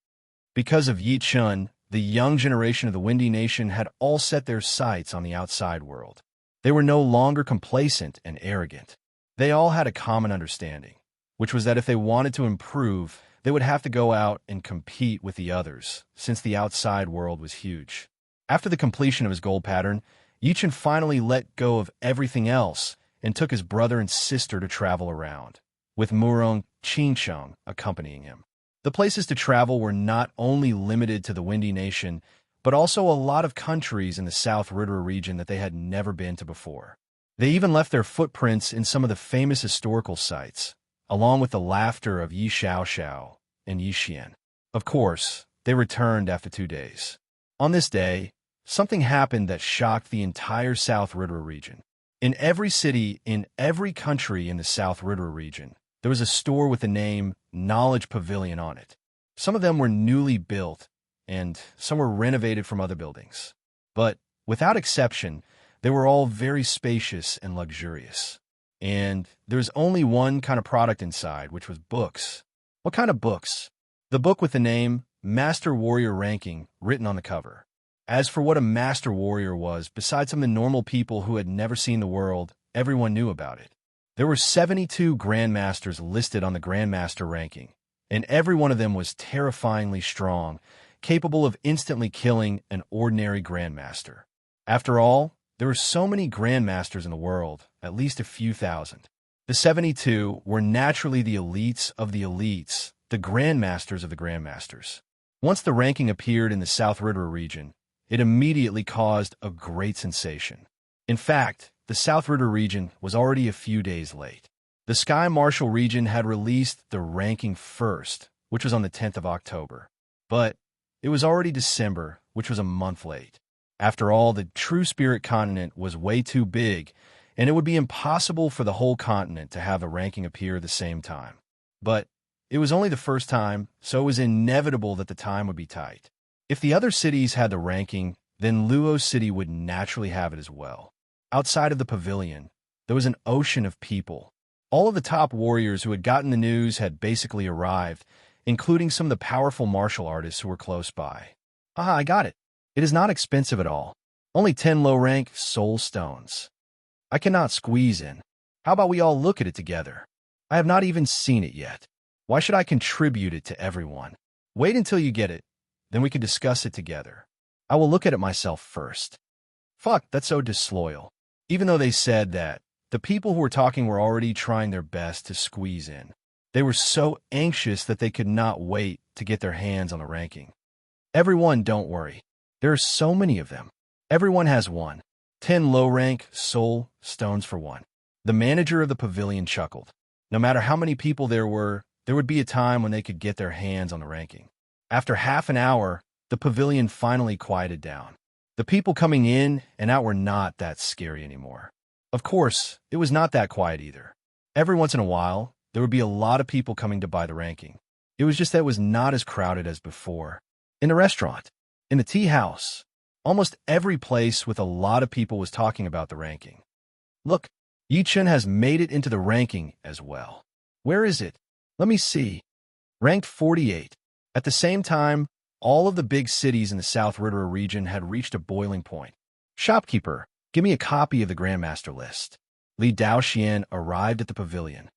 Because of Yi Chun, the young generation of the Windy Nation had all set their sights on the outside world. They were no longer complacent and arrogant. They all had a common understanding, which was that if they wanted to improve, they would have to go out and compete with the others, since the outside world was huge. After the completion of his gold pattern, Yi Chun finally let go of everything else and took his brother and sister to travel around, with Murong Qingcheng accompanying him. The places to travel were not only limited to the Windy Nation, but also a lot of countries in the South Ridra region that they had never been to before. They even left their footprints in some of the famous historical sites, along with the laughter of Yi Xiao Xiao and Yi Xian. Of course, they returned after 2 days. On this day, something happened that shocked the entire South Ridra region. In every city, in every country in the South Ridra region, there was a store with the name Knowledge Pavilion on it. Some of them were newly built, and some were renovated from other buildings. But, without exception, they were all very spacious and luxurious. And there was only one kind of product inside, which was books. What kind of books? The book with the name Master Warrior Ranking written on the cover. As for what a Master Warrior was, besides some of the normal people who had never seen the world, everyone knew about it. There were 72 Grandmasters listed on the Grandmaster ranking, and every one of them was terrifyingly strong, capable of instantly killing an ordinary Grandmaster. After all, there were so many Grandmasters in the world, at least a few thousand. The 72 were naturally the elites of the elites, the grandmasters of the grandmasters. Once the ranking appeared in the South River region, it immediately caused a great sensation. In fact, the South River region was already a few days late. The Sky Marshal region had released the ranking first, which was on the 10th of October. But it was already December, which was a month late. After all, the True Spirit continent was way too big, and it would be impossible for the whole continent to have a ranking appear at the same time. But it was only the first time, so it was inevitable that the time would be tight. If the other cities had the ranking, then Luo City would naturally have it as well. Outside of the pavilion, there was an ocean of people. All of the top warriors who had gotten the news had basically arrived, including some of the powerful martial artists who were close by. Aha, I got it. It is not expensive at all. Only 10 low-rank soul stones. I cannot squeeze in. How about we all look at it together? I have not even seen it yet. Why should I contribute it to everyone? Wait until you get it, then we can discuss it together. I will look at it myself first. Fuck, that's so disloyal. Even though they said that, the people who were talking were already trying their best to squeeze in. They were so anxious that they could not wait to get their hands on the ranking. Everyone, don't worry. There are so many of them. Everyone has one. 10 low-rank soul stones for one. The manager of the pavilion chuckled. No matter how many people there would be a time when they could get their hands on the ranking. After half an hour, the pavilion finally quieted down. The people coming in and out were not that scary anymore. Of course, it was not that quiet either. Every once in a while, there would be a lot of people coming to buy the ranking. It was just that it was not as crowded as before. In the restaurant, in the tea house, almost every place with a lot of people was talking about the ranking. Look, Yichun has made it into the ranking as well. Where is it? Let me see. Ranked 48. At the same time, all of the big cities in the South River region had reached a boiling point. Shopkeeper, give me a copy of the Grandmaster list. Li Daoxian arrived at the pavilion.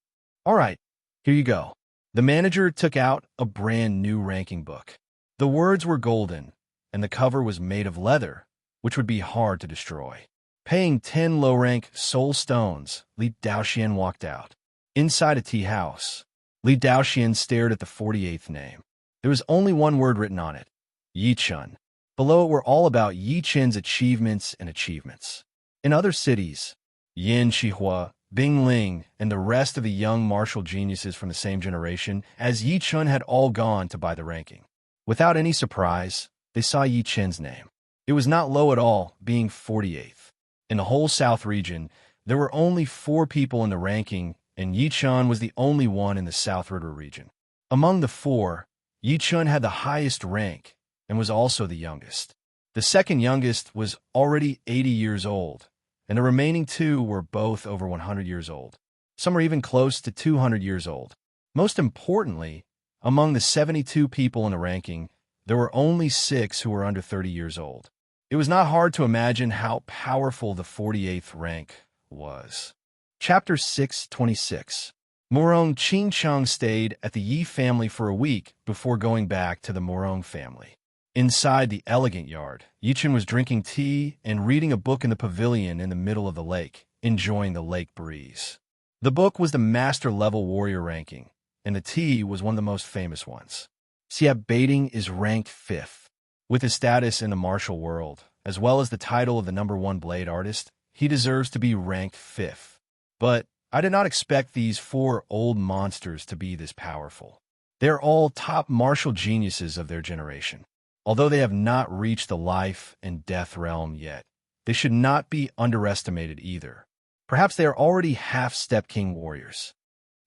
All right, here you go. The manager took out a brand new ranking book. The words were golden, and the cover was made of leather, which would be hard to destroy. Paying 10 low-rank soul stones, Li Daoxian walked out. Inside a tea house, Li Daoxian stared at the 48th name. There was only one word written on it, Yichun. Below it were all about Yichun's achievements and achievements. In other cities, Yin Shihua, Bing Ling, and the rest of the young martial geniuses from the same generation, as Yichun had all gone to buy the ranking. Without any surprise, they saw Yichun's name. It was not low at all, being 48th. In the whole South region, there were only 4 people in the ranking, and Yichun was the only one in the South River region. Among the 4, Yichun had the highest rank and was also the youngest. The second youngest was already 80 years old, and the remaining 2 were both over 100 years old. Some were even close to 200 years old. Most importantly, among the 72 people in the ranking, there were only 6 who were under 30 years old. It was not hard to imagine how powerful the 48th rank was. Chapter 626. Morong Qingcheng stayed at the Yi family for a week before going back to the Morong family. Inside the elegant yard, Yichun was drinking tea and reading a book in the pavilion in the middle of the lake, enjoying the lake breeze. The book was the master-level warrior ranking, and the tea was one of the most famous ones. Xiap Baiting is ranked 5th. With his status in the martial world, as well as the title of the #1 blade artist, he deserves to be ranked 5th. But I did not expect these 4 old monsters to be this powerful. They are all top martial geniuses of their generation. Although they have not reached the life and death realm yet, they should not be underestimated either. Perhaps they are already half-step king warriors.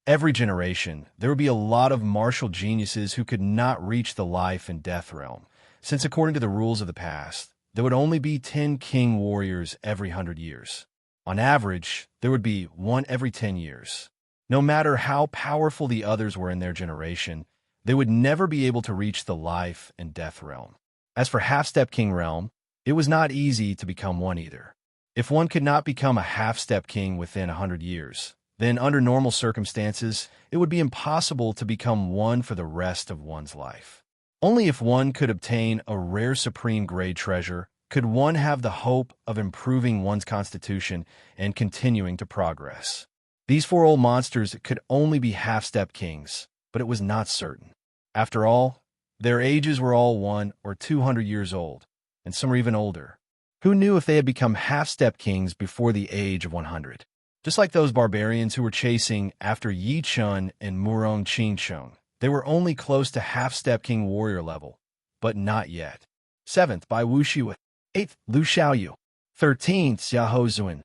Every generation, there would be a lot of martial geniuses who could not reach the life and death realm, since according to the rules of the past, there would only be 10 king warriors every 100 years. On average, there would be 1 every 10 years. No matter how powerful the others were in their generation, they would never be able to reach the life and death realm. As for half-step king realm, it was not easy to become one either. If one could not become a half-step king within 100 years, then under normal circumstances, it would be impossible to become one for the rest of one's life. Only if one could obtain a rare supreme grade treasure could one have the hope of improving one's constitution and continuing to progress. These four old monsters could only be half-step kings, but it was not certain. After all, their ages were all 100 or 200 years old, and some were even older. Who knew if they had become half-step kings before the age of 100? Just like those barbarians who were chasing after Yi Chun and Murong Qingsheng, they were only close to half-step king warrior level, but not yet. 7th, Bai Wuxiu. 8th, Lu Xiaoyu. 13th, Xia Hozuan.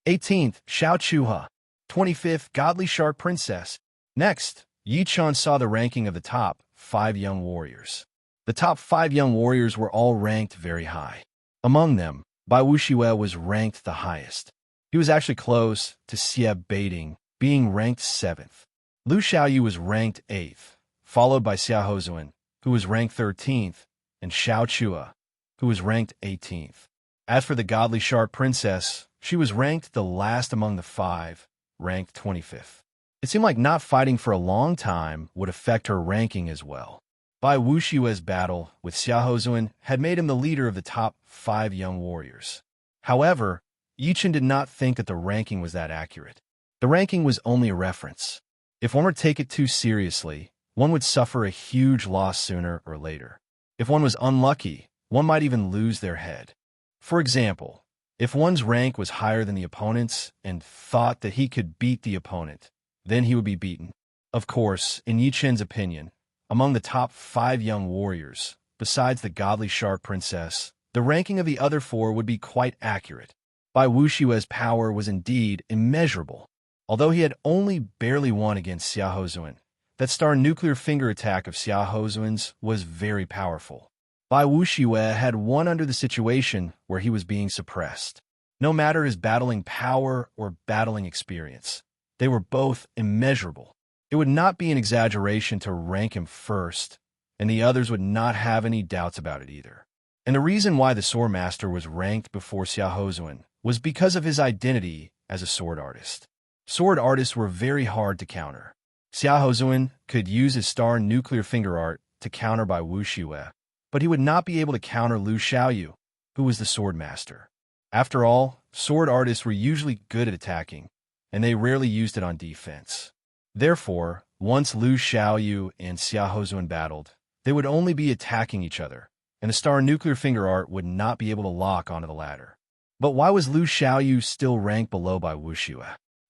18th, Xiao Chuha. 25th, Godly Shark Princess. Next, Yi Chun saw the ranking of the top 5 young warriors. The top 5 young warriors were all ranked very high. Among them, Bai Wuxiu was ranked the highest. He was actually close to Xie Baiting, being ranked 7th. Lu Xiaoyu was ranked 8th, followed by Xia Hozuan, who was ranked 13th, and Xiao Chua, who was ranked 18th. As for the Godly Shark Princess, she was ranked the last among the 5, ranked 25th. It seemed like not fighting for a long time would affect her ranking as well. Bai Wuxiu's battle with Xia Hozuan had made him the leader of the top 5 young warriors. However, Yi Chun did not think that the ranking was that accurate. The ranking was only a reference. If one were to take it too seriously, one would suffer a huge loss sooner or later. If one was unlucky, one might even lose their head. For example, if one's rank was higher than the opponent's and thought that he could beat the opponent, then he would be beaten. Of course, in Yi Chun's opinion, among the top 5 young warriors, besides the Godly Shark Princess, the ranking of the other 4 would be quite accurate. Bai Wuxiu's power was indeed immeasurable. Although he had only barely won against Xia Hozuan, that star nuclear finger attack of Xia Hozuan's was very powerful. Bai Wuxiu had won under the situation where he was being suppressed. No matter his battling power or battling experience, they were both immeasurable. It would not be an exaggeration to rank him first, and the others would not have any doubts about it either. And the reason why the Sword Master was ranked before Xia Hozuan was because of his identity as a sword artist. Sword artists were very hard to counter. Xia Hozuan could use his star nuclear finger art to counter Bai Wuxiu, but he would not be able to counter Lu Xiaoyu, who was the Sword Master. After all, sword artists were usually good at attacking, and they rarely used it on defense. Therefore, once Lu Xiaoyu and Xia Hozuan battled, they would only be attacking each other, and the star nuclear finger art would not be able to lock onto the latter. But why was Lu Xiaoyu still ranked below Bai Wuxiu?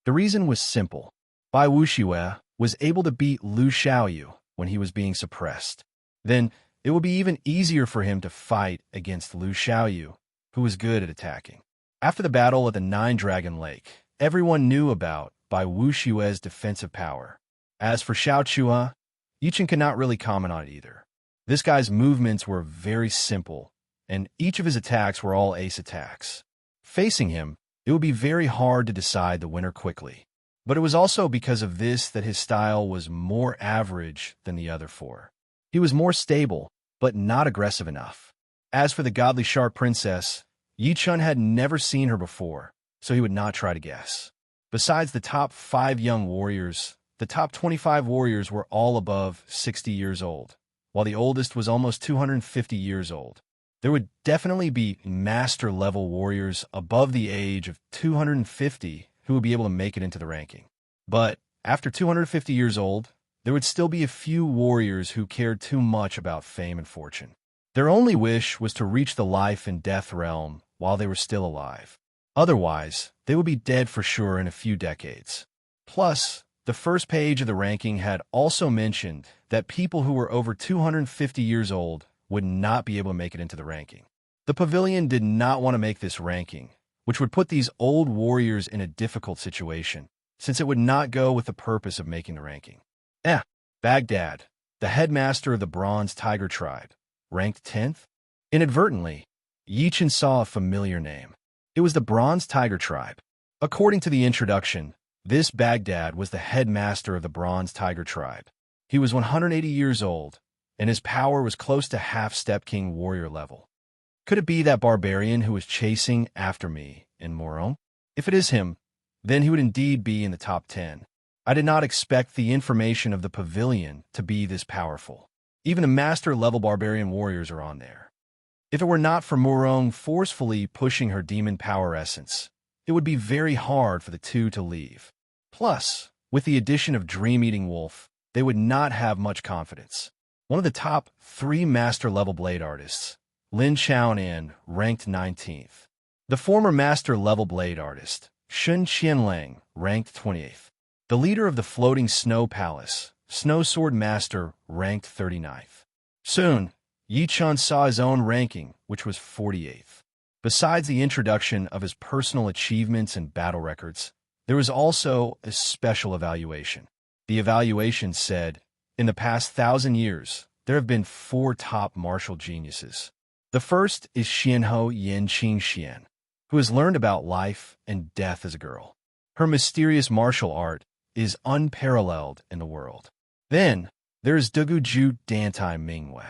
The reason was simple. Bai Wuxiu was able to beat Lu Xiaoyu when he was being suppressed. Then, it would be even easier for him to fight against Lu Xiaoyu, who was good at attacking. After the battle at the Nine-Dragon Lake, everyone knew about Bai Wuxiu's defensive power. As for Xiao Chua, Yi Chun could not really comment on it either. This guy's movements were very simple, and each of his attacks were all ace attacks. Facing him, it would be very hard to decide the winner quickly. But it was also because of this that his style was more average than the other 4. He was more stable, but not aggressive enough. As for the Godly Shark Princess, Yi Chun had never seen her before, so he would not try to guess. Besides the top 5 young warriors, the top 25 warriors were all above 60 years old, while the oldest was almost 250 years old. There would definitely be master-level warriors above the age of 250 who would be able to make it into the ranking. But after 250 years old, there would still be a few warriors who cared too much about fame and fortune. Their only wish was to reach the life and death realm while they were still alive. Otherwise, they would be dead for sure in a few decades. Plus, the first page of the ranking had also mentioned that people who were over 250 years old would not be able to make it into the ranking. The pavilion did not want to make this ranking, which would put these old warriors in a difficult situation, since it would not go with the purpose of making the ranking. Baghdad, the headmaster of the Bronze Tiger tribe, ranked 10th? Inadvertently, Yi Chun saw a familiar name. It was the Bronze Tiger tribe. According to the introduction, this Baghdad was the headmaster of the Bronze Tiger tribe. He was 180 years old, and his power was close to half-step king warrior level. Could it be that barbarian who was chasing after me in Murong? If it is him, then he would indeed be in the top 10. I did not expect the information of the pavilion to be this powerful. Even the master-level barbarian warriors are on there. If it were not for Murong forcefully pushing her demon power essence, it would be very hard for the two to leave. Plus, with the addition of Dream-Eating Wolf, they would not have much confidence. One of the top 3 master-level blade artists, Lin Chaonan, ranked 19th. The former master-level blade artist, Shun Qianlang, ranked 28th. The leader of the Floating Snow Palace, Snow Sword Master, ranked 39th. Soon, Yi Chun saw his own ranking, which was 48th. Besides the introduction of his personal achievements and battle records, there was also a special evaluation. The evaluation said, in the past 1,000 years, there have been 4 top martial geniuses. The first is Xianhou Yanqing Xian, who has learned about life and death as a girl. Her mysterious martial art is unparalleled in the world. Then, there is Duguju Dantai Mingwei.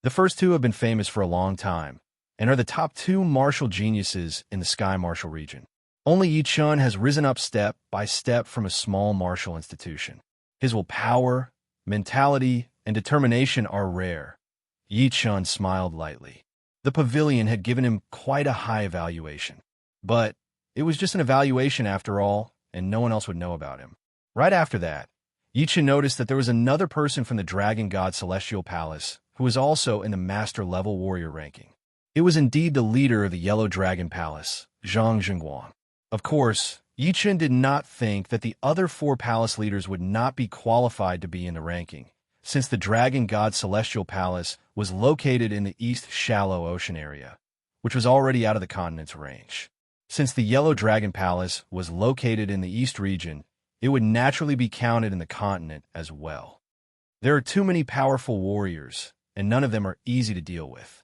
The first 2 have been famous for a long time, and are the top 2 martial geniuses in the Sky Martial region. Only Yi Chun has risen up step by step from a small martial institution. His willpower, mentality, and determination are rare. Yi Chun smiled lightly. The pavilion had given him quite a high evaluation. But it was just an evaluation after all, and no one else would know about him. Right after that, Yi Chun noticed that there was another person from the Dragon God Celestial Palace who was also in the Master-Level Warrior ranking. It was indeed the leader of the Yellow Dragon Palace, Zhang Zhengguang. Of course, Yi Chun did not think that the other 4 palace leaders would not be qualified to be in the ranking, since the Dragon God Celestial Palace was located in the East Shallow Ocean area, which was already out of the continent's range. Since the Yellow Dragon Palace was located in the East region, it would naturally be counted in the continent as well. There are too many powerful warriors, and none of them are easy to deal with.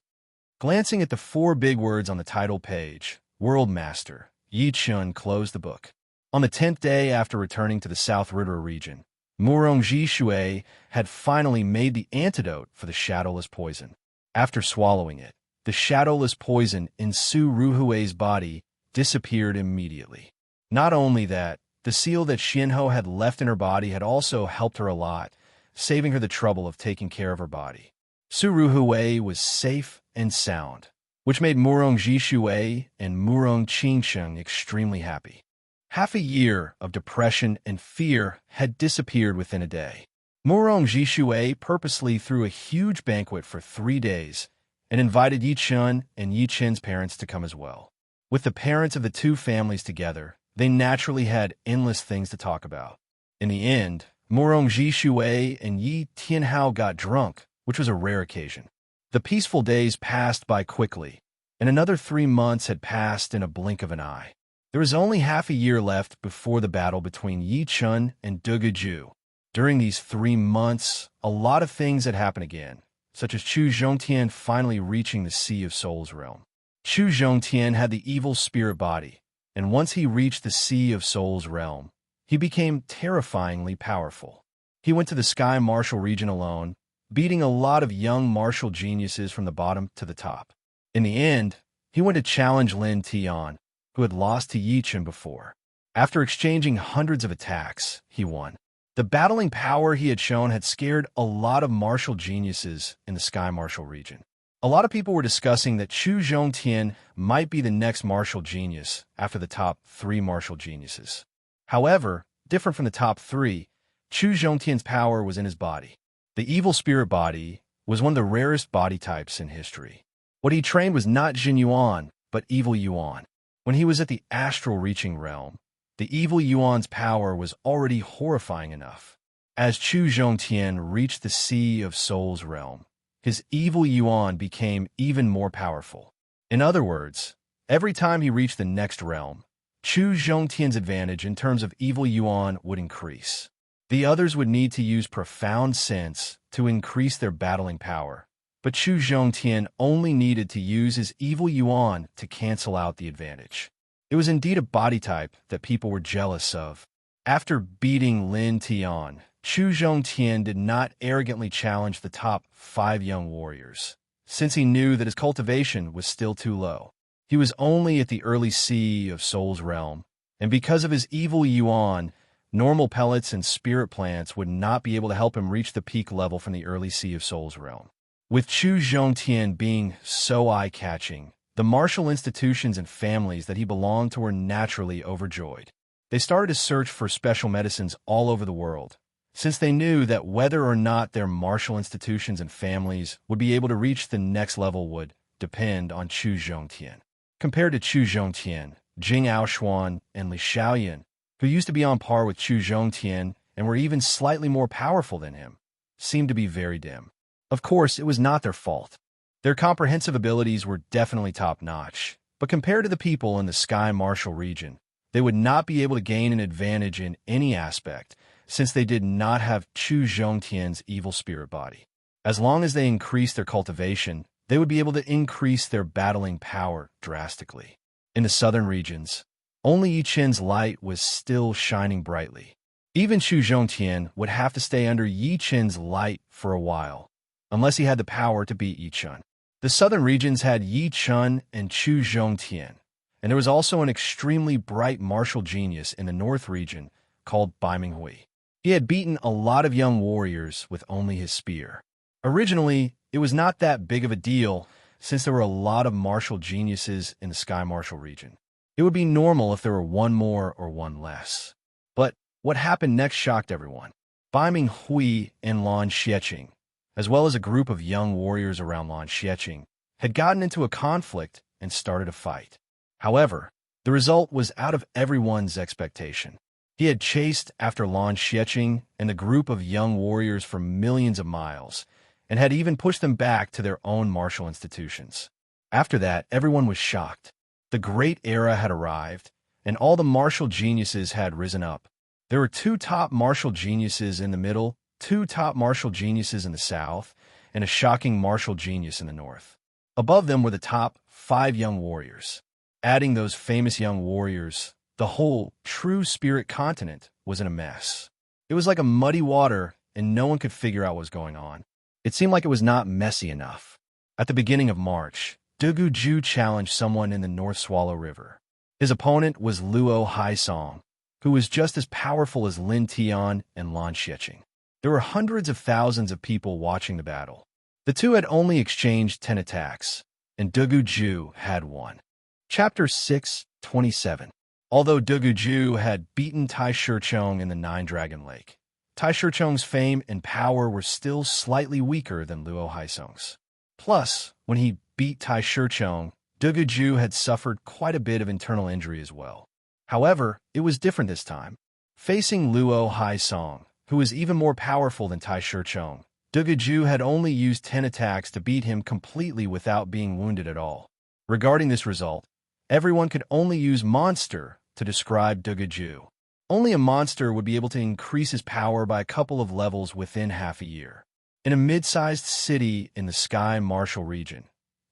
Glancing at the 4 big words on the title page, World Master, Yi Chun closed the book. On the 10th day after returning to the South River region, Murong Jishui had finally made the antidote for the shadowless poison. After swallowing it, the shadowless poison in Su Ruhui's body disappeared immediately. Not only that, the seal that Xianhou had left in her body had also helped her a lot, saving her the trouble of taking care of her body. Su Ruhui was safe and sound, which made Murong Jishui and Murong Qingsheng extremely happy. Half a year of depression and fear had disappeared within a day. Murong Jishui purposely threw a huge banquet for 3 days and invited Yi Chun and Yi Chen's parents to come as well. With the parents of the 2 families together, they naturally had endless things to talk about. In the end, Murong Jishui and Yi Tianhao got drunk, which was a rare occasion. The peaceful days passed by quickly, and another 3 months had passed in a blink of an eye. There was only half a year left before the battle between Yi Chun and Duguju. During these 3 months, a lot of things had happened again, such as Chu Zhongtian finally reaching the Sea of Souls realm. Chu Zhongtian had the evil spirit body, and once he reached the Sea of Souls realm, he became terrifyingly powerful. He went to the Sky Martial region alone, beating a lot of young martial geniuses from the bottom to the top. In the end, he went to challenge Lin Tian, who had lost to Yi Chun before. After exchanging hundreds of attacks, he won. The battling power he had shown had scared a lot of martial geniuses in the Sky Martial region. A lot of people were discussing that Chu Zhongtian might be the next martial genius after the top 3 martial geniuses. However, different from the top 3, Chu Zhongtian's power was in his body. The evil spirit body was one of the rarest body types in history. What he trained was not Jin Yuan, but evil Yuan. When he was at the astral reaching realm, the evil Yuan's power was already horrifying enough. As Chu Zhongtian reached the Sea of Souls realm, his evil Yuan became even more powerful. In other words, every time he reached the next realm, Chu Zhongtian's advantage in terms of evil Yuan would increase. The others would need to use profound sense to increase their battling power, but Chu Zhongtian only needed to use his evil Yuan to cancel out the advantage. It was indeed a body type that people were jealous of. After beating Lin Tian, Chu Zhongtian did not arrogantly challenge the top 5 young warriors, since he knew that his cultivation was still too low. He was only at the early Sea of Souls realm, and because of his evil Yuan, normal pellets and spirit plants would not be able to help him reach the peak level from the early Sea of Souls realm. With Chu Zhongtian being so eye-catching, the martial institutions and families that he belonged to were naturally overjoyed. They started to search for special medicines all over the world, since they knew that whether or not their martial institutions and families would be able to reach the next level would depend on Chu Zhongtian. Compared to Chu Zhongtian, Jing Aoshuan and Li Xiaoyan, who used to be on par with Chu Zhongtian and were even slightly more powerful than him, seemed to be very dim. Of course, it was not their fault. Their comprehensive abilities were definitely top-notch, but compared to the people in the Sky Martial region, they would not be able to gain an advantage in any aspect, since they did not have Chu Zhongtian's evil spirit body. As long as they increased their cultivation, they would be able to increase their battling power drastically. In the southern regions, only Yi Chen's light was still shining brightly. Even Chu Zhongtian would have to stay under Yi Chen's light for a while, unless he had the power to beat Yi Chen. The southern regions had Yi Chen and Chu Zhongtian, and there was also an extremely bright martial genius in the north region called Bai Minghui. He had beaten a lot of young warriors with only his spear. Originally, it was not that big of a deal since there were a lot of martial geniuses in the Sky Martial region. It would be normal if there were one more or one less. But what happened next shocked everyone. Bai Minghui and Lan Xieqing, as well as a group of young warriors around Lan Xieqing, had gotten into a conflict and started a fight. However, the result was out of everyone's expectation. He had chased after Lan Xieqing and the group of young warriors for millions of miles, and had even pushed them back to their own martial institutions. After that, everyone was shocked. The great era had arrived, and all the martial geniuses had risen up. There were 2 top martial geniuses in the middle, 2 top martial geniuses in the south, and a shocking martial genius in the north. Above them were the top 5 young warriors. Adding those famous young warriors, the whole true spirit continent was in a mess. It was like a muddy water, and no one could figure out what was going on. It seemed like it was not messy enough. At the beginning of March, Dugu Ju challenged someone in the North Swallow River. His opponent was Luo Haisong, who was just as powerful as Lin Tian and Lan Xieqing. There were hundreds of thousands of people watching the battle. The two had only exchanged 10 attacks, and Dugu Ju had 1. Chapter 6:27. Although Dugu Ju had beaten Tai Shichong in the Nine-Dragon Lake, Tai Shichong's fame and power were still slightly weaker than Luo Haisong's. Plus, when he beat Tai Shichong, Dugu Ju had suffered quite a bit of internal injury as well. However, it was different this time. Facing Luo Haisong, who was even more powerful than Tai Shichong, Dugu Ju had only used 10 attacks to beat him completely without being wounded at all. Regarding this result, everyone could only use monster to describe Dugu Ju. Only a monster would be able to increase his power by a couple of levels within half a year. In a mid-sized city in the Sky Martial region,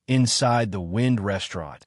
inside the Wind Restaurant,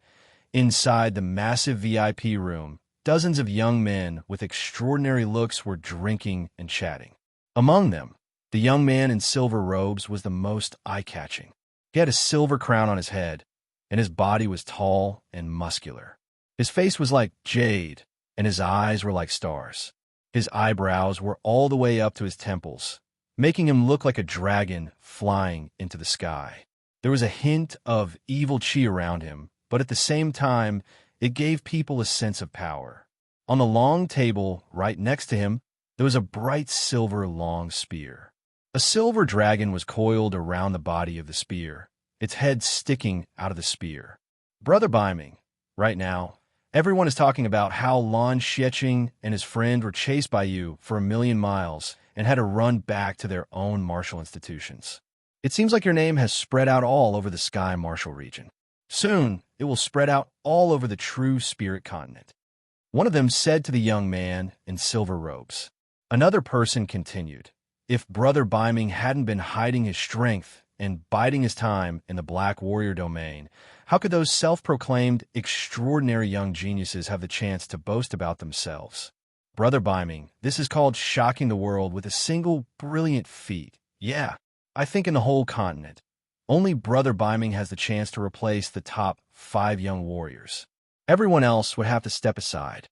inside the massive VIP room, dozens of young men with extraordinary looks were drinking and chatting. Among them, the young man in silver robes was the most eye-catching. He had a silver crown on his head, and his body was tall and muscular. His face was like jade, and his eyes were like stars. His eyebrows were all the way up to his temples, making him look like a dragon flying into the sky. There was a hint of evil chi around him, but at the same time, it gave people a sense of power. On the long table right next to him, there was a bright silver long spear. A silver dragon was coiled around the body of the spear, its head sticking out of the spear. Brother Baiming, right now, everyone is talking about how Lan Xieqing and his friend were chased by you for 1,000,000 miles and had to run back to their own martial institutions. It seems like your name has spread out all over the Sky Martial region. Soon, it will spread out all over the true spirit continent. One of them said to the young man in silver robes. Another person continued, if Brother Baiming hadn't been hiding his strength and biding his time in the Black Warrior domain, how could those self-proclaimed extraordinary young geniuses have the chance to boast about themselves? Brother Baiming, this is called shocking the world with a single brilliant feat. Yeah, I think in the whole continent, only Brother Baiming has the chance to replace the top 5 young warriors. Everyone else would have to step aside.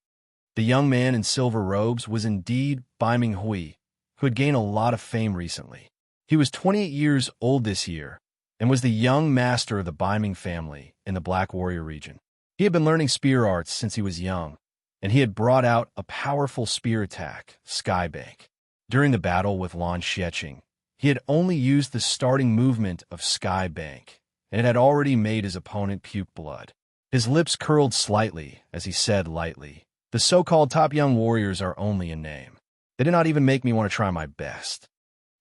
The young man in silver robes was indeed Bai Minghui, who had gained a lot of fame recently. He was 28 years old this year and was the young master of the Baiming family in the Black Warrior region. He had been learning spear arts since he was young, and he had brought out a powerful spear attack, Skybank. During the battle with Lan Xiecheng, he had only used the starting movement of Skybank, and it had already made his opponent puke blood. His lips curled slightly as he said lightly, "The so-called top young warriors are only a name. They did not even make me want to try my best."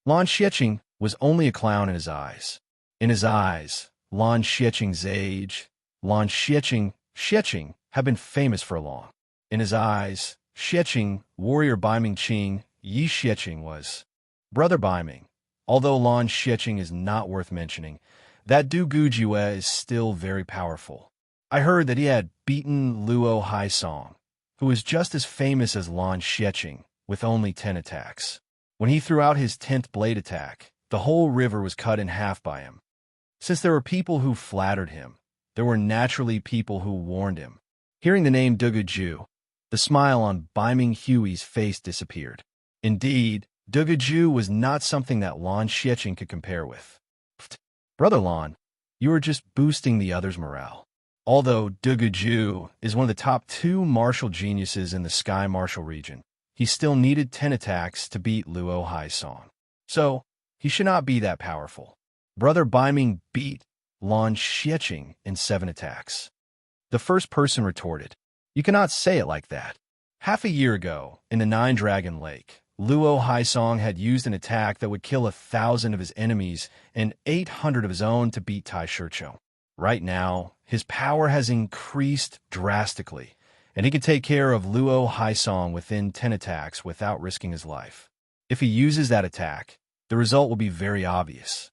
Lan Xiecheng was only a clown in his eyes. In his eyes, Lan Xiecheng's age, Lan Xiecheng had been famous for long. In his eyes, Xiecheng, warrior Baiming Qing, Yi Xiecheng was. Brother Baiming, although Lan Xiecheng is not worth mentioning, that Du Gujue is still very powerful. I heard that he had beaten Luo Haisong, who is just as famous as Lan Xiecheng, with only 10 attacks. When he threw out his 10th blade attack, the whole river was cut in half by him. Since there were people who flattered him, there were naturally people who warned him. Hearing the name Duguju, the smile on Baiming Hui's face disappeared. Indeed, Duguju was not something that Lan Xiecheng could compare with. Brother Lan, you are just boosting the others' morale. Although Duguju is one of the top 2 martial geniuses in the Sky Martial region, he still needed 10 attacks to beat Luo Haisong. So, he should not be that powerful. Brother Baiming beat Lan Xiecheng in 7 attacks. The first person retorted, "You cannot say it like that. Half a year ago, in the Nine-Dragon Lake, Luo Haisong had used an attack that would kill 1,000 of his enemies and 800 of his own to beat Tai Shichou. Right now, his power has increased drastically, and he can take care of Luo Haisong within 10 attacks without risking his life. If he uses that attack, the result will be very obvious."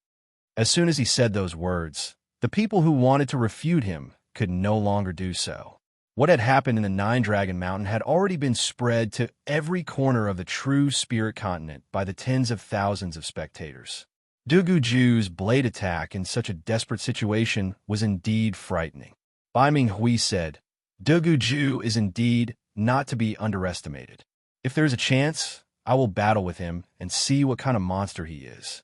As soon as he said those words, the people who wanted to refute him could no longer do so. What had happened in the Nine-Dragon Mountain had already been spread to every corner of the true spirit continent by the tens of thousands of spectators. Duguju's blade attack in such a desperate situation was indeed frightening. Baiming Hui said, "Duguju is indeed not to be underestimated. If there is a chance, I will battle with him and see what kind of monster he is."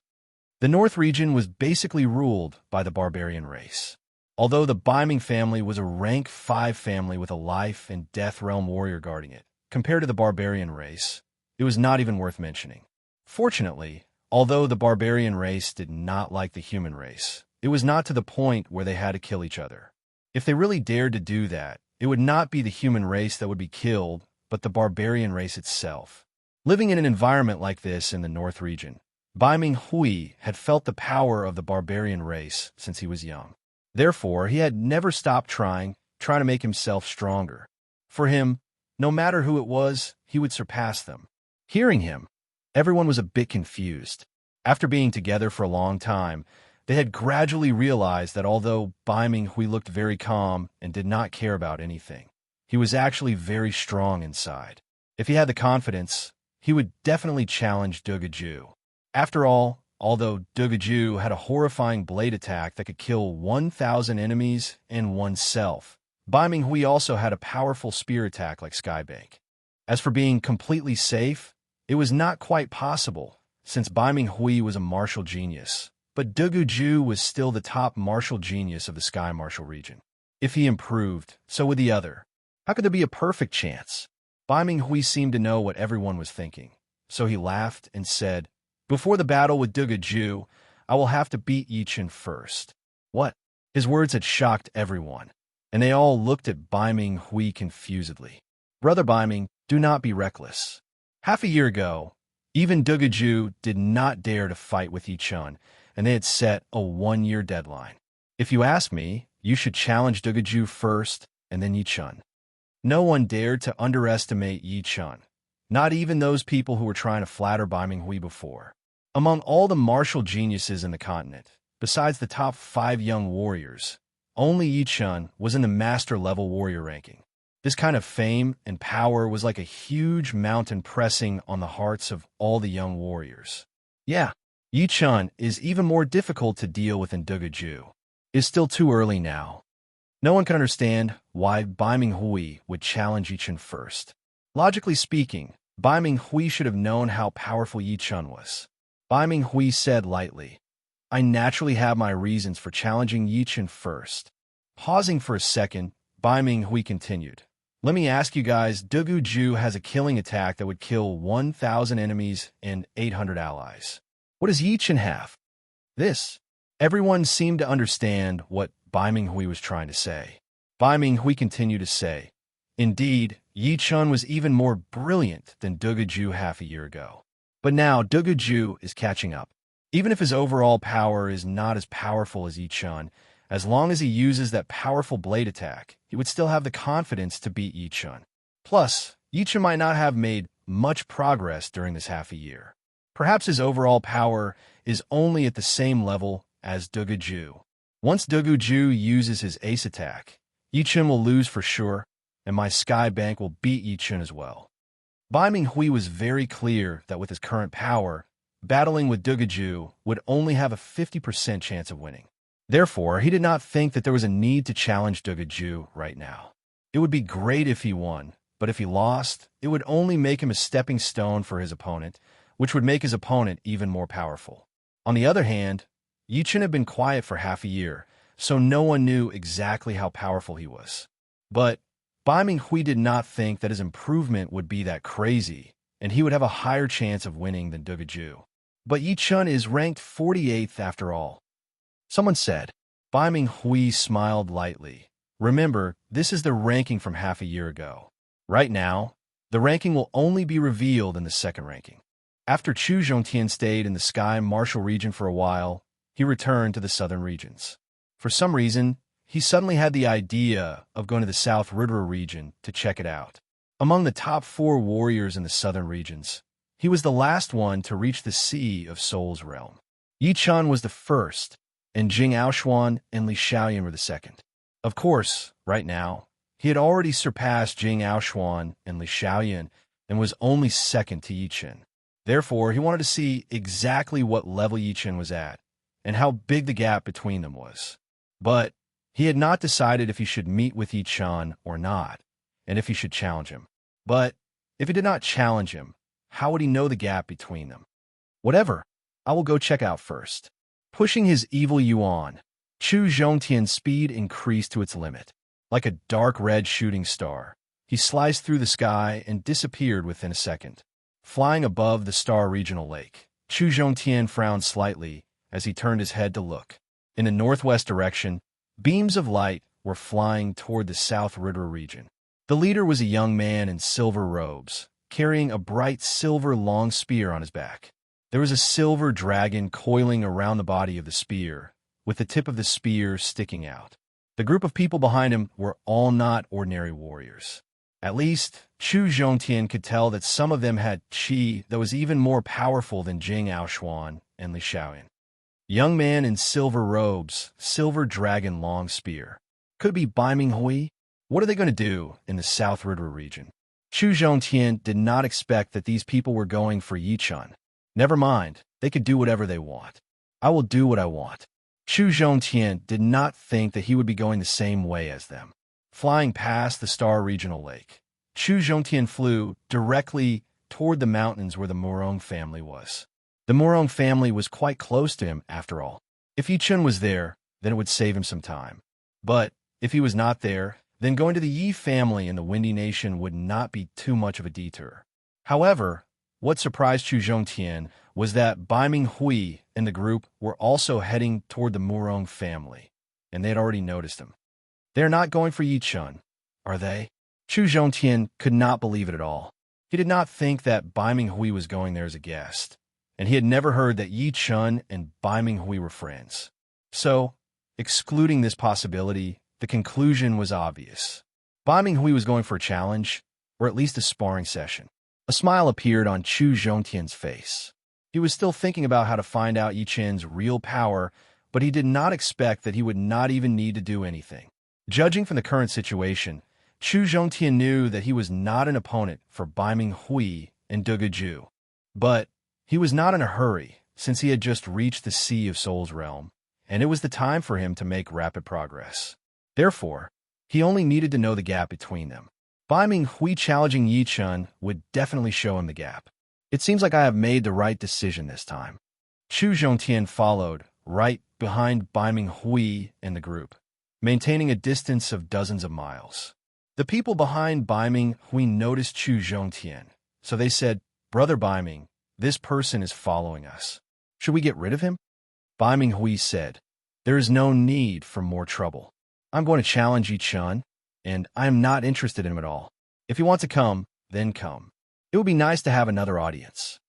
The North region was basically ruled by the barbarian race. Although the Baiming family was a rank 5 family with a life and death realm warrior guarding it, compared to the barbarian race, it was not even worth mentioning. Fortunately, although the barbarian race did not like the human race, it was not to the point where they had to kill each other. If they really dared to do that, it would not be the human race that would be killed, but the barbarian race itself. Living in an environment like this in the North region, Baiming Hui had felt the power of the barbarian race since he was young. Therefore, he had never stopped trying to make himself stronger. For him, no matter who it was, he would surpass them. Hearing him, everyone was a bit confused. After being together for a long time, they had gradually realized that although Baiming Hui looked very calm and did not care about anything, he was actually very strong inside. If he had the confidence, he would definitely challenge Duguju. After all, although Duguju had a horrifying blade attack that could kill 1,000 enemies and oneself, Baiming Hui also had a powerful spear attack like Skybank. As for being completely safe, it was not quite possible, since Baiming Hui was a martial genius, but Duguju was still the top martial genius of the Sky Martial region. If he improved, so would the other. How could there be a perfect chance? Baiming Hui seemed to know what everyone was thinking, so he laughed and said, "Before the battle with Duguju, I will have to beat Yichen first." What? His words had shocked everyone, and they all looked at Baiming Hui confusedly. Brother Baiming, do not be reckless. Half a year ago, even Duguju did not dare to fight with Yichen, and they had set a 1-year deadline. If you ask me, you should challenge Duguju first, and then Yichen. No one dared to underestimate Yichen, not even those people who were trying to flatter Baiming Hui before. Among all the martial geniuses in the continent, besides the top 5 young warriors, only Yichen was in the master-level warrior ranking. This kind of fame and power was like a huge mountain pressing on the hearts of all the young warriors. Yeah, Yichen is even more difficult to deal with than Duguju. It's still too early now. No one can understand why Baiming Hui would challenge Yichen first. Logically speaking, Baiming Hui should have known how powerful Yichen was. Baiming Hui said lightly, "I naturally have my reasons for challenging Yichen first." Pausing for a second, Baiming Hui continued, Let me ask you guys, Dugu Ju has a killing attack that would kill 1,000 enemies and 800 allies. What does Yi Chen have? This. Everyone seemed to understand what Bai Minghui was trying to say. Bai Minghui continued to say, indeed, Yi Chen was even more brilliant than Dugu Ju half a year ago. But now Dugu Ju is catching up. Even if his overall power is not as powerful as Yi Chen, as long as he uses that powerful blade attack, he would still have the confidence to beat Yi Chen. Plus, Yi Chen might not have made much progress during this half a year. Perhaps his overall power is only at the same level as Dugu Ju. Once Dugu Ju uses his ace attack, Yi Chen will lose for sure, and my Sky Bank will beat Yi Chen as well. Bai Minghui was very clear that with his current power, battling with Dugu Ju would only have a 50% chance of winning. Therefore, he did not think that there was a need to challenge Dugu Ju right now. It would be great if he won, but if he lost, it would only make him a stepping stone for his opponent, which would make his opponent even more powerful. On the other hand, Yi Chen had been quiet for half a year, so no one knew exactly how powerful he was. But Bai Minghui did not think that his improvement would be that crazy, and he would have a higher chance of winning than Dugu Ju. But Yi Chen is ranked 48th after all. Someone said. Bai Minghui smiled lightly. Remember, this is the ranking from half a year ago. Right now, the ranking will only be revealed in the second ranking. After Chu Zhongtian stayed in the Sky Martial region for a while, he returned to the southern regions. For some reason, he suddenly had the idea of going to the South Ridra region to check it out. Among the top 4 warriors in the southern regions, he was the last one to reach the Sea of Soul's realm. Yi Chen was the first, and Jing Aoshuan and Li Xiaoyan were the second. Of course, right now, he had already surpassed Jing Aoshuan and Li Xiaoyan and was only second to Yi Chen. Therefore, he wanted to see exactly what level Yi Chen was at and how big the gap between them was. But he had not decided if he should meet with Yi Chen or not, and if he should challenge him. But if he did not challenge him, how would he know the gap between them? Whatever, I will go check out first. Pushing his evil yuan, Chu Zhongtian's speed increased to its limit. Like a dark red shooting star, he sliced through the sky and disappeared within a second. Flying above the Star Regional Lake, Chu Zhongtian frowned slightly as he turned his head to look. In the northwest direction, beams of light were flying toward the South Ridra region. The leader was a young man in silver robes, carrying a bright silver long spear on his back. There was a silver dragon coiling around the body of the spear, with the tip of the spear sticking out. The group of people behind him were all not ordinary warriors. At least, Chu Zhongtian could tell that some of them had qi that was even more powerful than Jing Aoshuan and Li Xiaoyan. Young man in silver robes, silver dragon long spear. Could it be Bai Minghui? What are they going to do in the South Ridra region? Chu Zhongtian did not expect that these people were going for Yi Chen. Never mind, they could do whatever they want. I will do what I want. Chu Zhongtian did not think that he would be going the same way as them. Flying past the Star Regional Lake, Chu Zhongtian flew directly toward the mountains where the Murong family was. The Murong family was quite close to him, after all. If Yi Chen was there, then it would save him some time. But if he was not there, then going to the Yi family in the Windy Nation would not be too much of a detour. However, what surprised Chu Zhongtian was that Bai Minghui and the group were also heading toward the Murong family, and they had already noticed him. They are not going for Yi Chen, are they? Chu Zhongtian could not believe it at all. He did not think that Bai Minghui was going there as a guest, and he had never heard that Yi Chen and Bai Minghui were friends. So, excluding this possibility, the conclusion was obvious. Bai Minghui was going for a challenge, or at least a sparring session. A smile appeared on Chu Zhongtian's face. He was still thinking about how to find out Yi Chen's real power, but he did not expect that he would not even need to do anything. Judging from the current situation, Chu Zhongtian knew that he was not an opponent for Bai Minghui and Dugu Ju. But he was not in a hurry, since he had just reached the Sea of Soul's realm, and it was the time for him to make rapid progress. Therefore, he only needed to know the gap between them. Bai Minghui challenging Yi Chen would definitely show him the gap. It seems like I have made the right decision this time. Chu Zhongtian followed, right behind Bai Minghui and the group, maintaining a distance of dozens of miles. The people behind Baiming Hui noticed Chu Zhongtian, so they said, "Brother Baiming, this person is following us. Should we get rid of him?" Baiming Hui said, "There is no need for more trouble. I'm going to challenge Yi Chun, and I am not interested in him at all. If you want to come, then come. It would be nice to have another audience."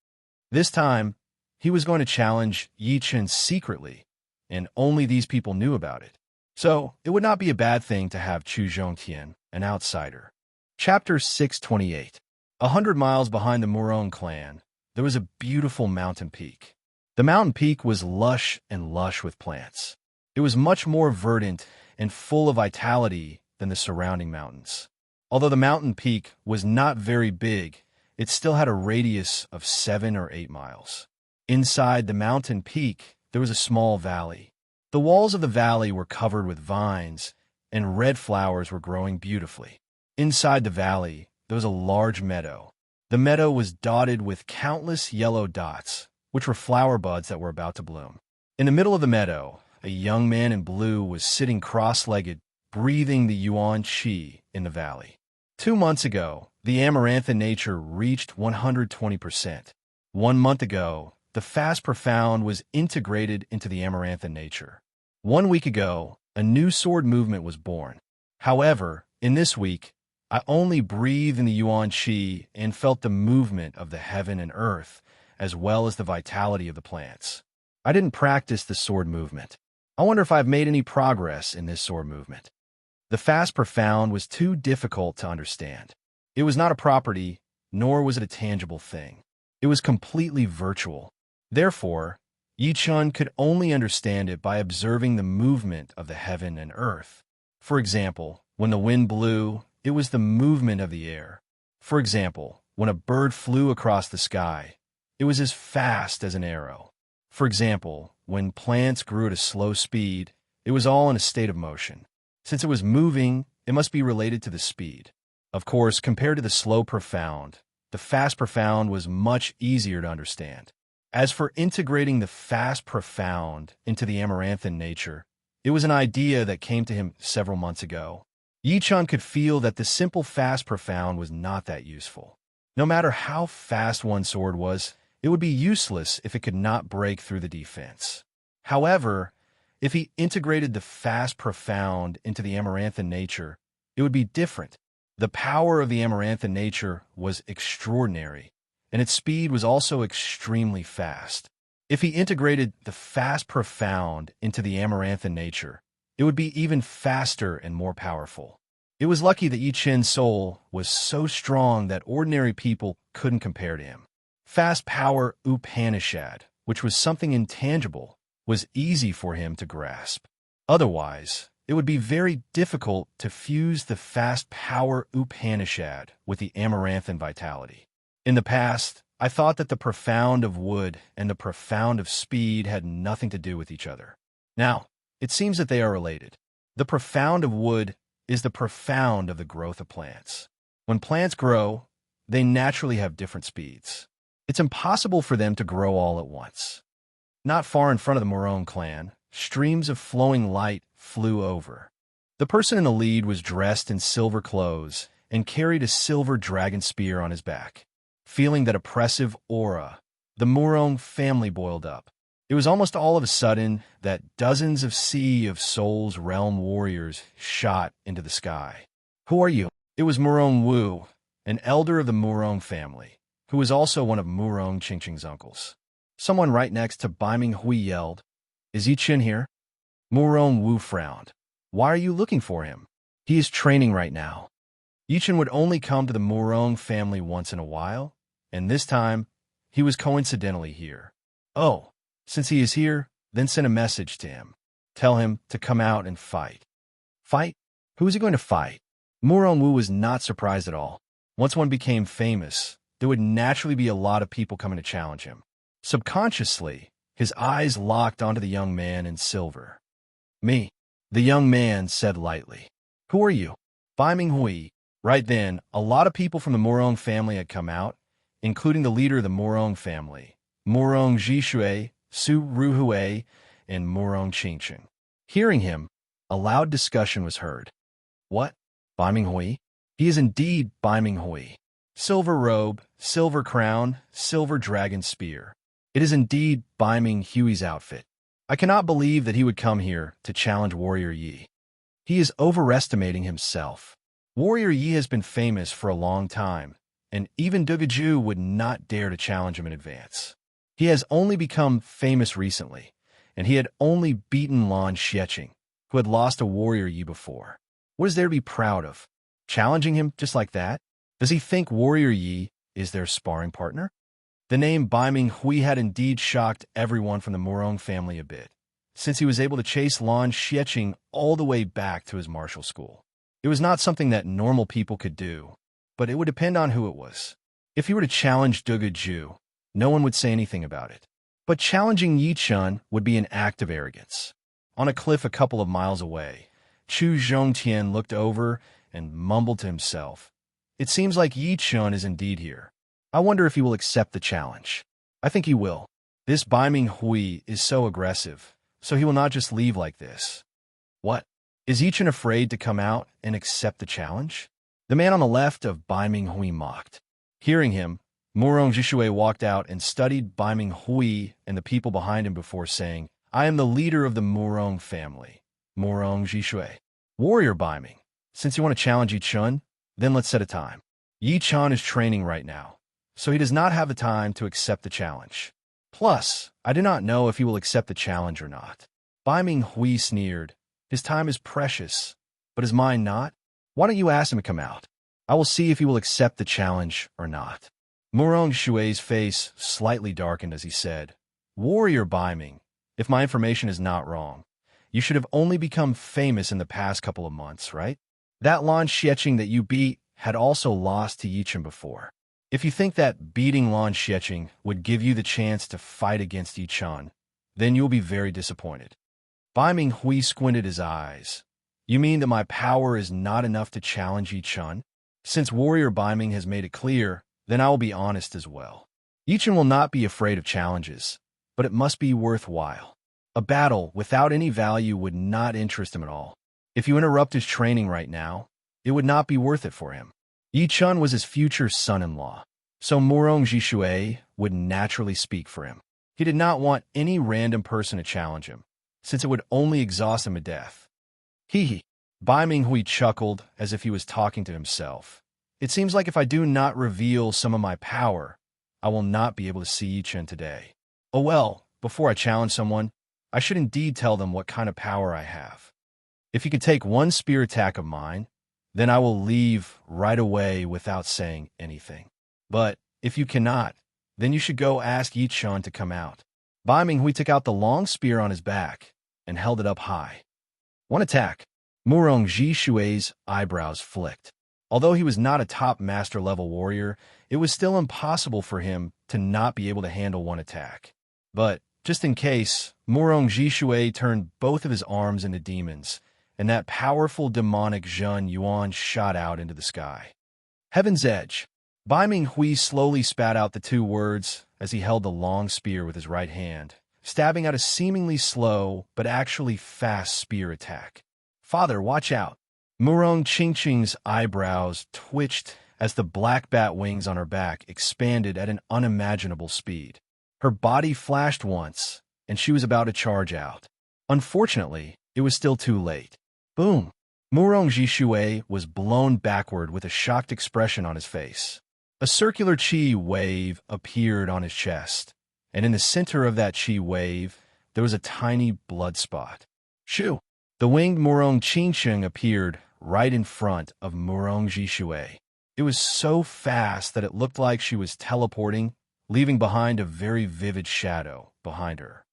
This time, he was going to challenge Yi Chun secretly, and only these people knew about it. So, it would not be a bad thing to have Chu Zhongtian, an outsider. Chapter 628. 100 miles behind the Murong clan, there was a beautiful mountain peak. The mountain peak was lush with plants. It was much more verdant and full of vitality than the surrounding mountains. Although the mountain peak was not very big, it still had a radius of 7 or 8 miles. Inside the mountain peak, there was a small valley. The walls of the valley were covered with vines, and red flowers were growing beautifully. Inside the valley, there was a large meadow. The meadow was dotted with countless yellow dots, which were flower buds that were about to bloom. In the middle of the meadow, a young man in blue was sitting cross-legged, breathing the yuan qi in the valley. 2 months ago, the amarantha nature reached 120%. 1 month ago, the fast profound was integrated into the amarantha nature. 1 week ago, a new sword movement was born. However, in this week, I only breathed in the yuan qi and felt the movement of the heaven and earth, as well as the vitality of the plants. I didn't practice the sword movement. I wonder if I've made any progress in this sword movement. The fast profound was too difficult to understand. It was not a property, nor was it a tangible thing. It was completely virtual. Therefore, Yi Chun could only understand it by observing the movement of the heaven and earth. For example, when the wind blew, it was the movement of the air. For example, when a bird flew across the sky, it was as fast as an arrow. For example, when plants grew at a slow speed, it was all in a state of motion. Since it was moving, it must be related to the speed. Of course, compared to the slow profound, the fast profound was much easier to understand. As for integrating the fast profound into the amaranthan nature, it was an idea that came to him several months ago. Yi Chun could feel that the simple fast profound was not that useful. No matter how fast one sword was, it would be useless if it could not break through the defense. However, if he integrated the fast profound into the amaranthan nature, it would be different. The power of the amaranthan nature was extraordinary, and its speed was also extremely fast. If he integrated the fast profound into the amaranthan nature, it would be even faster and more powerful. It was lucky that Yi Chun's soul was so strong that ordinary people couldn't compare to him. Fast power Upanishad, which was something intangible, was easy for him to grasp. Otherwise, it would be very difficult to fuse the fast power Upanishad with the amaranthan vitality. In the past, I thought that the profound of wood and the profound of speed had nothing to do with each other. Now, it seems that they are related. The profound of wood is the profound of the growth of plants. When plants grow, they naturally have different speeds. It's impossible for them to grow all at once. Not far in front of the Murong clan, streams of flowing light flew over. The person in the lead was dressed in silver clothes and carried a silver dragon spear on his back. Feeling that oppressive aura, the Murong family boiled up. It was almost all of a sudden that dozens of Sea of Souls realm warriors shot into the sky. "Who are you?" It was Murong Wu, an elder of the Murong family, who was also one of Murong Qingqing's uncles. Someone right next to Baiming Hui yelled, "Is Yi Chun here?" Murong Wu frowned. "Why are you looking for him?" "He is training right now." Yi Chun would only come to the Murong family once in a while, and this time, he was coincidentally here. "Oh, since he is here, then send a message to him. Tell him to come out and fight." Fight? Who is he going to fight? Murong Wu was not surprised at all. Once one became famous, there would naturally be a lot of people coming to challenge him. Subconsciously, his eyes locked onto the young man in silver. "Me," the young man said lightly. "Who are you?" "Baiming Hui." Right then, a lot of people from the Murong family had come out, including the leader of the Murong family, Murong Zhishui, Su Ruhui, and Murong Qingqing. Hearing him, a loud discussion was heard. "What? Baiming Hui? He is indeed Bai Ming Hui. Silver robe, silver crown, silver dragon spear. It is indeed Bai Ming Hui's outfit. I cannot believe that he would come here to challenge Warrior Yi. He is overestimating himself. Warrior Yi has been famous for a long time, and even Dugaju would not dare to challenge him in advance. He has only become famous recently, and he had only beaten Lan Xieching, who had lost to Warrior Yi before. What is there to be proud of? Challenging him just like that? Does he think Warrior Yi is their sparring partner? The name Bai Ming Hui had indeed shocked everyone from the Murong family a bit, since he was able to chase Lan Xieching all the way back to his martial school. It was not something that normal people could do, but it would depend on who it was. If he were to challenge Dugaju, no one would say anything about it. But challenging Yi Chun would be an act of arrogance. On a cliff a couple of miles away, Chu Zhongtian looked over and mumbled to himself. It seems like Yi Chun is indeed here. I wonder if he will accept the challenge. I think he will. This Bai Ming Hui is so aggressive, so he will not just leave like this. What? Is Yi Chun afraid to come out and accept the challenge? The man on the left of Bai Ming Hui mocked. Hearing him, Murong Jishui walked out and studied Bai Ming Hui and the people behind him before saying, I am the leader of the Murong family. Murong Jishui. Warrior Bai Ming, since you want to challenge Yi Chun, then let's set a time. Yi Chun is training right now, so he does not have the time to accept the challenge. Plus, I do not know if he will accept the challenge or not. Bai Ming Hui sneered. His time is precious, but is mine not? Why don't you ask him to come out? I will see if he will accept the challenge or not. Murong Shui's face slightly darkened as he said, Warrior Bai Ming, if my information is not wrong, you should have only become famous in the past couple of months, right? That Lan Xieching that you beat had also lost to Yi Chun before. If you think that beating Lan Xieching would give you the chance to fight against Yi Chun, then you will be very disappointed. Bai Ming Hui squinted his eyes. You mean that my power is not enough to challenge Yi Chun? Since Warrior Bai Ming has made it clear, then I will be honest as well. Yi Chun will not be afraid of challenges, but it must be worthwhile. A battle without any value would not interest him at all. If you interrupt his training right now, it would not be worth it for him. Yi Chun was his future son-in-law, so Murong Jishui would naturally speak for him. He did not want any random person to challenge him, since it would only exhaust him to death. Hee. Bai Ming Hui chuckled as if he was talking to himself. It seems like if I do not reveal some of my power, I will not be able to see Yi Chun today. Oh well, before I challenge someone, I should indeed tell them what kind of power I have. If you can take one spear attack of mine, then I will leave right away without saying anything. But if you cannot, then you should go ask Yi Chun to come out. Bai Ming Hui took out the long spear on his back and held it up high. One attack. Murong Jishui's eyebrows flicked. Although he was not a top master-level warrior, it was still impossible for him to not be able to handle one attack. But, just in case, Murong Jishui turned both of his arms into demons, and that powerful demonic Zhen Yuan shot out into the sky. Heaven's Edge. Bai Ming Hui slowly spat out the two words as he held the long spear with his right hand, stabbing out a seemingly slow but actually fast spear attack. Father, watch out. Murong Qingqing's eyebrows twitched as the black bat wings on her back expanded at an unimaginable speed. Her body flashed once, and she was about to charge out. Unfortunately, it was still too late. Boom! Murong Jishui was blown backward with a shocked expression on his face. A circular chi wave appeared on his chest, and in the center of that chi wave, there was a tiny blood spot. Shoo! The winged Murong Qingqing appeared right in front of Murong Jishui. It was so fast that it looked like she was teleporting, leaving behind a very vivid shadow behind her.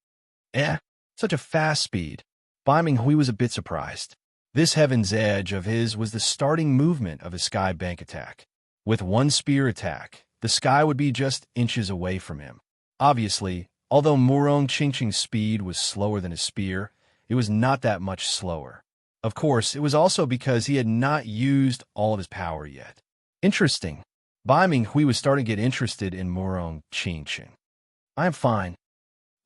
Such a fast speed. Bai Ming Hui was a bit surprised. This Heaven's Edge of his was the starting movement of his sky bank attack. With one spear attack, the sky would be just inches away from him. Obviously, although Murong Qingqing's speed was slower than his spear, it was not that much slower. Of course, it was also because he had not used all of his power yet. Interesting. Bai Ming Hui was starting to get interested in Murong Qingqing. I am fine.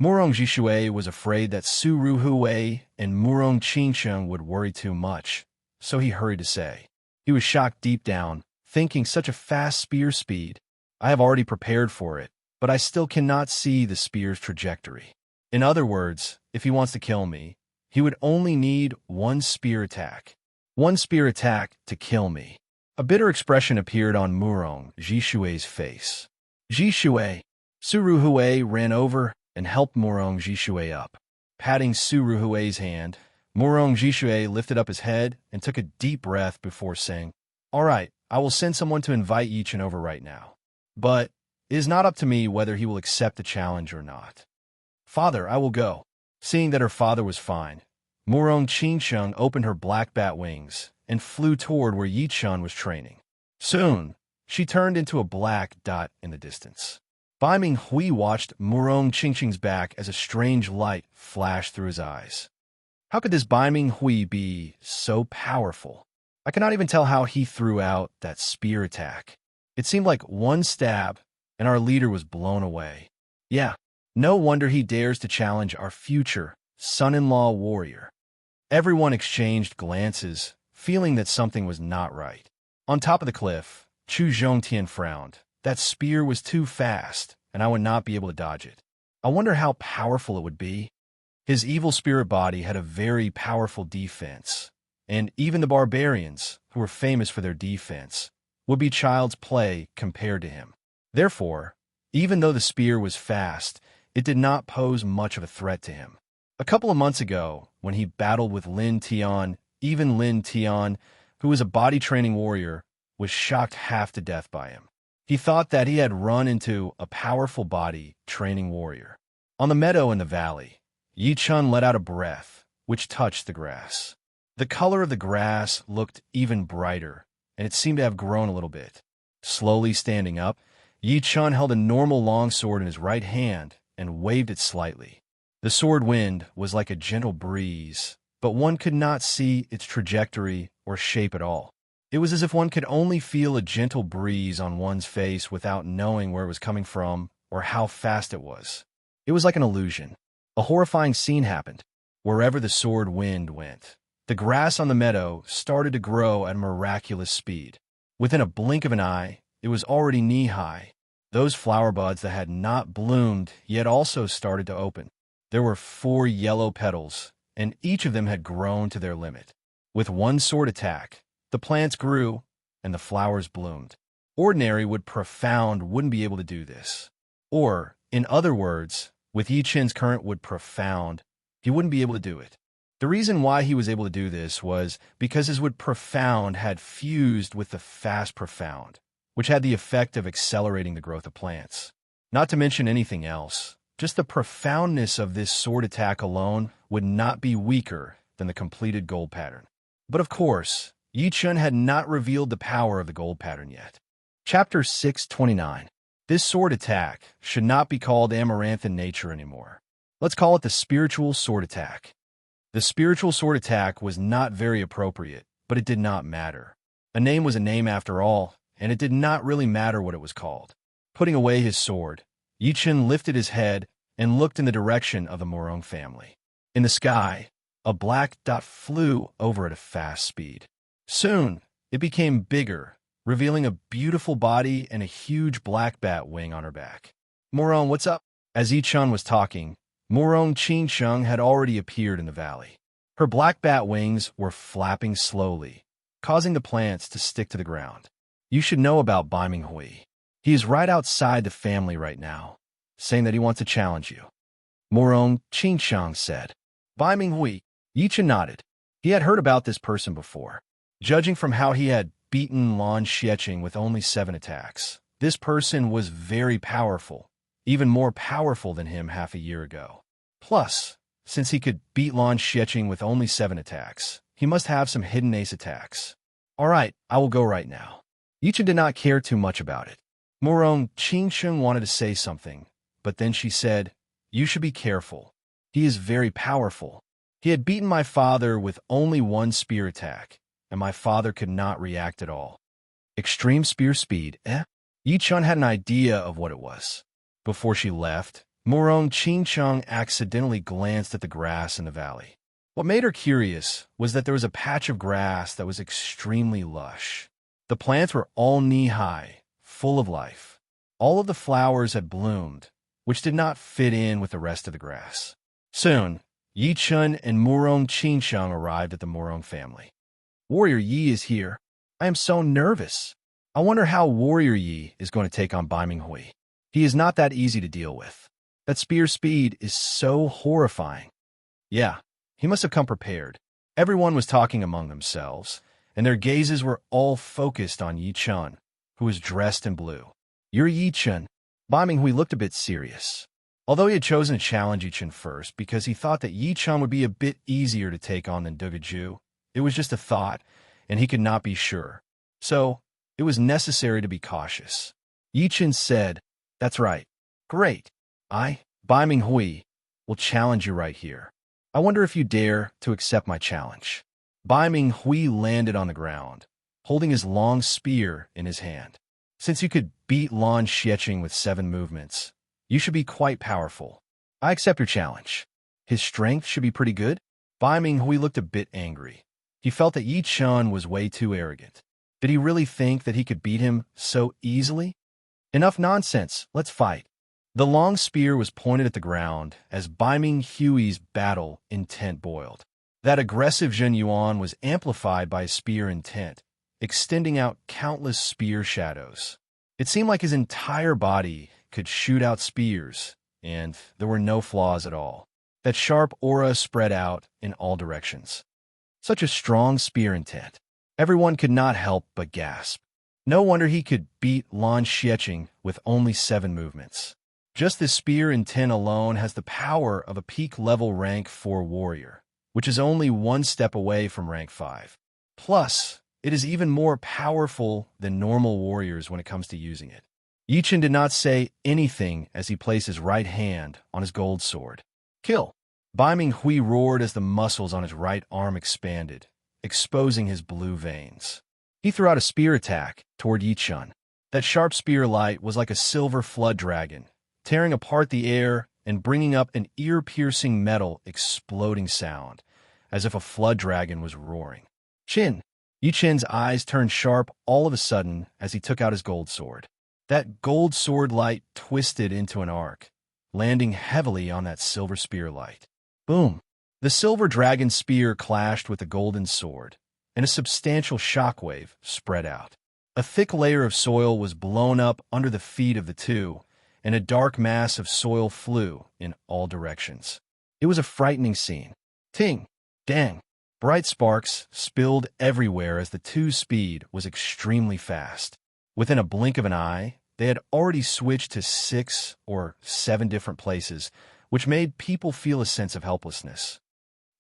Murong Jishui was afraid that Su Ruhui and Murong Qingqing would worry too much, so he hurried to say, He was shocked deep down, thinking such a fast spear speed. I have already prepared for it, but I still cannot see the spear's trajectory. In other words, if he wants to kill me, he would only need one spear attack. One spear attack to kill me. A bitter expression appeared on Murong Jishue's face. Jishue. Suruhue ran over and helped Murong Jishue up. Patting Suruhue's hand, Murong Jishue lifted up his head and took a deep breath before saying, "All right, I will send someone to invite Yichin over right now. But it is not up to me whether he will accept the challenge or not." "Father, I will go." Seeing that her father was fine, Murong Qingsheng opened her black bat wings and flew toward where Yichun was training. Soon, she turned into a black dot in the distance. Bai Minghui watched Murong Qingsheng's back as a strange light flashed through his eyes. How could this Bai Minghui be so powerful? I cannot even tell how he threw out that spear attack. It seemed like one stab, and our leader was blown away. Yeah, no wonder he dares to challenge our future son-in-law warrior. Everyone exchanged glances, feeling that something was not right. On top of the cliff, Chu Zhongtian frowned. That spear was too fast, and I would not be able to dodge it. I wonder how powerful it would be. His evil spirit body had a very powerful defense, and even the barbarians, who were famous for their defense, would be child's play compared to him. Therefore, even though the spear was fast, it did not pose much of a threat to him. A couple of months ago, when he battled with Lin Tian, even Lin Tian, who was a body training warrior, was shocked half to death by him. He thought that he had run into a powerful body training warrior. On the meadow in the valley, Yichun let out a breath, which touched the grass. The color of the grass looked even brighter, and it seemed to have grown a little bit. Slowly standing up, Yichun held a normal longsword in his right hand and waved it slightly. The sword wind was like a gentle breeze, but one could not see its trajectory or shape at all. It was as if one could only feel a gentle breeze on one's face without knowing where it was coming from or how fast it was. It was like an illusion. A horrifying scene happened. Wherever the sword wind went, the grass on the meadow started to grow at a miraculous speed. Within a blink of an eye, it was already knee-high. Those flower buds that had not bloomed yet also started to open. There were 4 yellow petals, and each of them had grown to their limit. With one sword attack, the plants grew, and the flowers bloomed. Ordinary Wood Profound wouldn't be able to do this. Or, in other words, with Yichin's current Wood Profound, he wouldn't be able to do it. The reason why he was able to do this was because his Wood Profound had fused with the Fast Profound, which had the effect of accelerating the growth of plants. Not to mention anything else, just the profoundness of this sword attack alone would not be weaker than the completed gold pattern. But of course, Yichun had not revealed the power of the gold pattern yet. Chapter 629. This sword attack should not be called amaranth in nature anymore. Let's call it the spiritual sword attack. The spiritual sword attack was not very appropriate, but it did not matter. A name was a name after all, and it did not really matter what it was called. Putting away his sword, Yichin lifted his head and looked in the direction of the Morong family. In the sky, a black dot flew over at a fast speed. Soon, it became bigger, revealing a beautiful body and a huge black bat wing on her back. "Morong, what's up?" As Yichun was talking, Morong Qingsheng had already appeared in the valley. Her black bat wings were flapping slowly, causing the plants to stick to the ground. "You should know about Bai Minghui. He is right outside the family right now, saying that he wants to challenge you," Morong Qingsheng said. Bai Minghui. Yichun nodded. He had heard about this person before. Judging from how he had beaten Lan Xieching with only 7 attacks, this person was very powerful, even more powerful than him half a year ago. Plus, since he could beat Lan Xieching with only 7 attacks, he must have some hidden ace attacks. "All right, I will go right now." Yichun did not care too much about it. Morong Qingsheng wanted to say something, but then she said, "You should be careful. He is very powerful. He had beaten my father with only 1 spear attack, and my father could not react at all." Extreme spear speed, eh? Yichun had an idea of what it was. Before she left, Morong Qingsheng accidentally glanced at the grass in the valley. What made her curious was that there was a patch of grass that was extremely lush. The plants were all knee-high, full of life. All of the flowers had bloomed, which did not fit in with the rest of the grass. Soon, Yi Chun and Murong Qingsheng arrived at the Murong family. Warrior Yi is here. I am so nervous. I wonder how Warrior Yi is going to take on Bai Minghui. He is not that easy to deal with. That spear speed is so horrifying. Yeah, he must have come prepared. Everyone was talking among themselves, and their gazes were all focused on Yi Chun, who was dressed in blue. You're Yi Chun. Bai Minghui looked a bit serious. Although he had chosen to challenge Yi Chun first because he thought that Yi Chun would be a bit easier to take on than Dugaju, it was just a thought, and he could not be sure. So, it was necessary to be cautious. Yi Chun said, "That's right. Great. I, Bai Minghui, will challenge you right here. I wonder if you dare to accept my challenge." Bai Minghui landed on the ground, holding his long spear in his hand. Since you could beat Lan Xieching with 7 movements, you should be quite powerful. I accept your challenge. His strength should be pretty good. Bai Minghui looked a bit angry. He felt that Yi Chun was way too arrogant. Did he really think that he could beat him so easily? Enough nonsense, let's fight. The long spear was pointed at the ground as Bai Minghui's battle intent boiled. That aggressive Zhen Yuan was amplified by his spear intent, extending out countless spear shadows. It seemed like his entire body could shoot out spears, and there were no flaws at all. That sharp aura spread out in all directions. Such a strong spear intent. Everyone could not help but gasp. No wonder he could beat Lan Xieching with only 7 movements. Just this spear intent alone has the power of a peak-level rank 4 warrior, which is only 1 step away from rank 5. Plus, it is even more powerful than normal warriors when it comes to using it. Yi Chun did not say anything as he placed his right hand on his gold sword. Kill! Bai Minghui roared as the muscles on his right arm expanded, exposing his blue veins. He threw out a spear attack toward Yi Chun. That sharp spear light was like a silver flood dragon, tearing apart the air and bringing up an ear-piercing metal exploding sound, as if a flood dragon was roaring. Chin! Yi Chun's eyes turned sharp all of a sudden as he took out his gold sword. That gold sword light twisted into an arc, landing heavily on that silver spear light. Boom! The silver dragon spear clashed with the golden sword, and a substantial shockwave spread out. A thick layer of soil was blown up under the feet of the two, and a dark mass of soil flew in all directions. It was a frightening scene. Ting! Dang! Bright sparks spilled everywhere as the two's speed was extremely fast. Within a blink of an eye, they had already switched to 6 or 7 different places, which made people feel a sense of helplessness.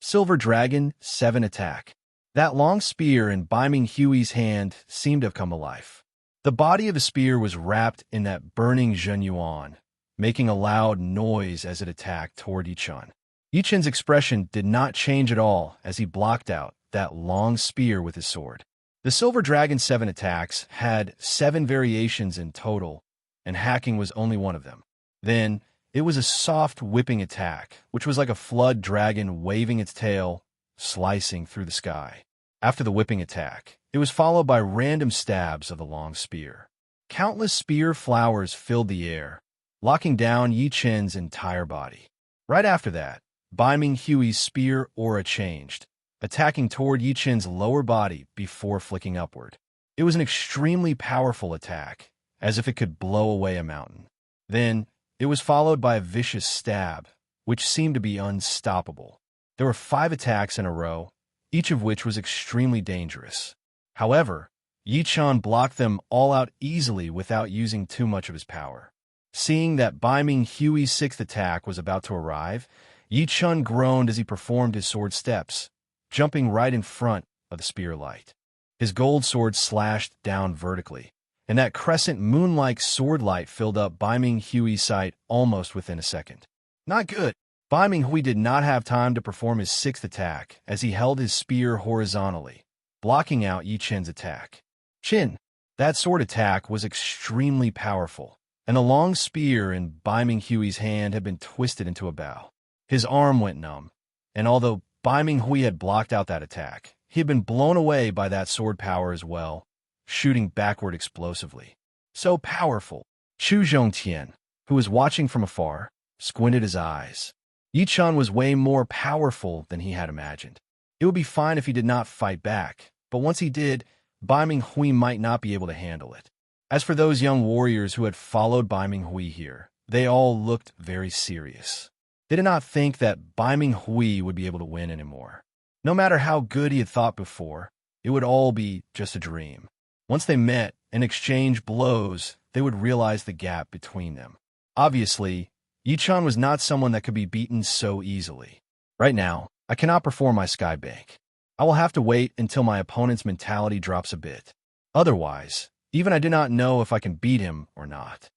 Silver Dragon, 7 attack. That long spear in Bai Minghui's hand seemed to have come alive. The body of the spear was wrapped in that burning Zhen Yuan, making a loud noise as it attacked toward Yi Chun. Yi Chun's expression did not change at all as he blocked out that long spear with his sword. The Silver Dragon 7 attacks had 7 variations in total, and hacking was only one of them. Then, it was a soft whipping attack, which was like a flood dragon waving its tail, slicing through the sky. After the whipping attack, it was followed by random stabs of the long spear. Countless spear flowers filled the air, locking down Yi Chun's entire body. Right after that, Bai Minghui's spear aura changed, attacking toward Yi Chun's lower body before flicking upward. It was an extremely powerful attack, as if it could blow away a mountain. Then, it was followed by a vicious stab, which seemed to be unstoppable. There were 5 attacks in a row, each of which was extremely dangerous. However, Yi Chun blocked them all out easily without using too much of his power. Seeing that Bai Minghui's 6th attack was about to arrive, Yi Chun groaned as he performed his sword steps, jumping right in front of the spear light. His gold sword slashed down vertically, and that crescent moon-like sword light filled up Bai Minghui's sight almost within a second. Not good. Bai Minghui did not have time to perform his 6th attack as he held his spear horizontally, blocking out Yi Chun's attack. Chin! That sword attack was extremely powerful, and the long spear in Bai Minghui's hand had been twisted into a bow. His arm went numb, and although Bai Minghui had blocked out that attack. He had been blown away by that sword power as well, shooting backward explosively. So powerful. Chu Zhongtian, who was watching from afar, squinted his eyes. Yi Chun was way more powerful than he had imagined. It would be fine if he did not fight back, but once he did, Bai Minghui might not be able to handle it. As for those young warriors who had followed Bai Minghui here, they all looked very serious. They did not think that Bai Minghui would be able to win anymore. No matter how good he had thought before, it would all be just a dream. Once they met and exchanged blows, they would realize the gap between them. Obviously, Yi Chun was not someone that could be beaten so easily. Right now, I cannot perform my sky bank. I will have to wait until my opponent's mentality drops a bit. Otherwise, even I do not know if I can beat him or not.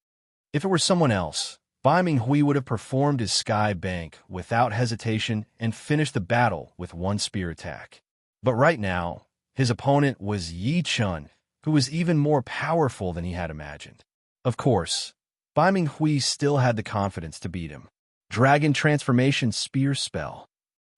If it were someone else, Bai Minghui would have performed his sky bank without hesitation and finished the battle with one spear attack. But right now, his opponent was Yi Chun, who was even more powerful than he had imagined. Of course, Bai Minghui still had the confidence to beat him. Dragon Transformation Spear Spell.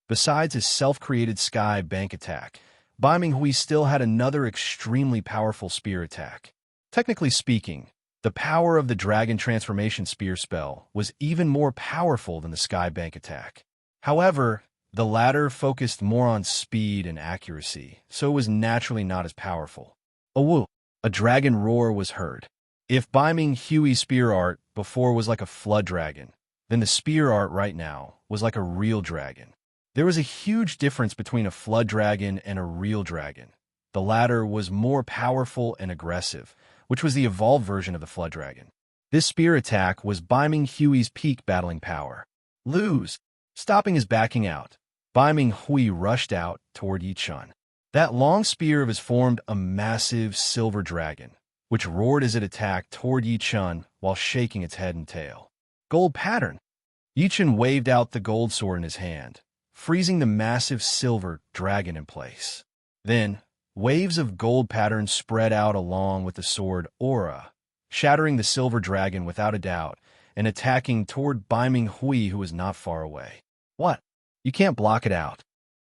Besides his self-created sky bank attack, Bai Minghui still had another extremely powerful spear attack. Technically speaking, the power of the Dragon Transformation Spear spell was even more powerful than the sky bank attack. However, the latter focused more on speed and accuracy, so it was naturally not as powerful. A woo! A dragon roar was heard. If Bai Minghui's spear art before was like a flood dragon, then the spear art right now was like a real dragon. There was a huge difference between a flood dragon and a real dragon. The latter was more powerful and aggressive, which was the evolved version of the flood dragon. This spear attack was Bai Minghui's peak battling power. Lose! Stopping his backing out, Bai Minghui rushed out toward Yi Chun. That long spear of his formed a massive silver dragon, which roared as it attacked toward Yi Chun while shaking its head and tail. Gold pattern! Yi Chun waved out the gold sword in his hand, freezing the massive silver dragon in place. Then, waves of gold patterns spread out along with the sword aura, shattering the silver dragon without a doubt and attacking toward Bai Minghui, who was not far away. What? You can't block it out.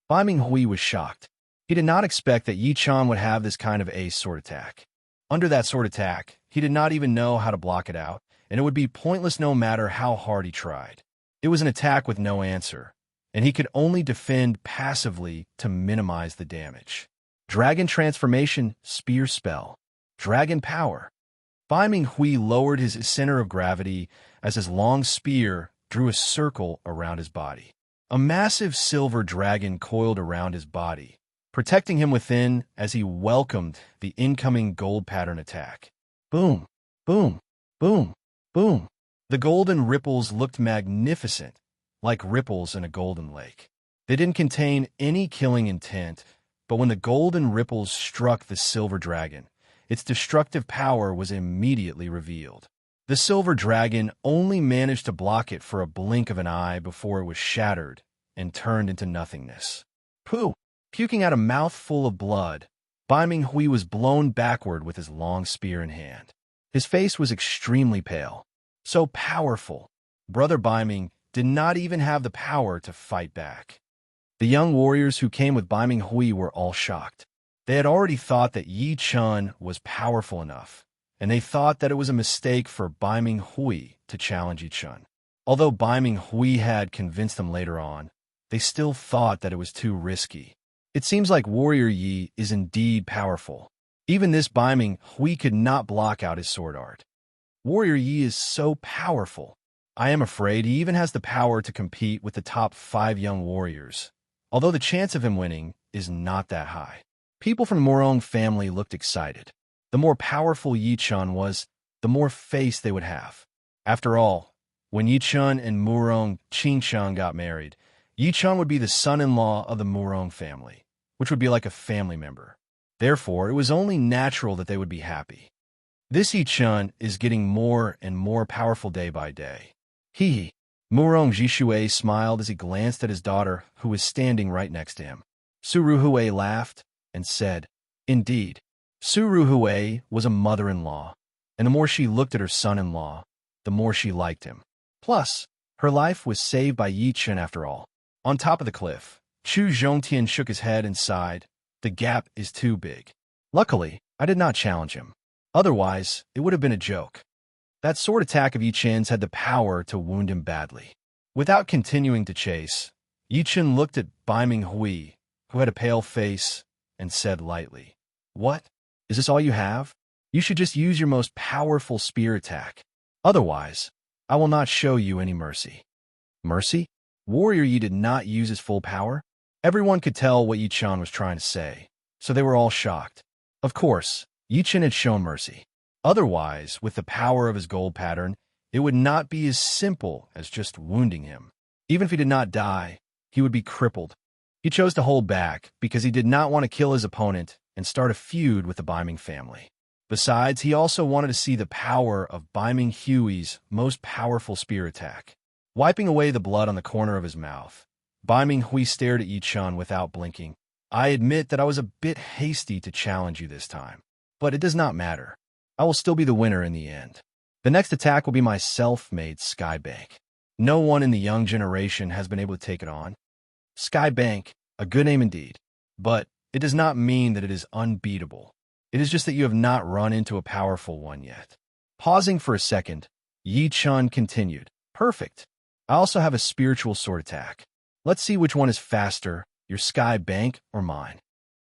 Bai Minghui was shocked. He did not expect that Yi Chun would have this kind of ace sword attack. Under that sword attack, he did not even know how to block it out, and it would be pointless no matter how hard he tried. It was an attack with no answer, and he could only defend passively to minimize the damage. Dragon Transformation Spear Spell. Dragon Power. Bai Minghui lowered his center of gravity as his long spear drew a circle around his body. A massive silver dragon coiled around his body, protecting him within as he welcomed the incoming gold pattern attack. Boom, boom, boom, boom. The golden ripples looked magnificent, like ripples in a golden lake. They didn't contain any killing intent, but when the golden ripples struck the silver dragon, its destructive power was immediately revealed. The silver dragon only managed to block it for a blink of an eye before it was shattered and turned into nothingness. Pooh! Puking out a mouthful of blood, Bai Minghui was blown backward with his long spear in hand. His face was extremely pale. So powerful. Brother Bai Ming did not even have the power to fight back. The young warriors who came with Bai Minghui were all shocked. They had already thought that Yi Chun was powerful enough, and they thought that it was a mistake for Bai Minghui to challenge Yi Chun. Although Bai Minghui had convinced them later on, they still thought that it was too risky. It seems like Warrior Yi is indeed powerful. Even this Bai Minghui could not block out his sword art. Warrior Yi is so powerful. I am afraid he even has the power to compete with the top 5 young warriors, although the chance of him winning is not that high. People from the Murong family looked excited. The more powerful Yi Chun was, the more face they would have. After all, when Yi Chun and Murong Qingchang got married, Yi Chun would be the son-in-law of the Murong family, which would be like a family member. Therefore, it was only natural that they would be happy. This Yi Chun is getting more and more powerful day by day. Hee. Murong Jishui smiled as he glanced at his daughter, who was standing right next to him. Su Ruhui laughed and said, "Indeed." Su Ruhui was a mother-in-law, and the more she looked at her son-in-law, the more she liked him. Plus, her life was saved by Yi Chun after all. On top of the cliff, Chu Zhongtian shook his head and sighed. The gap is too big. Luckily, I did not challenge him. Otherwise, it would have been a joke. That sword attack of Yi Qin's had the power to wound him badly. Without continuing to chase, Yi Qin looked at Bai Minghui, who had a pale face, and said lightly, "What? Is this all you have? You should just use your most powerful spear attack. Otherwise, I will not show you any mercy." Mercy? Warrior Yi did not use his full power? Everyone could tell what Yi Qin was trying to say, so they were all shocked. Of course, Yi Qin had shown mercy. Otherwise, with the power of his gold pattern, it would not be as simple as just wounding him. Even if he did not die, he would be crippled. He chose to hold back because he did not want to kill his opponent and start a feud with the Bai Ming family. Besides, he also wanted to see the power of Bai Minghui's most powerful spear attack. Wiping away the blood on the corner of his mouth, Bai Minghui stared at Yi Qin without blinking. "I admit that I was a bit hasty to challenge you this time, but it does not matter. I will still be the winner in the end. The next attack will be my self-made Sky Bank. No one in the young generation has been able to take it on. Sky Bank, a good name indeed, but it does not mean that it is unbeatable. It is just that you have not run into a powerful one yet." Pausing for a second, Yi Qin continued, "Perfect. I also have a spiritual sword attack. Let's see which one is faster, your Sky Bank or mine."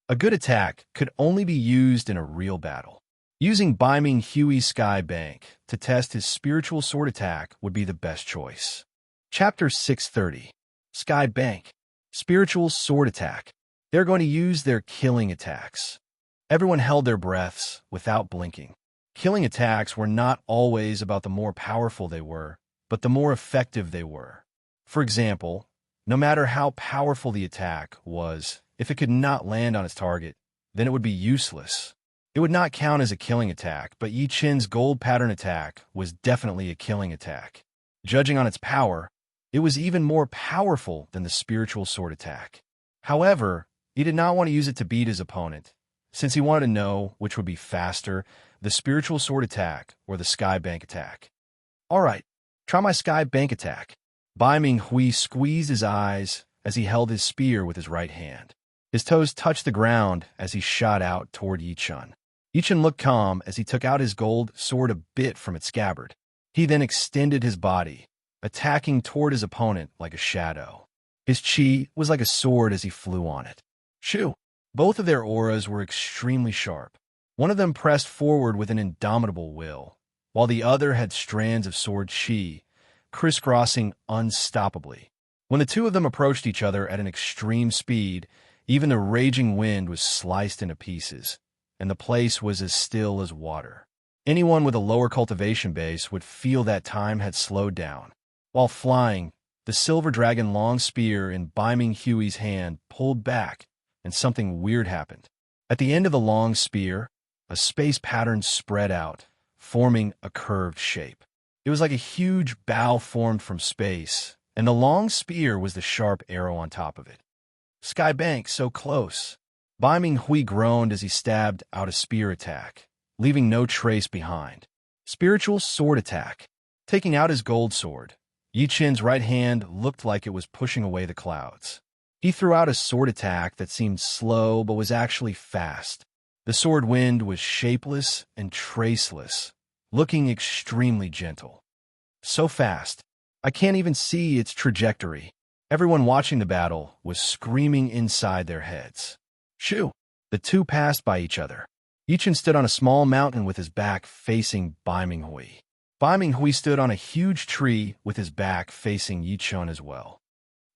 A good attack could only be used in a real battle. Using Bai Minghui's Sky Bank to test his spiritual sword attack would be the best choice. Chapter 630. Sky Bank. Spiritual sword attack. They're going to use their killing attacks. Everyone held their breaths without blinking. Killing attacks were not always about the more powerful they were, but the more effective they were. For example, no matter how powerful the attack was, if it could not land on its target, then it would be useless. It would not count as a killing attack, but Yi Qin's gold pattern attack was definitely a killing attack. Judging on its power, it was even more powerful than the spiritual sword attack. However, he did not want to use it to beat his opponent, since he wanted to know which would be faster, the spiritual sword attack or the Sky Bank attack. "All right, try my Sky Bank attack." Bai Minghui squeezed his eyes as he held his spear with his right hand. His toes touched the ground as he shot out toward Yi Qin. Yi Qin looked calm as he took out his gold sword a bit from its scabbard. He then extended his body, attacking toward his opponent like a shadow. His chi was like a sword as he flew on it. Shoo! Both of their auras were extremely sharp. One of them pressed forward with an indomitable will, while the other had strands of sword chi, crisscrossing unstoppably. When the two of them approached each other at an extreme speed, even the raging wind was sliced into pieces, and the place was as still as water. Anyone with a lower cultivation base would feel that time had slowed down. While flying, the silver dragon long spear in Bai Minghui's hand pulled back, and something weird happened. At the end of the long spear, a space pattern spread out, forming a curved shape. It was like a huge bow formed from space, and the long spear was the sharp arrow on top of it. Sky Bank, so close. Bai Minghui groaned as he stabbed out a spear attack, leaving no trace behind. Spiritual sword attack. Taking out his gold sword, Yi Qin's right hand looked like it was pushing away the clouds. He threw out a sword attack that seemed slow but was actually fast. The sword wind was shapeless and traceless, looking extremely gentle. So fast, I can't even see its trajectory. Everyone watching the battle was screaming inside their heads. Shoo! The two passed by each other. Yi Qin stood on a small mountain with his back facing Bai Minghui. Bai Minghui stood on a huge tree with his back facing Yi Qin as well.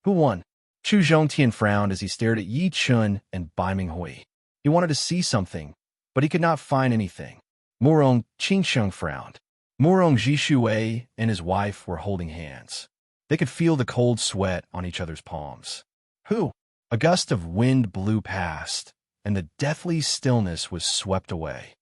Who won? Chu Zhongtian frowned as he stared at Yi Qin and Bai Minghui. He wanted to see something, but he could not find anything. Murong Qingsheng frowned. Murong Zhishui and his wife were holding hands. They could feel the cold sweat on each other's palms. Who? A gust of wind blew past, and the deathly stillness was swept away.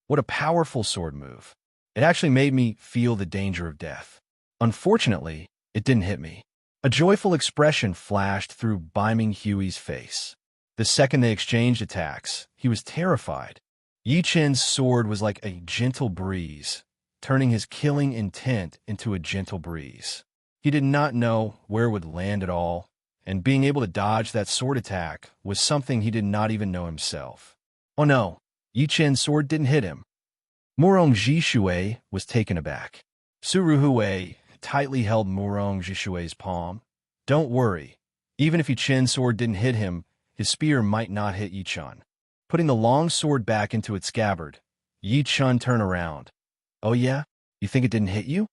What a powerful sword move. It actually made me feel the danger of death. Unfortunately, it didn't hit me. A joyful expression flashed through Bai Minghui's face. The second they exchanged attacks, he was terrified. Yi Qin's sword was like a gentle breeze, turning his killing intent into a gentle breeze. He did not know where it would land at all, and being able to dodge that sword attack was something he did not even know himself. Oh no, Yi Chen's sword didn't hit him. Murong Jishui was taken aback. Suruhui tightly held Murong Jishui's palm. Don't worry, even if Yi Chen's sword didn't hit him, his spear might not hit Yi Chen. Putting the long sword back into its scabbard, Yi Chen turned around. Oh yeah? You think it didn't hit you?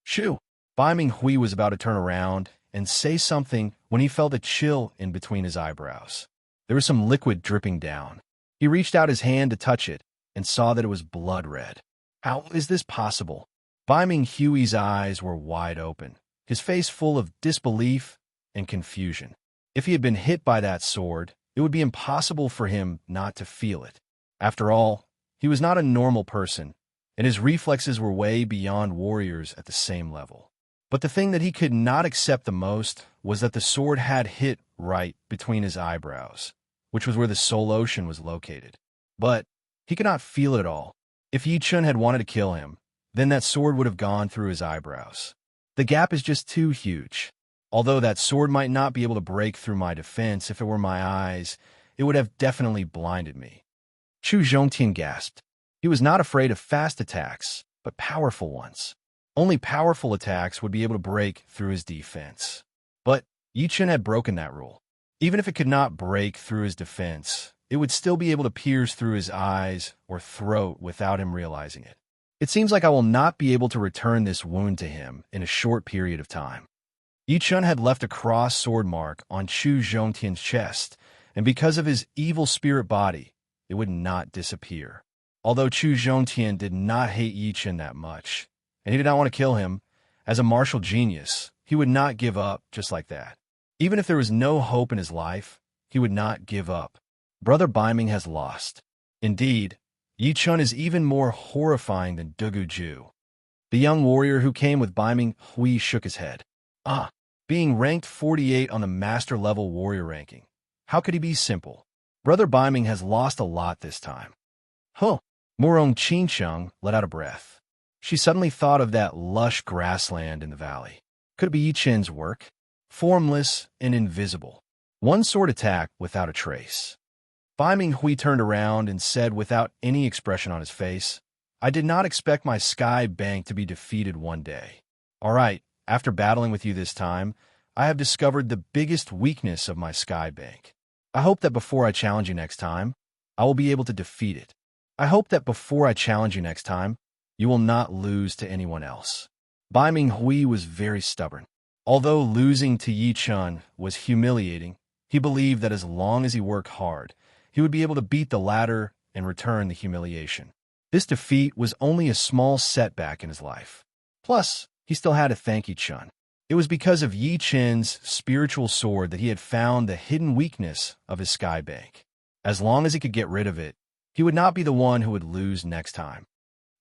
Shoo! Bai Minghui was about to turn around and say something when he felt a chill in between his eyebrows. There was some liquid dripping down. He reached out his hand to touch it and saw that it was blood red. How is this possible? Bai Minghui's eyes were wide open, his face full of disbelief and confusion. If he had been hit by that sword, it would be impossible for him not to feel it. After all, he was not a normal person, and his reflexes were way beyond warriors at the same level. But the thing that he could not accept the most was that the sword had hit right between his eyebrows, which was where the soul ocean was located. But he could not feel it at all. If Yi Chen had wanted to kill him, then that sword would have gone through his eyebrows. The gap is just too huge. Although that sword might not be able to break through my defense if it were my eyes, it would have definitely blinded me. Chu Zhongtian gasped. He was not afraid of fast attacks, but powerful ones. Only powerful attacks would be able to break through his defense. But Yi Chen had broken that rule. Even if it could not break through his defense, it would still be able to pierce through his eyes or throat without him realizing it. It seems like I will not be able to return this wound to him in a short period of time. Yi Chen had left a cross sword mark on Chu Zhongtian's chest, and because of his evil spirit body, it would not disappear. Although Chu Zhongtian did not hate Yi Chen that much, and he did not want to kill him, as a martial genius, he would not give up just like that. Even if there was no hope in his life, he would not give up. Brother Baiming has lost. Indeed, Yi Chen is even more horrifying than Dugu Ju. The young warrior who came with Baiming Hui shook his head. Being ranked 48 on the master level warrior ranking. How could he be simple? Brother Baiming has lost a lot this time. Murong Qincheng let out a breath. She suddenly thought of that lush grassland in the valley. Could it be Yi Chen's work? Formless and invisible. One sword attack without a trace. Bai Minghui turned around and said without any expression on his face, I did not expect my sky bank to be defeated one day. All right, after battling with you this time, I have discovered the biggest weakness of my sky bank. I hope that before I challenge you next time, I will be able to defeat it. I hope that before I challenge you next time, you will not lose to anyone else. Bai Minghui was very stubborn. Although losing to Yi Chen was humiliating, he believed that as long as he worked hard, he would be able to beat the latter and return the humiliation. This defeat was only a small setback in his life. Plus, he still had to thank Yi Chen. It was because of Yi Chen's spiritual sword that he had found the hidden weakness of his sky bank. As long as he could get rid of it, he would not be the one who would lose next time.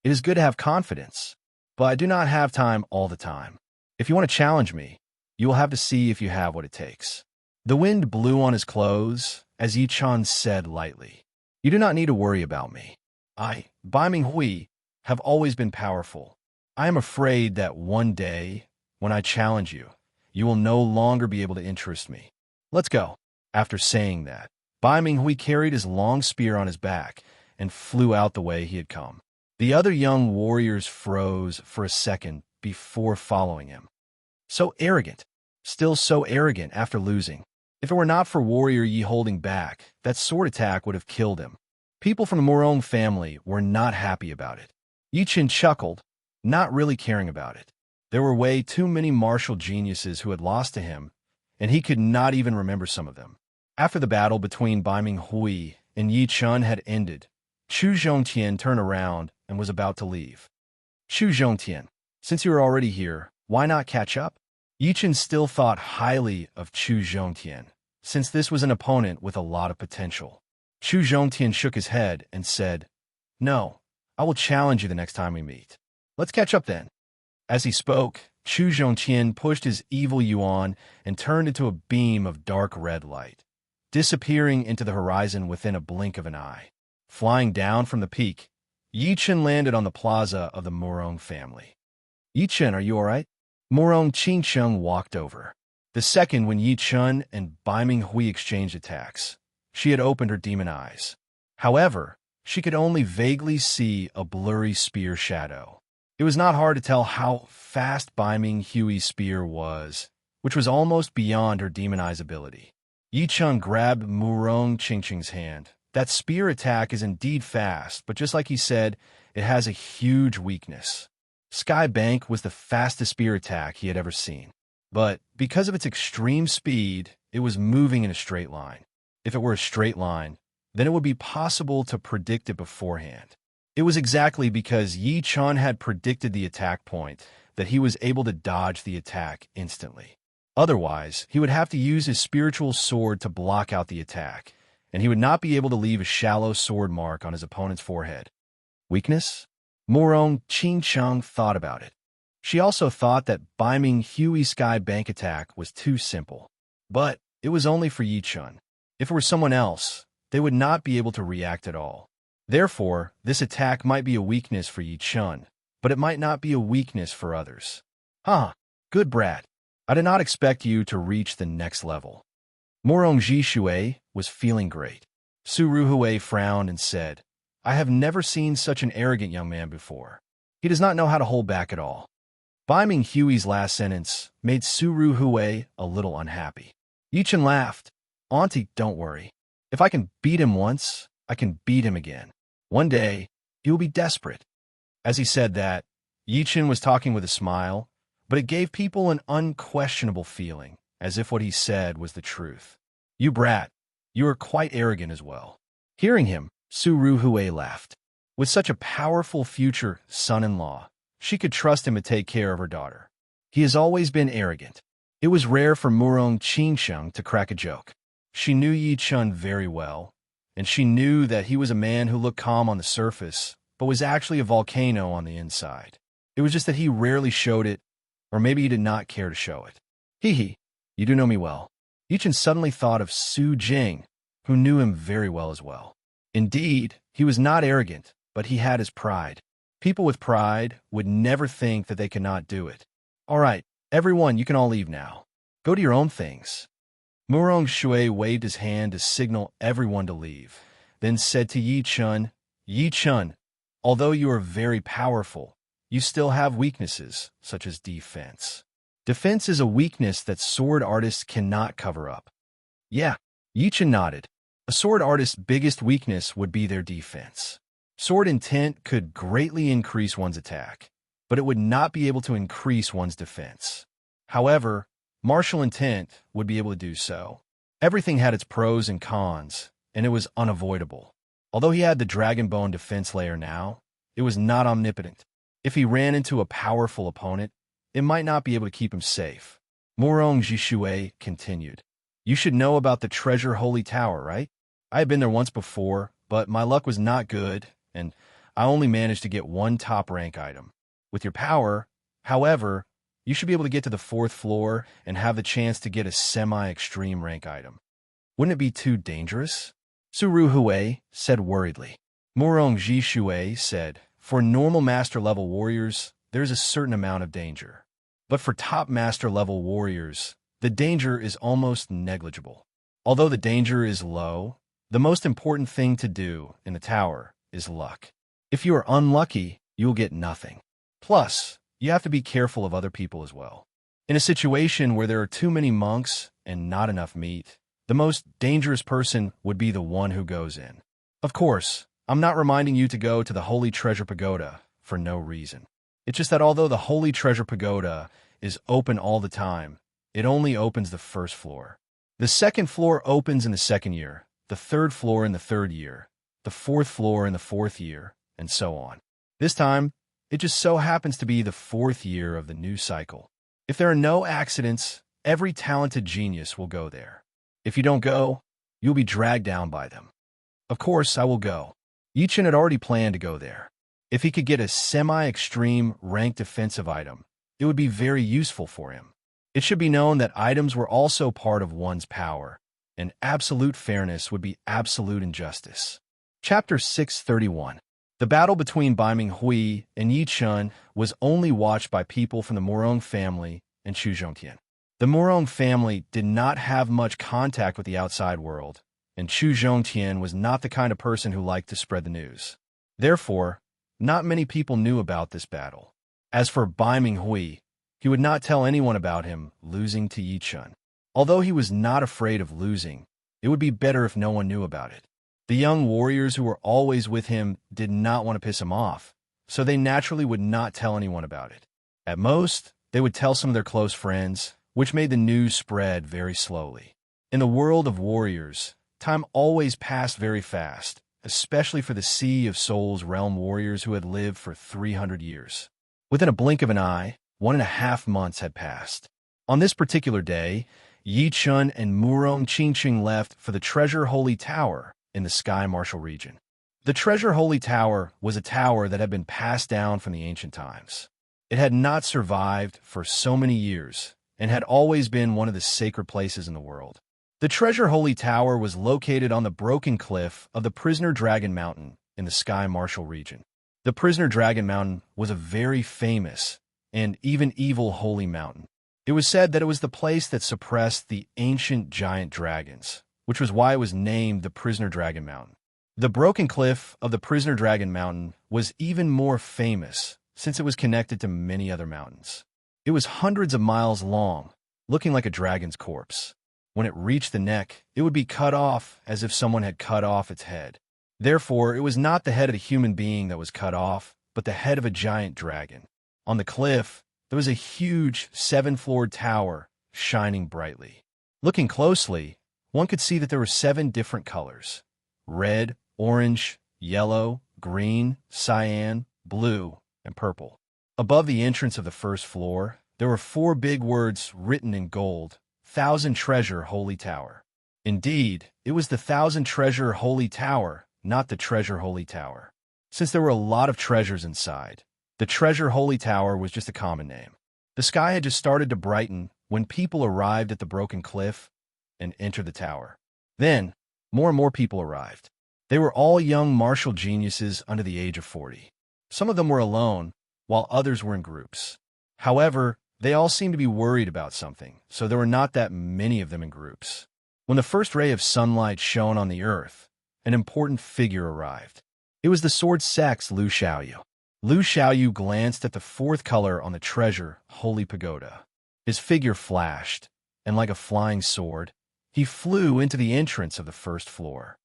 It is good to have confidence, but I do not have time all the time. If you want to challenge me, you will have to see if you have what it takes. The wind blew on his clothes as Yi Chen said lightly, You do not need to worry about me. I, Bai Minghui, have always been powerful. I am afraid that one day, when I challenge you, you will no longer be able to interest me. Let's go. After saying that, Bai Minghui carried his long spear on his back and flew out the way he had come. The other young warriors froze for a second before following him. So arrogant. Still so arrogant after losing. If it were not for Warrior Yi holding back, that sword attack would have killed him. People from the Murong family were not happy about it. Yi Chen chuckled, not really caring about it. There were way too many martial geniuses who had lost to him, and he could not even remember some of them. After the battle between Bai Minghui and Yi Chen had ended, Chu Zhongtian turned around and was about to leave. Chu Zhongtian, since you are already here, why not catch up? Yi Chen still thought highly of Chu Zhongtian, since this was an opponent with a lot of potential. Chu Zhongtian shook his head and said, No, I will challenge you the next time we meet. Let's catch up then. As he spoke, Chu Zhongtian pushed his evil yuan and turned into a beam of dark red light, disappearing into the horizon within a blink of an eye. Flying down from the peak, Yi Chen landed on the plaza of the Murong family. Yi Chen, are you all right? Murong Qincheng walked over. The second when Yi Chun and Bai Ming Hui exchanged attacks. She had opened her demon eyes. However, she could only vaguely see a blurry spear shadow. It was not hard to tell how fast Bai Ming Hui's spear was, which was almost beyond her demon eyes ability. Yi Chun grabbed Murong Qingqing's hand. That spear attack is indeed fast, but just like he said, it has a huge weakness. Sky Bank was the fastest spear attack he had ever seen. But because of its extreme speed, it was moving in a straight line. If it were a straight line, then it would be possible to predict it beforehand. It was exactly because Yi Chun had predicted the attack point that he was able to dodge the attack instantly. Otherwise, he would have to use his spiritual sword to block out the attack, and he would not be able to leave a shallow sword mark on his opponent's forehead. Weakness? Murong Qingqing thought about it. She also thought that Bai Ming Hui's Sky Bank attack was too simple. But it was only for Yi Chun. If it were someone else, they would not be able to react at all. Therefore, this attack might be a weakness for Yi Chun, but it might not be a weakness for others. Good brat. I did not expect you to reach the next level. Murong Jishui was feeling great. Su Ruhui frowned and said, I have never seen such an arrogant young man before. He does not know how to hold back at all. Bai Ming Hui's last sentence made Su Ruhui a little unhappy. Yi Chun laughed. Auntie, don't worry. If I can beat him once, I can beat him again. One day, he will be desperate. As he said that, Yi Chun was talking with a smile, but it gave people an unquestionable feeling, as if what he said was the truth. You brat, you are quite arrogant as well. Hearing him, Su Ruhui laughed. With such a powerful future son-in-law, she could trust him to take care of her daughter. He has always been arrogant. It was rare for Murong Qingqing to crack a joke. She knew Yi Chun very well, and she knew that he was a man who looked calm on the surface, but was actually a volcano on the inside. It was just that he rarely showed it, or maybe he did not care to show it. Hee, you do know me well. Yi Chun suddenly thought of Su Jing, who knew him very well as well. Indeed, he was not arrogant, but he had his pride. People with pride would never think that they could not do it. All right, everyone, you can all leave now. Go do your own things. Murong Shui waved his hand to signal everyone to leave, then said to Yi Chun, although you are very powerful, you still have weaknesses, such as defense. Defense is a weakness that sword artists cannot cover up. Yeah, Yi Chun nodded. A sword artist's biggest weakness would be their defense. Sword intent could greatly increase one's attack, but it would not be able to increase one's defense. However, martial intent would be able to do so. Everything had its pros and cons, and it was unavoidable. Although he had the Dragon Bone defense layer now, it was not omnipotent. If he ran into a powerful opponent, it might not be able to keep him safe. Murong Jishui continued. You should know about the Treasure Holy Tower, right? I had been there once before, but my luck was not good, and I only managed to get one top rank item. With your power, however, you should be able to get to the 4th floor and have the chance to get a semi-extreme rank item. Wouldn't it be too dangerous? Su Ruhui said worriedly. Murong Jishui said, for normal master-level warriors, there's a certain amount of danger. But for top master-level warriors, the danger is almost negligible. Although the danger is low, the most important thing to do in the tower is luck. If you are unlucky, you will get nothing. Plus, you have to be careful of other people as well. In a situation where there are too many monks and not enough meat, the most dangerous person would be the one who goes in. Of course, I'm not reminding you to go to the Holy Treasure Pagoda for no reason. It's just that although the Holy Treasure Pagoda is open all the time, it only opens the 1st floor. The 2nd floor opens in the 2nd year, the 3rd floor in the 3rd year, the 4th floor in the 4th year, and so on. This time, it just so happens to be the 4th year of the new cycle. If there are no accidents, every talented genius will go there. If you don't go, you'll be dragged down by them. Of course, I will go. Yi Chun had already planned to go there. If he could get a semi-extreme ranked defensive item, it would be very useful for him. It should be known that items were also part of one's power, and absolute fairness would be absolute injustice. Chapter 631. The battle between Bai Ming Hui and Yi Chun was only watched by people from the Murong family and Chu Zhongtian. The Murong family did not have much contact with the outside world, and Chu Zhongtian was not the kind of person who liked to spread the news. Therefore, not many people knew about this battle. As for Bai Minghui, he would not tell anyone about him losing to Yichun. Although he was not afraid of losing, it would be better if no one knew about it. The young warriors who were always with him did not want to piss him off, so they naturally would not tell anyone about it. At most, they would tell some of their close friends, which made the news spread very slowly. In the world of warriors, time always passed very fast, especially for the Sea of Souls realm warriors who had lived for 300 years. Within a blink of an eye, 1.5 months had passed. On this particular day, Yichun and Murong Qingqing left for the Treasure Holy Tower in the Sky Martial region. The Treasure Holy Tower was a tower that had been passed down from the ancient times. It had not survived for so many years, and had always been one of the sacred places in the world. The Treasure Holy Tower was located on the broken cliff of the Prisoner Dragon Mountain in the Sky Martial region. The Prisoner Dragon Mountain was a very famous and even evil holy mountain. It was said that it was the place that suppressed the ancient giant dragons, which was why it was named the Prisoner Dragon Mountain. The broken cliff of the Prisoner Dragon Mountain was even more famous since it was connected to many other mountains. It was hundreds of miles long, looking like a dragon's corpse. When it reached the neck, it would be cut off as if someone had cut off its head. Therefore, it was not the head of a human being that was cut off, but the head of a giant dragon. On the cliff, there was a huge 7-floored tower shining brightly. Looking closely, one could see that there were 7 different colors: red, orange, yellow, green, cyan, blue, and purple. Above the entrance of the first floor, there were 4 big words written in gold: 1,000 Treasure Holy Tower. Indeed, it was the 1,000 Treasure Holy Tower, not the Treasure Holy Tower. Since there were a lot of treasures inside, the Treasure Holy Tower was just a common name. The sky had just started to brighten when people arrived at the broken cliff and entered the tower. Then, more and more people arrived. They were all young martial geniuses under the age of 40. Some of them were alone, while others were in groups. However, they all seemed to be worried about something, so there were not that many of them in groups. When the first ray of sunlight shone on the earth, an important figure arrived. It was the sword sex Lu Xiaoyu. Lu Xiaoyu glanced at the 4th color on the Treasure Holy Pagoda. His figure flashed, and like a flying sword, he flew into the entrance of the first floor.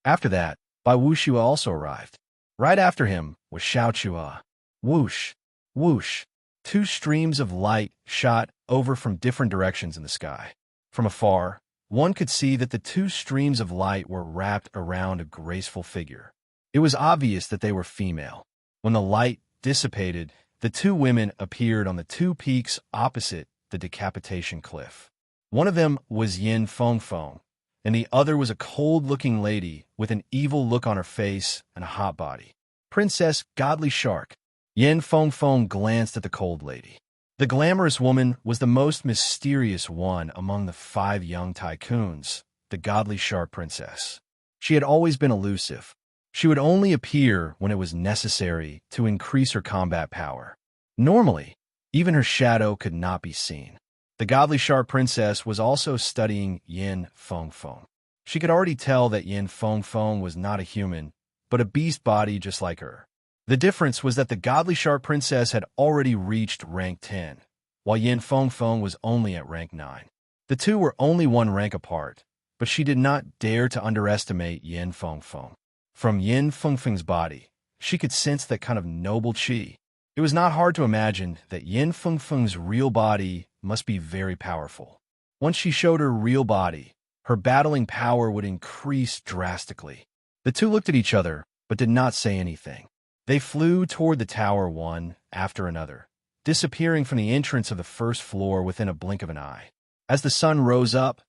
After that, Bai Wuxue also arrived. Right after him was Xiaochua. Whoosh, whoosh. 2 streams of light shot over from different directions in the sky. From afar, one could see that the 2 streams of light were wrapped around a graceful figure. It was obvious that they were female. When the light dissipated, the 2 women appeared on the 2 peaks opposite the decapitation cliff. One of them was Yin Fengfeng, and the other was a cold-looking lady with an evil look on her face and a hot body. Princess Godly Shark. Yin Fengfeng glanced at the cold lady. The glamorous woman was the most mysterious one among the 5 young tycoons, the Godly Shark Princess. She had always been elusive. She would only appear when it was necessary to increase her combat power. Normally, even her shadow could not be seen. The Godly Shark Princess was also studying Yin Fengfeng. She could already tell that Yin Fengfeng was not a human, but a beast body just like her. The difference was that the Godly Shark Princess had already reached rank 10, while Yin Fengfeng was only at rank 9. The 2 were only 1 rank apart, but she did not dare to underestimate Yin Fengfeng. From Yin Fengfeng's body, she could sense that kind of noble qi. It was not hard to imagine that Yin Fengfeng's real body must be very powerful. Once she showed her real body, her battling power would increase drastically. The 2 looked at each other, but did not say anything. They flew toward the tower one after another, disappearing from the entrance of the first floor within a blink of an eye. As the sun rose up,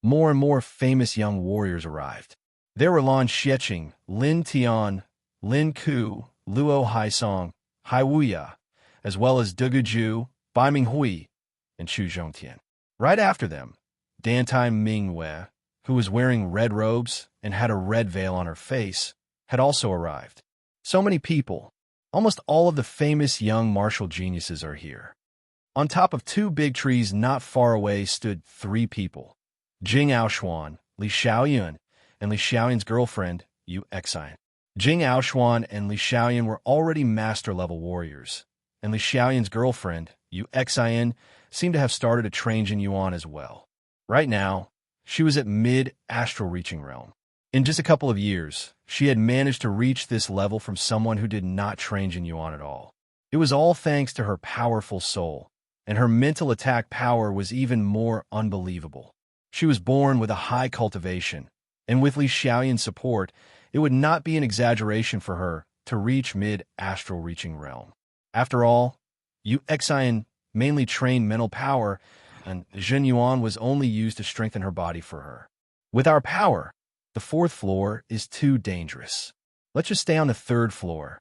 more and more famous young warriors arrived. There were Lan Xieching, Lin Tian, Lin Ku, Luo Haisong, Hai Wuya, as well as Deguju, Bai Minghui, and Chu Zhongtian. Right after them, Dantai Mingwei, who was wearing red robes and had a red veil on her face, had also arrived. So many people, almost all of the famous young martial geniuses are here. On top of two big trees not far away stood three people: Jing Aoshuan, Li Xiaoyun, and Li Xiaoyun's girlfriend, Yu Xian. Jing Aoshuan and Li Xiaoyun were already master-level warriors, and Li Xiaoyun's girlfriend, Yu Xian, seemed to have started to train Jin Yuan as well. Right now, she was at mid-astral reaching realm. In just a couple of years, she had managed to reach this level from someone who did not train Jin Yuan at all. It was all thanks to her powerful soul, and her mental attack power was even more unbelievable. She was born with a high cultivation, and with Li Xiaoyun's support, it would not be an exaggeration for her to reach mid-astral reaching realm. After all, Yu Xian mainly trained mental power, and Jin Yuan was only used to strengthen her body for her. With our power, the fourth floor is too dangerous. Let's just stay on the third floor.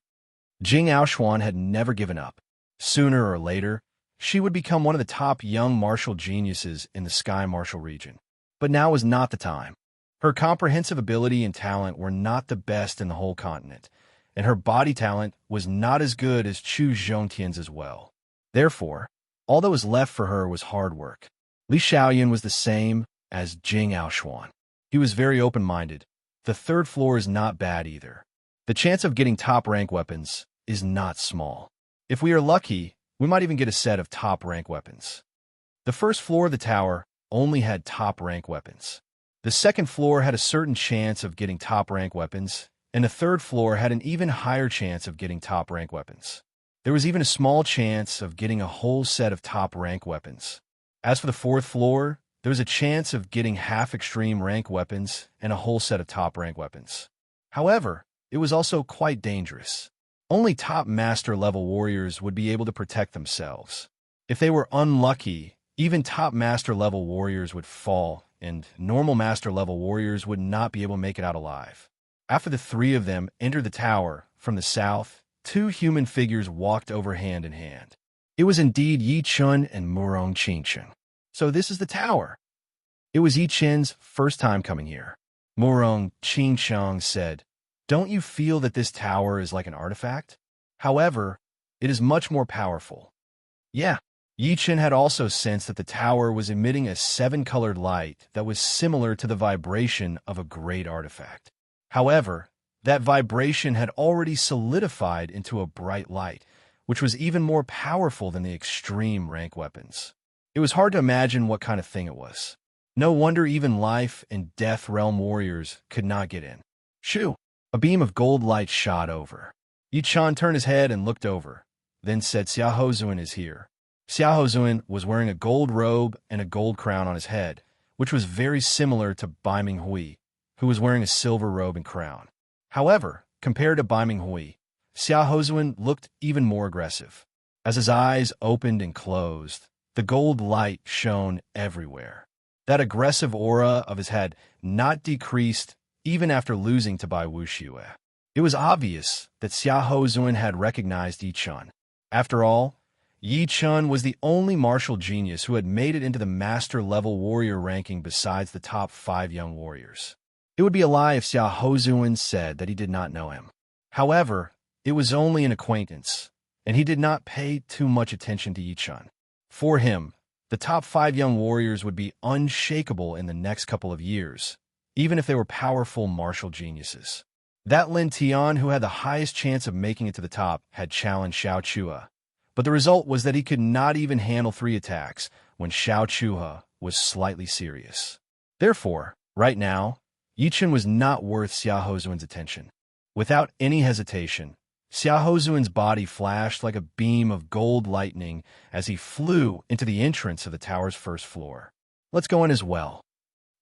Jing Aoshuan had never given up. Sooner or later, she would become one of the top young martial geniuses in the Sky Martial region. But now was not the time. Her comprehensive ability and talent were not the best in the whole continent, and her body talent was not as good as Chu Zhongtian's as well. Therefore, all that was left for her was hard work. Li Xiaoyun was the same as Jing Aoshuan. He was very open-minded. The third floor is not bad either. The chance of getting top-rank weapons is not small. If we are lucky, we might even get a set of top-rank weapons. The first floor of the tower only had top-rank weapons. The second floor had a certain chance of getting top-rank weapons, and the third floor had an even higher chance of getting top-rank weapons. There was even a small chance of getting a whole set of top-rank weapons. As for the fourth floor, there was a chance of getting half-extreme rank weapons and a whole set of top-rank weapons. However, it was also quite dangerous. Only top master-level warriors would be able to protect themselves. If they were unlucky, even top master-level warriors would fall, and normal master-level warriors would not be able to make it out alive. After the three of them entered the tower, from the south, two human figures walked over hand in hand. It was indeed Yi Chun and Murong Qingcheng. So this is the tower. It was Yi Chen's first time coming here. Murong Qingcheng said, "Don't you feel that this tower is like an artifact? However, it is much more powerful." Yeah. Yi Chen had also sensed that the tower was emitting a seven-colored light that was similar to the vibration of a great artifact. However, that vibration had already solidified into a bright light, which was even more powerful than the extreme rank weapons. It was hard to imagine what kind of thing it was. No wonder even life and death realm warriors could not get in. Shoo! A beam of gold light shot over. Yi Chan turned his head and looked over, then said, "Xiahou Zuan is here." Xiahou Zuan was wearing a gold robe and a gold crown on his head, which was very similar to Bai Minghui, who was wearing a silver robe and crown. However, compared to Bai Minghui, Xiahou Zuan looked even more aggressive. As his eyes opened and closed, the gold light shone everywhere. That aggressive aura of his had not decreased even after losing to Bai Wuxue. It was obvious that Xiahou Zuan had recognized Yi Chun. After all, Yi Chun was the only martial genius who had made it into the master-level warrior ranking besides the top 5 young warriors. It would be a lie if Xiahou Zuan said that he did not know him. However, it was only an acquaintance, and he did not pay too much attention to Yi Chun. For him, the top 5 young warriors would be unshakable in the next couple of years, even if they were powerful martial geniuses. That Lin Tian, who had the highest chance of making it to the top, had challenged Xiao Chua, but the result was that he could not even handle 3 attacks when Xiao Chua was slightly serious. Therefore, right now, Yi Chun was not worth Xiahou Zuan's attention. Without any hesitation, Xiahou Zuan's body flashed like a beam of gold lightning as he flew into the entrance of the tower's first floor. "Let's go in as well."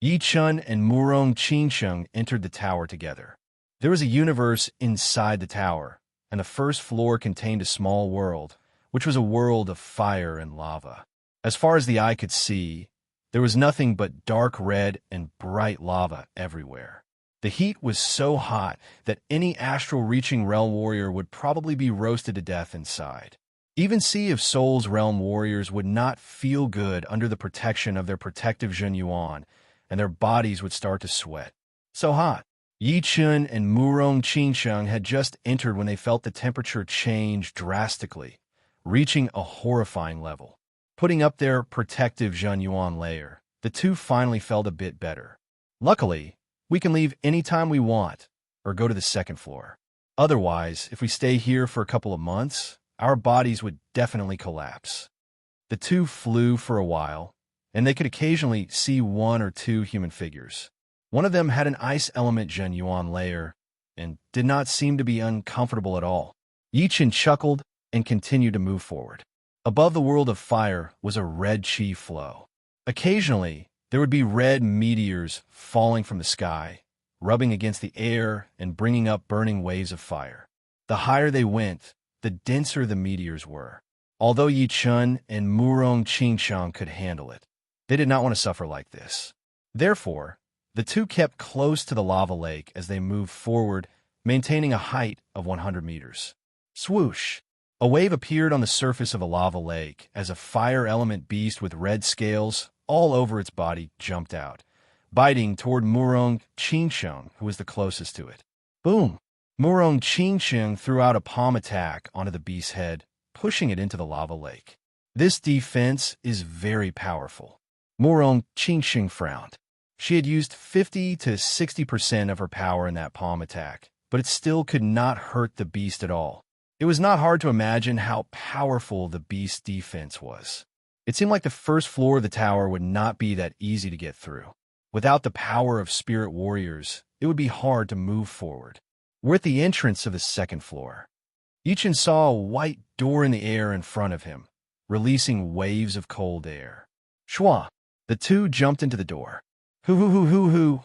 Yi Chun and Murong Qingcheng entered the tower together. There was a universe inside the tower, and the first floor contained a small world, which was a world of fire and lava. As far as the eye could see, there was nothing but dark red and bright lava everywhere. The heat was so hot that any astral-reaching realm warrior would probably be roasted to death inside. Even Sea of Souls realm warriors would not feel good under the protection of their protective Jin Yuan, and their bodies would start to sweat. So hot. Yi Chun and Murong Qingcheng had just entered when they felt the temperature change drastically, reaching a horrifying level. Putting up their protective Zhenyuan layer, the two finally felt a bit better. Luckily, we can leave anytime we want, or go to the second floor. Otherwise, if we stay here for a couple of months, our bodies would definitely collapse. The two flew for a while, and they could occasionally see one or two human figures. One of them had an ice element Zhenyuan layer, and did not seem to be uncomfortable at all. Yichen chuckled and continued to move forward. Above the world of fire was a red chi flow. Occasionally, there would be red meteors falling from the sky, rubbing against the air and bringing up burning waves of fire. The higher they went, the denser the meteors were. Although Yi Chun and Murong Qingshang could handle it, they did not want to suffer like this. Therefore, the two kept close to the lava lake as they moved forward, maintaining a height of 100 meters. Swoosh! A wave appeared on the surface of a lava lake as a fire element beast with red scales all over its body jumped out, biting toward Murong Qingsheng, who was the closest to it. Boom! Murong Qingsheng threw out a palm attack onto the beast's head, pushing it into the lava lake. This defense is very powerful. Murong Qingsheng frowned. She had used 50 to 60% of her power in that palm attack, but it still could not hurt the beast at all. It was not hard to imagine how powerful the beast's defense was. It seemed like the first floor of the tower would not be that easy to get through. Without the power of spirit warriors, it would be hard to move forward. We're at the entrance of the second floor. Yichen saw a white door in the air in front of him, releasing waves of cold air. Shwa! The two jumped into the door. Hoo hoo hoo hoo hoo!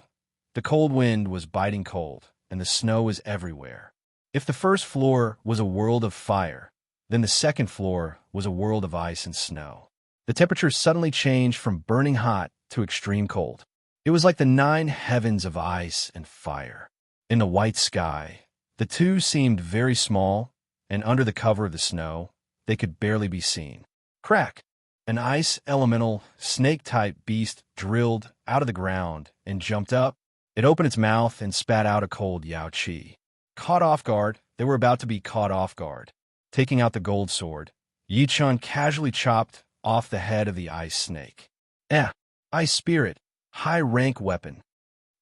The cold wind was biting cold, and the snow was everywhere. If the first floor was a world of fire, then the second floor was a world of ice and snow. The temperature suddenly changed from burning hot to extreme cold. It was like the 9 heavens of ice and fire. In the white sky, the two seemed very small, and under the cover of the snow, they could barely be seen. Crack! An ice elemental, snake-type beast drilled out of the ground and jumped up. It opened its mouth and spat out a cold Yao Qi. Caught off guard, they were about to be caught off guard. Taking out the gold sword, Yi Chun casually chopped off the head of the ice snake. Ice spirit, high-rank weapon.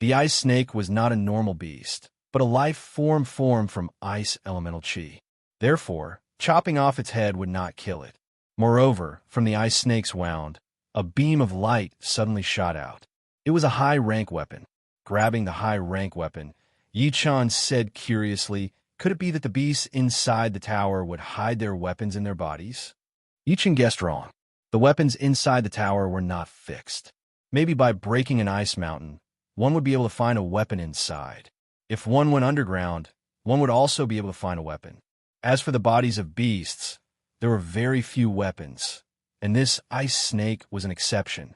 The ice snake was not a normal beast, but a life form formed from ice elemental chi. Therefore, chopping off its head would not kill it. Moreover, from the ice snake's wound, a beam of light suddenly shot out. It was a high-rank weapon. Grabbing the high-rank weapon, Yi Chun said curiously, could it be that the beasts inside the tower would hide their weapons in their bodies? Yi Chun guessed wrong. The weapons inside the tower were not fixed. Maybe by breaking an ice mountain, one would be able to find a weapon inside. If one went underground, one would also be able to find a weapon. As for the bodies of beasts, there were very few weapons, and this ice snake was an exception.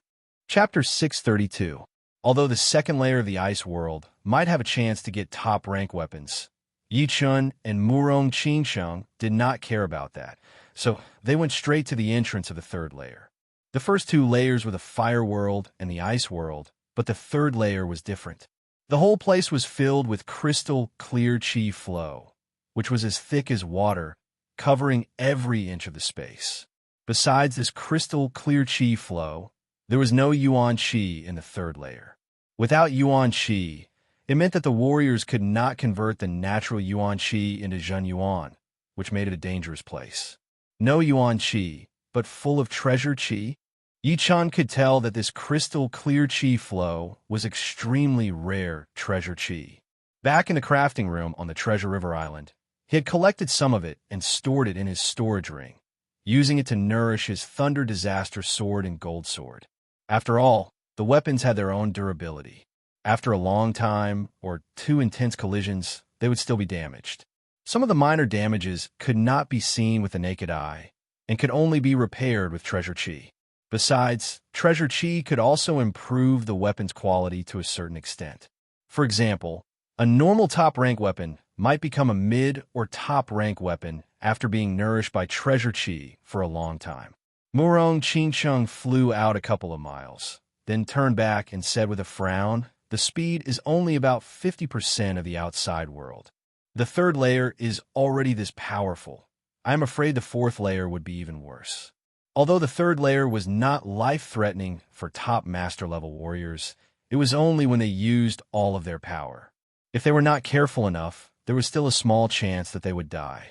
Chapter 632. Although the second layer of the ice world might have a chance to get top-rank weapons, Yi Chun and Murong Qingsheng did not care about that, so they went straight to the entrance of the third layer. The first 2 layers were the fire world and the ice world, but the third layer was different. The whole place was filled with crystal clear chi flow, which was as thick as water, covering every inch of the space. Besides this crystal clear chi flow, there was no yuan chi in the third layer. Without yuan chi, it meant that the warriors could not convert the natural yuan chi into zhen yuan, which made it a dangerous place. No yuan chi, but full of treasure chi. Yi Chun could tell that this crystal clear chi flow was extremely rare treasure chi. Back in the crafting room on the Treasure River Island, he had collected some of it and stored it in his storage ring, using it to nourish his Thunder Disaster sword and gold sword. After all, the weapons had their own durability. After a long time, or 2 intense collisions, they would still be damaged. Some of the minor damages could not be seen with the naked eye, and could only be repaired with treasure chi. Besides, treasure chi could also improve the weapon's quality to a certain extent. For example, a normal top-rank weapon might become a mid- or top-rank weapon after being nourished by treasure chi for a long time. Murong Qingsheng flew out a couple of miles, then turned back and said with a frown, the speed is only about 50% of the outside world. The third layer is already this powerful. I am afraid the fourth layer would be even worse. Although the third layer was not life-threatening for top master-level warriors, it was only when they used all of their power. If they were not careful enough, there was still a small chance that they would die.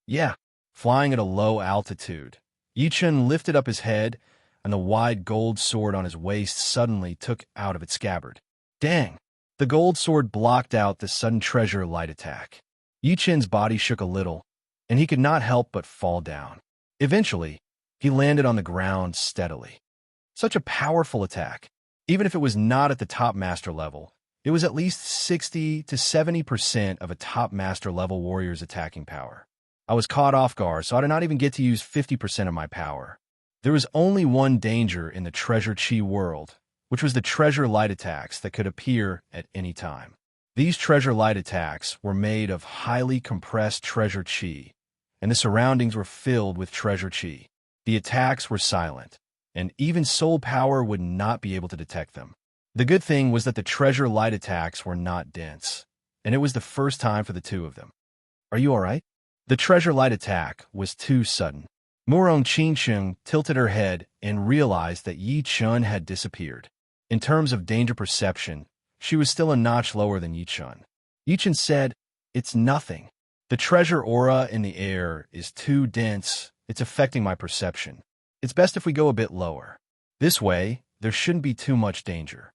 Yeah, flying at a low altitude, Yichun lifted up his head, and the wide gold sword on his waist suddenly took out of its scabbard. Dang! The gold sword blocked out the sudden treasure light attack. Yichun's body shook a little, and he could not help but fall down. Eventually, he landed on the ground steadily. Such a powerful attack. Even if it was not at the top master level, it was at least 60 to 70% of a top master level warrior's attacking power. I was caught off guard, so I did not even get to use 50% of my power. There was only one danger in the treasure chi world, which was the treasure light attacks that could appear at any time. These treasure light attacks were made of highly compressed treasure chi, and the surroundings were filled with treasure chi. The attacks were silent, and even soul power would not be able to detect them. The good thing was that the treasure light attacks were not dense, and it was the first time for the two of them. Are you all right? The treasure light attack was too sudden. Murong Qingsheng tilted her head and realized that Yi Chun had disappeared. In terms of danger perception, she was still a notch lower than Yi Chun. Yi Chun said, "It's nothing. The treasure aura in the air is too dense. It's affecting my perception. It's best if we go a bit lower. This way, there shouldn't be too much danger."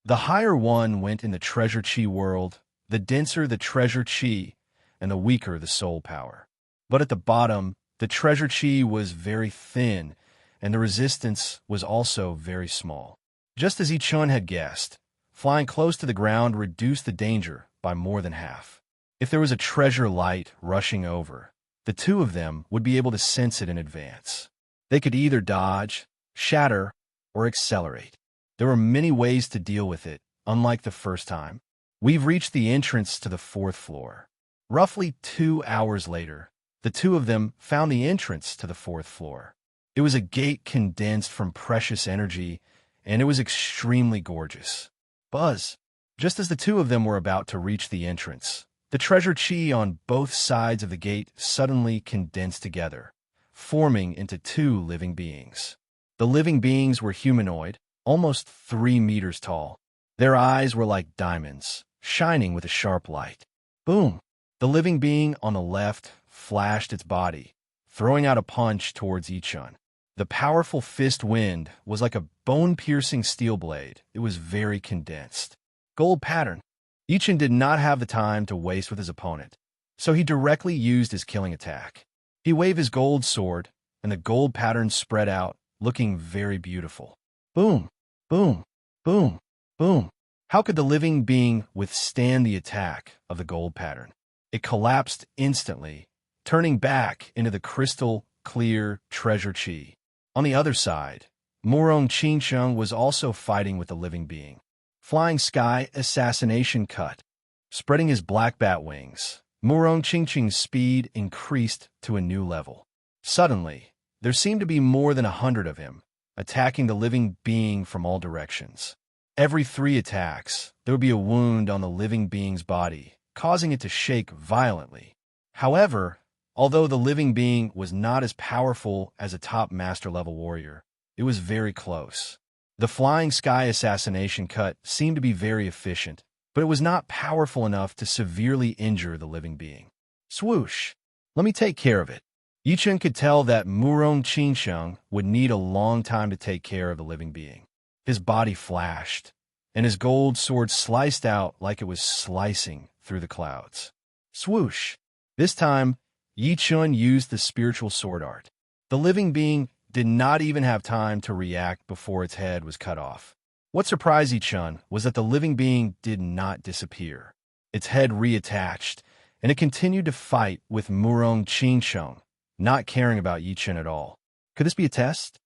The higher one went in the treasure chi world, the denser the treasure chi, and the weaker the soul power. But at the bottom, the treasure chi was very thin, and the resistance was also very small. Just as Yi Chun had guessed, flying close to the ground reduced the danger by more than half. If there was a treasure light rushing over, the two of them would be able to sense it in advance. They could either dodge, shatter, or accelerate. There were many ways to deal with it, unlike the first time. We've reached the entrance to the 4th floor. Roughly 2 hours later, the two of them found the entrance to the 4th floor. It was a gate condensed from precious energy, and it was extremely gorgeous. Buzz! Just as the two of them were about to reach the entrance, the treasure chi on both sides of the gate suddenly condensed together, forming into 2 living beings. The living beings were humanoid, almost 3 meters tall. Their eyes were like diamonds, shining with a sharp light. Boom! The living being on the left flashed its body, throwing out a punch towards Yi Chun. The powerful fist wind was like a bone-piercing steel blade. It was very condensed. Gold pattern. Yi Chun did not have the time to waste with his opponent, so he directly used his killing attack. He waved his gold sword, and the gold pattern spread out, looking very beautiful. Boom! Boom! Boom! Boom! How could the living being withstand the attack of the gold pattern? It collapsed instantly, turning back into the crystal-clear treasure chi. On the other side, Murong Qingsheng was also fighting with the living being. Flying Sky Assassination Cut. Spreading his black bat wings, Murong Qingsheng's speed increased to a new level. Suddenly, there seemed to be more than 100 of him, attacking the living being from all directions. Every 3 attacks, there would be a wound on the living being's body, causing it to shake violently. However, although the living being was not as powerful as a top master-level warrior, it was very close. The Flying Sky Assassination Cut seemed to be very efficient, but it was not powerful enough to severely injure the living being. Swoosh! Let me take care of it. Yi Chun could tell that Murong Qingsheng would need a long time to take care of the living being. His body flashed, and his gold sword sliced out like it was slicing through the clouds. Swoosh! This time, Yi Chun used the spiritual sword art. The living being did not even have time to react before its head was cut off. What surprised Yi Chun was that the living being did not disappear. Its head reattached, and it continued to fight with Murong Qingsheng, not caring about Yi Chun at all. Could this be a test?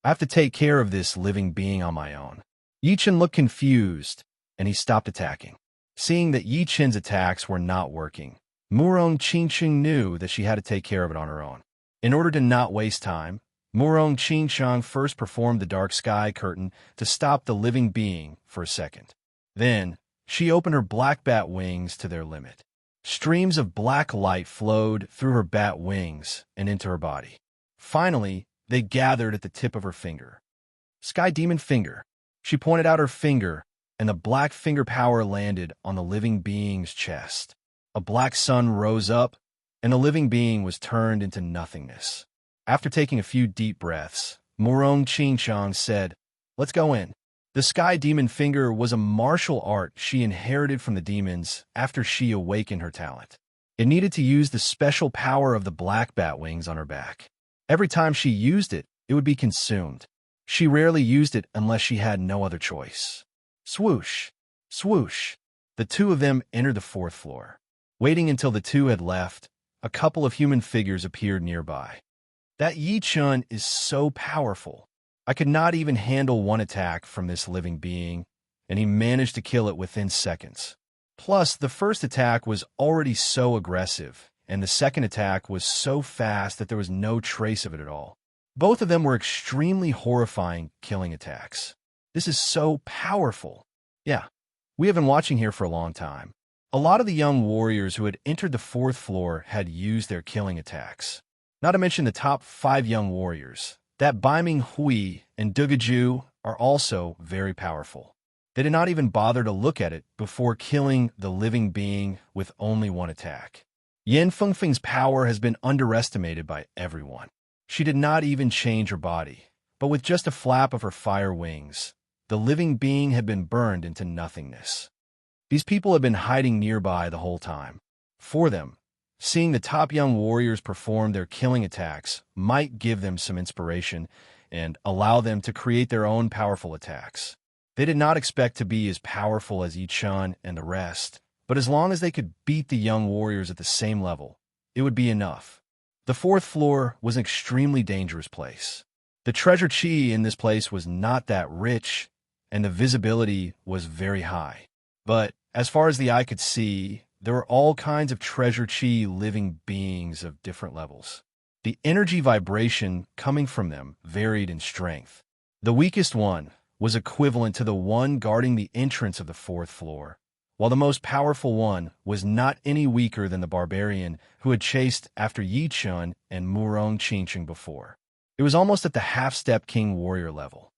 I have to take care of this living being on my own. Yi Chun looked confused, and he stopped attacking. Seeing that Yi Chun's attacks were not working, Murong Qingsheng knew that she had to take care of it on her own. In order to not waste time, Murong Qingsheng first performed the dark sky curtain to stop the living being for a second. Then, she opened her black bat wings to their limit. Streams of black light flowed through her bat wings and into her body. Finally, They gathered at the tip of her finger. Sky Demon Finger. She pointed out her finger, and the black finger power landed on the living being's chest. A black sun rose up, and the living being was turned into nothingness. After taking a few deep breaths, Murong Qingchang said, "Let's go in." The Sky Demon Finger was a martial art she inherited from the demons after she awakened her talent. It needed to use the special power of the black bat wings on her back. Every time she used it, it would be consumed. She rarely used it unless she had no other choice. Swoosh! Swoosh! The two of them entered the fourth floor. Waiting until the two had left, a couple of human figures appeared nearby. That Yi Chun is so powerful. I could not even handle one attack from this living being, and he managed to kill it within seconds. Plus, the first attack was already so aggressive, and the second attack was so fast that there was no trace of it at all. Both of them were extremely horrifying killing attacks. This is so powerful. Yeah, we have been watching here for a long time. A lot of the young warriors who had entered the fourth floor had used their killing attacks. Not to mention the top 5 young warriors. That Baiming Hui and Dugaju are also very powerful. They did not even bother to look at it before killing the living being with only one attack. Yan Fengfeng's power has been underestimated by everyone. She did not even change her body, but with just a flap of her fire wings, the living being had been burned into nothingness. These people had been hiding nearby the whole time. For them, seeing the top young warriors perform their killing attacks might give them some inspiration and allow them to create their own powerful attacks. They did not expect to be as powerful as Yi Chun and the rest, but as long as they could beat the young warriors at the same level, it would be enough. The fourth floor was an extremely dangerous place. The treasure chi in this place was not that rich, and the visibility was very high. But as far as the eye could see, there were all kinds of treasure chi living beings of different levels. The energy vibration coming from them varied in strength. The weakest one was equivalent to the one guarding the entrance of the fourth floor, while the most powerful one was not any weaker than the barbarian who had chased after Yi Chun and Murong Qingcheng before. It was almost at the half-step king warrior level.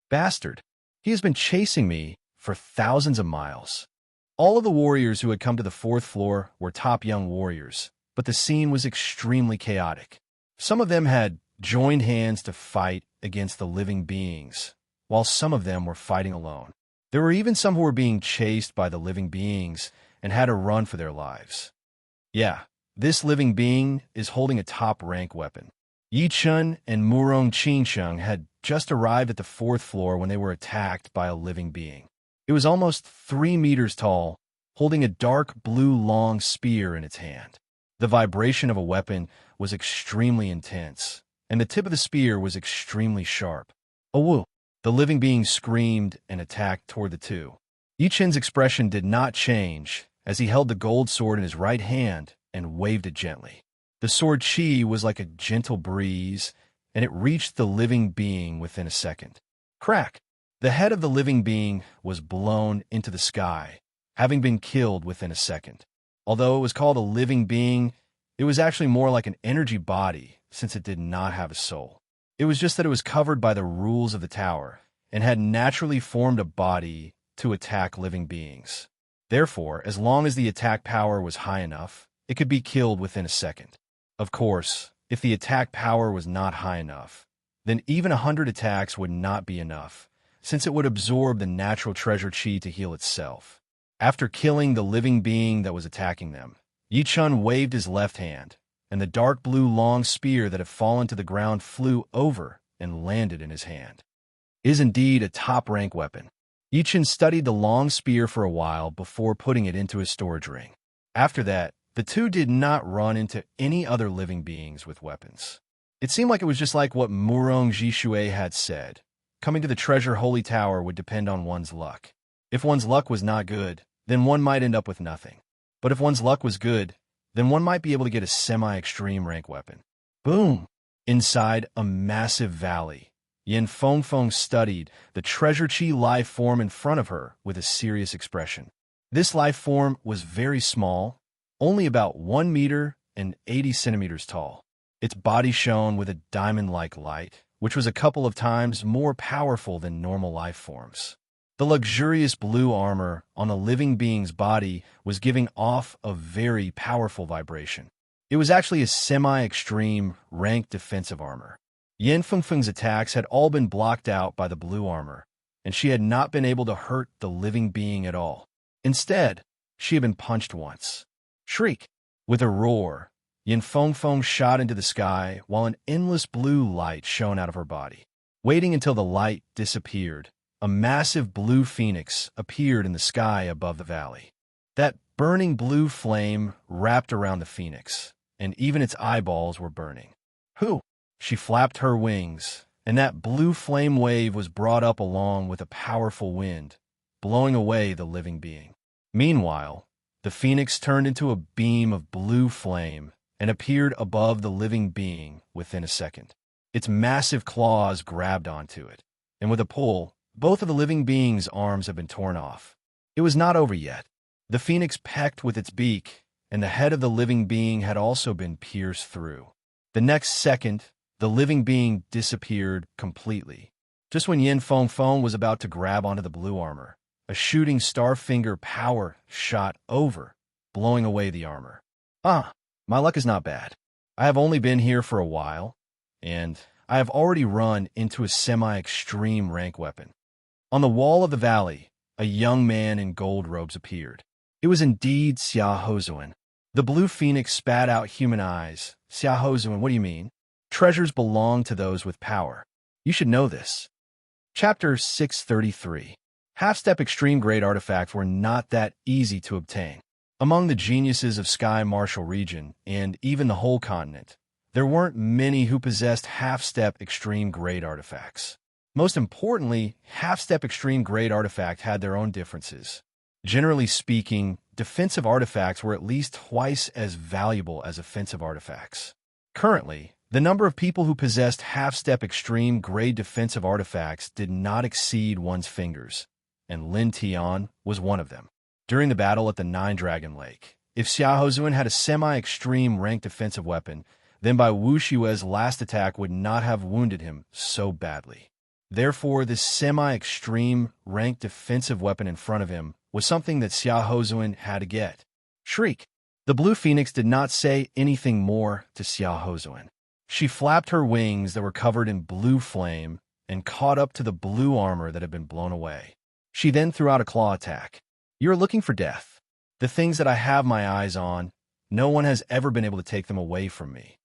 Bastard! He has been chasing me for thousands of miles. All of the warriors who had come to the fourth floor were top young warriors, but the scene was extremely chaotic. Some of them had joined hands to fight against the living beings, while some of them were fighting alone. There were even some who were being chased by the living beings and had to run for their lives. Yeah, this living being is holding a top-rank weapon. Yi Chun and Murong Qingcheng had just arrived at the fourth floor when they were attacked by a living being. It was almost 3 meters tall, holding a dark blue long spear in its hand. The vibration of a weapon was extremely intense, and the tip of the spear was extremely sharp. Oh, woo! The living being screamed and attacked toward the two. Yi Chun's expression did not change as he held the gold sword in his right hand and waved it gently. The sword chi was like a gentle breeze, and it reached the living being within a second. Crack! The head of the living being was blown into the sky, having been killed within a second. Although it was called a living being, it was actually more like an energy body since it did not have a soul. It was just that it was covered by the rules of the tower and had naturally formed a body to attack living beings. Therefore, as long as the attack power was high enough, it could be killed within a second. Of course, if the attack power was not high enough, then even 100 attacks would not be enough, since it would absorb the natural treasure chi to heal itself. After killing the living being that was attacking them, Yi Chun waved his left hand, and the dark blue long spear that had fallen to the ground flew over and landed in his hand. It is indeed a top-rank weapon. Yi Chun studied the long spear for a while before putting it into his storage ring. After that, the two did not run into any other living beings with weapons. It seemed like it was just like what Murong Jishui had said. Coming to the treasure holy tower would depend on one's luck. If one's luck was not good, then one might end up with nothing. But if one's luck was good, then one might be able to get a semi-extreme rank weapon. Boom! Inside a massive valley, Yin Fengfeng studied the treasure chi life form in front of her with a serious expression. This life form was very small, only about 1 meter and 80 centimeters tall. Its body shone with a diamond-like light, which was a couple of times more powerful than normal life forms. The luxurious blue armor on the living being's body was giving off a very powerful vibration. It was actually a semi-extreme, ranked defensive armor. Yin Fengfeng's attacks had all been blocked out by the blue armor, and she had not been able to hurt the living being at all. Instead, she had been punched once. Shriek! With a roar, Yin Fengfeng shot into the sky while an endless blue light shone out of her body. Waiting until the light disappeared, a massive blue phoenix appeared in the sky above the valley. That burning blue flame wrapped around the phoenix, and even its eyeballs were burning. Who? She flapped her wings, and that blue flame wave was brought up along with a powerful wind, blowing away the living being. Meanwhile, the phoenix turned into a beam of blue flame and appeared above the living being within a second. Its massive claws grabbed onto it, and with a pull, both of the living being's arms had been torn off. It was not over yet. The phoenix pecked with its beak, and the head of the living being had also been pierced through. The next second, the living being disappeared completely. Just when Yin Fengfeng was about to grab onto the blue armor, a shooting starfinger power shot over, blowing away the armor. My luck is not bad. I have only been here for a while, and I have already run into a semi-extreme rank weapon. On the wall of the valley, a young man in gold robes appeared. It was indeed Xia Hozuan. The blue phoenix spat out human eyes. Xia Hozuan, what do you mean? Treasures belong to those with power. You should know this. Chapter 633. Half-step extreme grade artifacts were not that easy to obtain. Among the geniuses of Sky Martial region, and even the whole continent, there weren't many who possessed half-step extreme grade artifacts. Most importantly, half-step extreme grade artifacts had their own differences. Generally speaking, defensive artifacts were at least twice as valuable as offensive artifacts. Currently, the number of people who possessed half-step extreme grade defensive artifacts did not exceed one's fingers, and Lin Tian was one of them. During the battle at the Nine-Dragon Lake, if Xia Hozuan had a semi-extreme ranked defensive weapon, then Bai Wushue's last attack would not have wounded him so badly. Therefore, this semi-extreme ranked defensive weapon in front of him was something that Xia Hozuan had to get. Shriek! The blue phoenix did not say anything more to Xia Hozuan. She flapped her wings that were covered in blue flame and caught up to the blue armor that had been blown away. She then threw out a claw attack. You are looking for death. The things that I have my eyes on, no one has ever been able to take them away from me.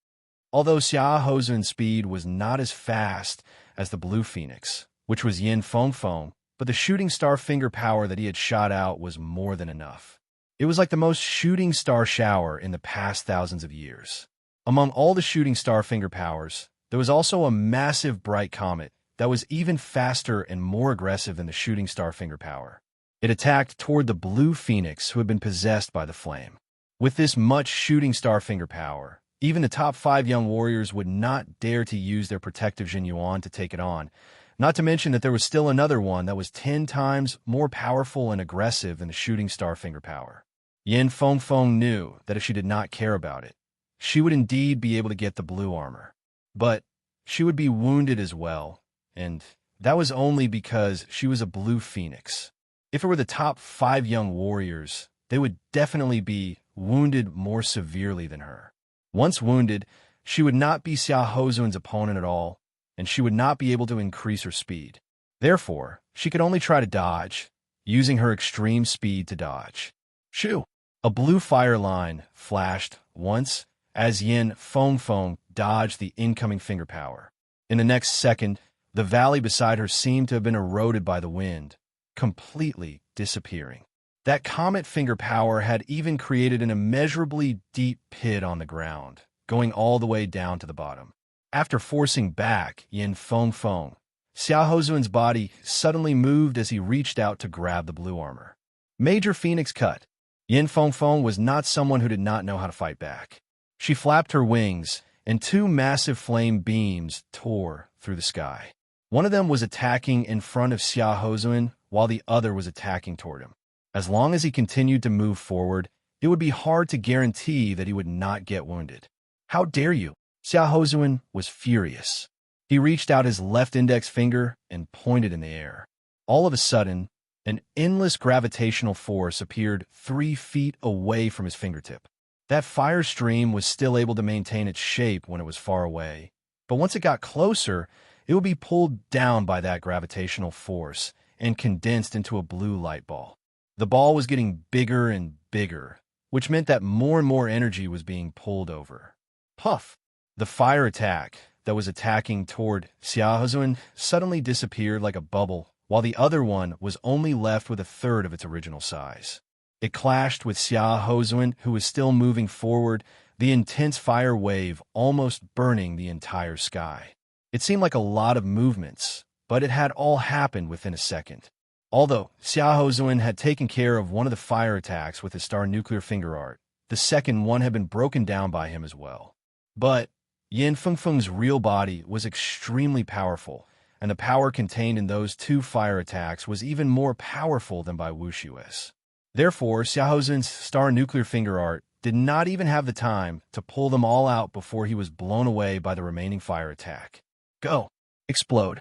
Although Xia Hozuan's speed was not as fast as the blue phoenix, which was Yin Fengfeng, but the shooting star finger power that he had shot out was more than enough. It was like the most shooting star shower in the past thousands of years. Among all the shooting star finger powers, there was also a massive bright comet that was even faster and more aggressive than the shooting star finger power. It attacked toward the blue phoenix who had been possessed by the flame. With this much shooting star finger power, even the top 5 young warriors would not dare to use their protective Jin Yuan to take it on, not to mention that there was still another one that was 10 times more powerful and aggressive than the shooting star finger power. Yin Fengfeng knew that if she did not care about it, she would indeed be able to get the blue armor. But she would be wounded as well, and that was only because she was a blue phoenix. If it were the top 5 young warriors, they would definitely be wounded more severely than her. Once wounded, she would not be Xia Hozuan's opponent at all, and she would not be able to increase her speed. Therefore, she could only try to dodge, using her extreme speed to dodge. Shoo! A blue fire line flashed once as Yin Fengfeng dodged the incoming finger power. In the next second, the valley beside her seemed to have been eroded by the wind, completely disappearing. That comet finger power had even created an immeasurably deep pit on the ground, going all the way down to the bottom. After forcing back Yin Fengfeng, Xia Hozuan's body suddenly moved as he reached out to grab the blue armor. Major Phoenix cut. Yin Fengfeng was not someone who did not know how to fight back. She flapped her wings, and 2 massive flame beams tore through the sky. One of them was attacking in front of Xia Hozuan, while the other was attacking toward him. As long as he continued to move forward, it would be hard to guarantee that he would not get wounded. How dare you? Xiaohozuan was furious. He reached out his left index finger and pointed in the air. All of a sudden, an endless gravitational force appeared 3 feet away from his fingertip. That fire stream was still able to maintain its shape when it was far away, but once it got closer, it would be pulled down by that gravitational force and condensed into a blue light ball. The ball was getting bigger and bigger, which meant that more and more energy was being pulled over. Puff! The fire attack that was attacking toward Xiaohozuan suddenly disappeared like a bubble, while the other one was only left with a third of its original size. It clashed with Xiaohozuan, who was still moving forward, the intense fire wave almost burning the entire sky. It seemed like a lot of movements, but it had all happened within a second. Although Xiaohozuan had taken care of one of the fire attacks with his star nuclear finger art, the second one had been broken down by him as well. But Yin Fengfeng's real body was extremely powerful, and the power contained in those 2 fire attacks was even more powerful than by Wu Xue's. Therefore, Xiaohozuan's star nuclear finger art did not even have the time to pull them all out before he was blown away by the remaining fire attack. Go! Explode!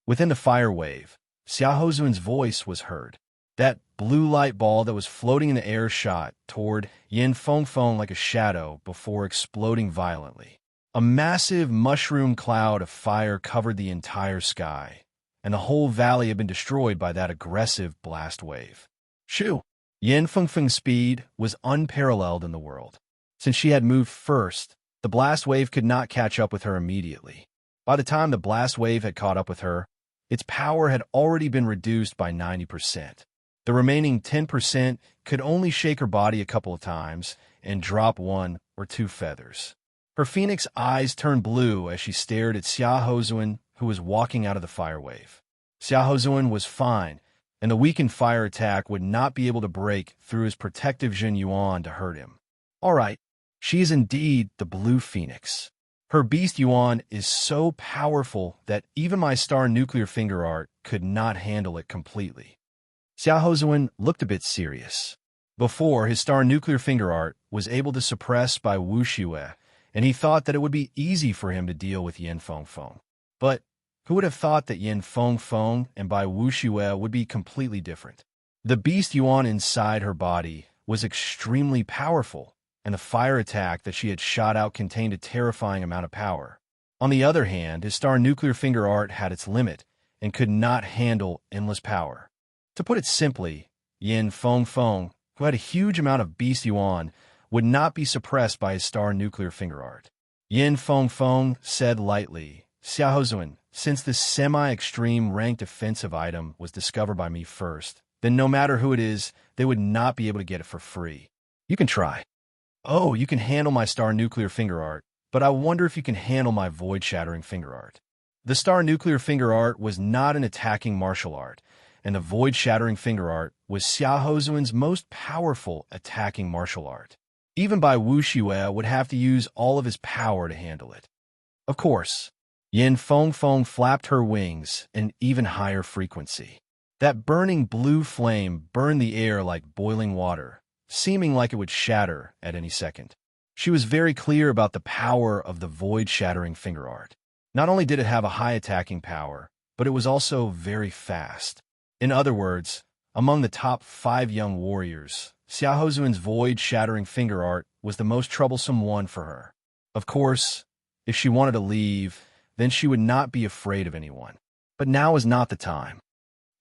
Within the fire wave, Xiaohozuan's voice was heard. That blue light ball that was floating in the air shot toward Yin Fengfeng like a shadow before exploding violently. A massive mushroom cloud of fire covered the entire sky, and the whole valley had been destroyed by that aggressive blast wave. Shoo! Yin Fengfeng's speed was unparalleled in the world. Since she had moved first, the blast wave could not catch up with her immediately. By the time the blast wave had caught up with her, its power had already been reduced by 90%. The remaining 10% could only shake her body a couple of times and drop 1 or 2 feathers. Her phoenix eyes turned blue as she stared at Xiaohozuan, who was walking out of the fire wave. Xiaohozuan was fine, and the weakened fire attack would not be able to break through his protective Jin Yuan to hurt him. All right, she is indeed the blue phoenix. Her beast Yuan is so powerful that even my star nuclear finger art could not handle it completely. Xiaohozuan looked a bit serious. Before, his star nuclear finger art was able to suppress by Wu Xue, and he thought that it would be easy for him to deal with Yin Fengfeng. But who would have thought that Yin Fengfeng and by Wu Xue would be completely different? The beast Yuan inside her body was extremely powerful, and the fire attack that she had shot out contained a terrifying amount of power. On the other hand, his star nuclear finger art had its limit and could not handle endless power. To put it simply, Yin Fengfeng, who had a huge amount of beast Yuan, would not be suppressed by his star nuclear finger art. Yin Fengfeng said lightly, Xiaohozuan, since this semi-extreme ranked offensive item was discovered by me first, then no matter who it is, they would not be able to get it for free. You can try. Oh, you can handle my star nuclear finger art, but I wonder if you can handle my void-shattering finger art. The star nuclear finger art was not an attacking martial art, and the void-shattering finger art was Xiaohozuan's most powerful attacking martial art. Even by Wu Xue would have to use all of his power to handle it. Of course, Yin Fengfeng flapped her wings an even higher frequency. That burning blue flame burned the air like boiling water, seeming like it would shatter at any second. She was very clear about the power of the void-shattering finger art. Not only did it have a high attacking power, but it was also very fast. In other words, among the top 5 young warriors, Xiaohozuan's void-shattering finger art was the most troublesome one for her. Of course, if she wanted to leave, then she would not be afraid of anyone. But now is not the time.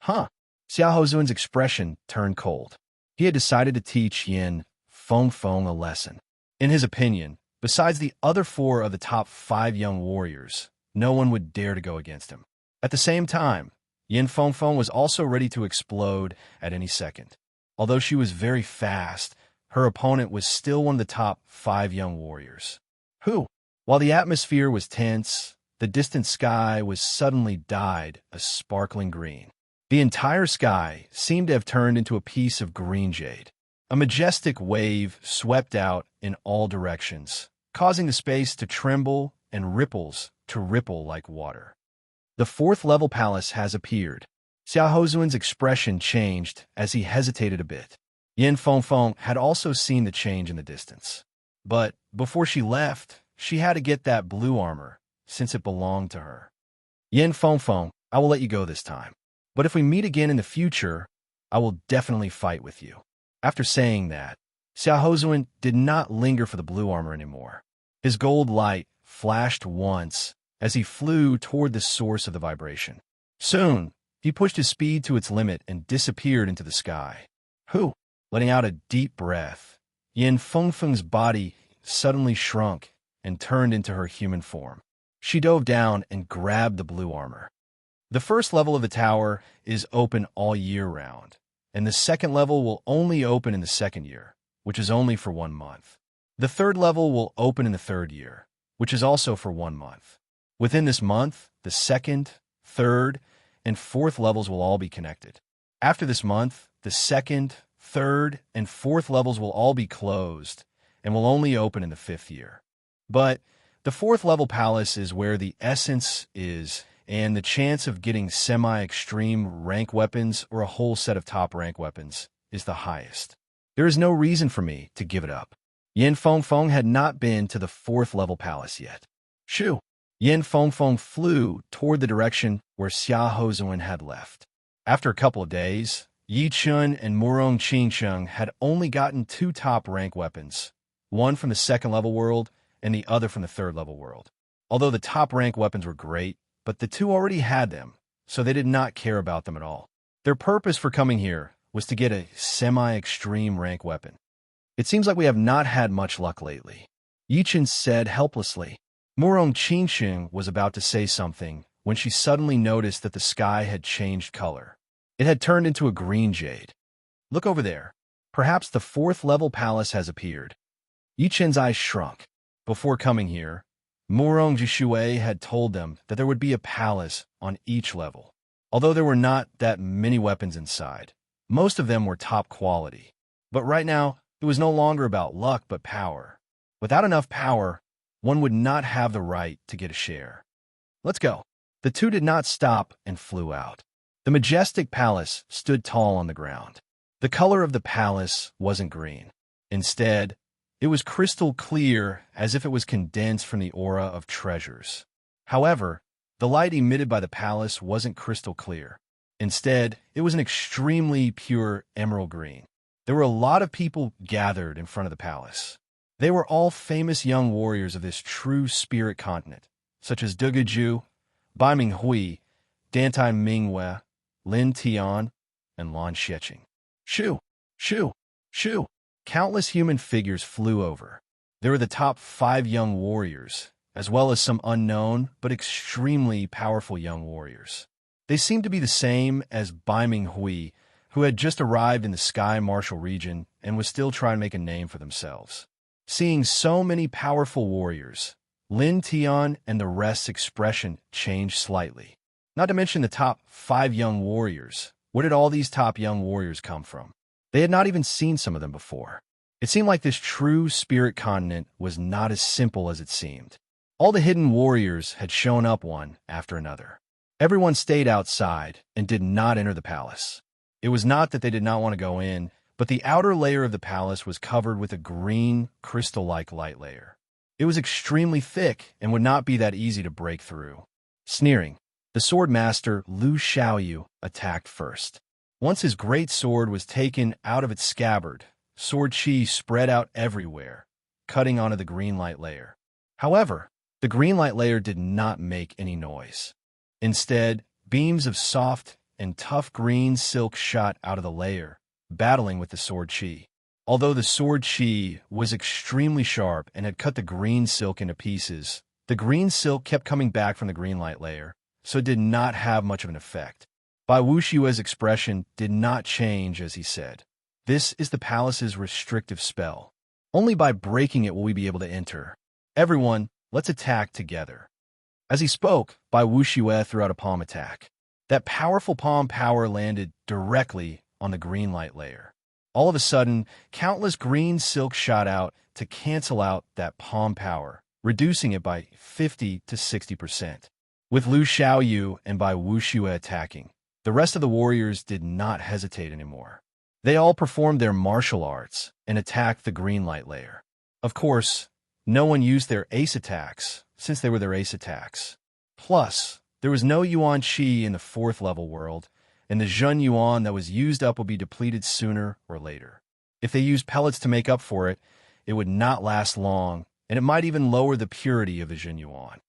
Xiaohozuan's expression turned cold. He had decided to teach Yin Fengfeng a lesson. In his opinion, besides the other 4 of the top 5 young warriors, no one would dare to go against him. At the same time, Yin Fengfeng was also ready to explode at any second. Although she was very fast, her opponent was still one of the top 5 young warriors. While the atmosphere was tense, the distant sky was suddenly dyed a sparkling green. The entire sky seemed to have turned into a piece of green jade. A majestic wave swept out in all directions, causing the space to tremble and ripples to ripple like water. The 4th level palace has appeared. Xiaohozuan's expression changed as he hesitated a bit. Yin Fengfeng had also seen the change in the distance. But before she left, she had to get that blue armor, since it belonged to her. Yin Fengfeng, I will let you go this time. But if we meet again in the future, I will definitely fight with you. After saying that, Xiao Hozuan did not linger for the blue armor anymore. His gold light flashed once as he flew toward the source of the vibration. Soon, he pushed his speed to its limit and disappeared into the sky. Hu, letting out a deep breath, Yin Fengfeng's body suddenly shrunk and turned into her human form. She dove down and grabbed the blue armor. The first level of the tower is open all year round, and the second level will only open in the second year, which is only for 1 month. The third level will open in the third year, which is also for 1 month. Within this month, the second, third, and fourth levels will all be connected. After this month, the second, third, and fourth levels will all be closed and will only open in the fifth year. But the fourth level palace is where the essence is, and the chance of getting semi-extreme rank weapons or a whole set of top rank weapons is the highest. There is no reason for me to give it up. Yin Fengfeng had not been to the fourth level palace yet. Shoo! Yin Fengfeng flew toward the direction where Xia Hozuan had left. After a couple of days, Yi Chun and Murong Qingsheng had only gotten 2 top rank weapons, one from the second level world and the other from the third level world. Although the top rank weapons were great, but the 2 already had them, so they did not care about them at all. Their purpose for coming here was to get a semi-extreme rank weapon. It seems like we have not had much luck lately, Yi Chun said helplessly. Murong Qingsheng was about to say something when she suddenly noticed that the sky had changed color. It had turned into a green jade. Look over there. Perhaps the fourth level palace has appeared. Yi Chun's eyes shrunk. Before coming here, Murong Jishui had told them that there would be a palace on each level. Although there were not that many weapons inside, most of them were top quality. But right now, it was no longer about luck but power. Without enough power, one would not have the right to get a share. Let's go. The 2 did not stop and flew out. The majestic palace stood tall on the ground. The color of the palace wasn't green. Instead, it was crystal clear, as if it was condensed from the aura of treasures. However, the light emitted by the palace wasn't crystal clear. Instead, it was an extremely pure emerald green. There were a lot of people gathered in front of the palace. They were all famous young warriors of this true spirit continent, such as Dugaju, Bai Minghui, Dantai Mingwe, Lin Tian, and Lan Xieching. Shoo! Shoo! Shoo! Countless human figures flew over. There were the top 5 young warriors, as well as some unknown but extremely powerful young warriors. They seemed to be the same as Bai Minghui, who had just arrived in the Sky Martial region and was still trying to make a name for themselves. Seeing so many powerful warriors, Lin Tian and the rest's expression changed slightly. Not to mention the top 5 young warriors. Where did all these top young warriors come from? They had not even seen some of them before. It seemed like this true spirit continent was not as simple as it seemed. All the hidden warriors had shown up one after another. Everyone stayed outside and did not enter the palace. It was not that they did not want to go in, but the outer layer of the palace was covered with a green, crystal-like light layer. It was extremely thick and would not be that easy to break through. Sneering, the sword master Lu Xiaoyu attacked first. Once his great sword was taken out of its scabbard, sword chi spread out everywhere, cutting onto the green light layer. However, the green light layer did not make any noise. Instead, beams of soft and tough green silk shot out of the layer, battling with the sword chi. Although the sword chi was extremely sharp and had cut the green silk into pieces, the green silk kept coming back from the green light layer, so it did not have much of an effect. Bai Wushue's expression did not change as he said, "This is the palace's restrictive spell. Only by breaking it will we be able to enter. Everyone, let's attack together." As he spoke, Bai Wushue threw out a palm attack. That powerful palm power landed directly on the green light layer. All of a sudden, countless green silk shot out to cancel out that palm power, reducing it by 50 to 60%. With Lu Xiaoyu and Bai Wushue attacking, the rest of the warriors did not hesitate anymore. They all performed their martial arts and attacked the green light layer. Of course, No one used their ace attacks, since they were their ace attacks. Plus, there was no Yuan Qi in the 4th level world, and the Zhun Yuan that was used up would be depleted sooner or later. If they used pellets to make up for it, it would not last long, and it might even lower the purity of the Zhun Yuan.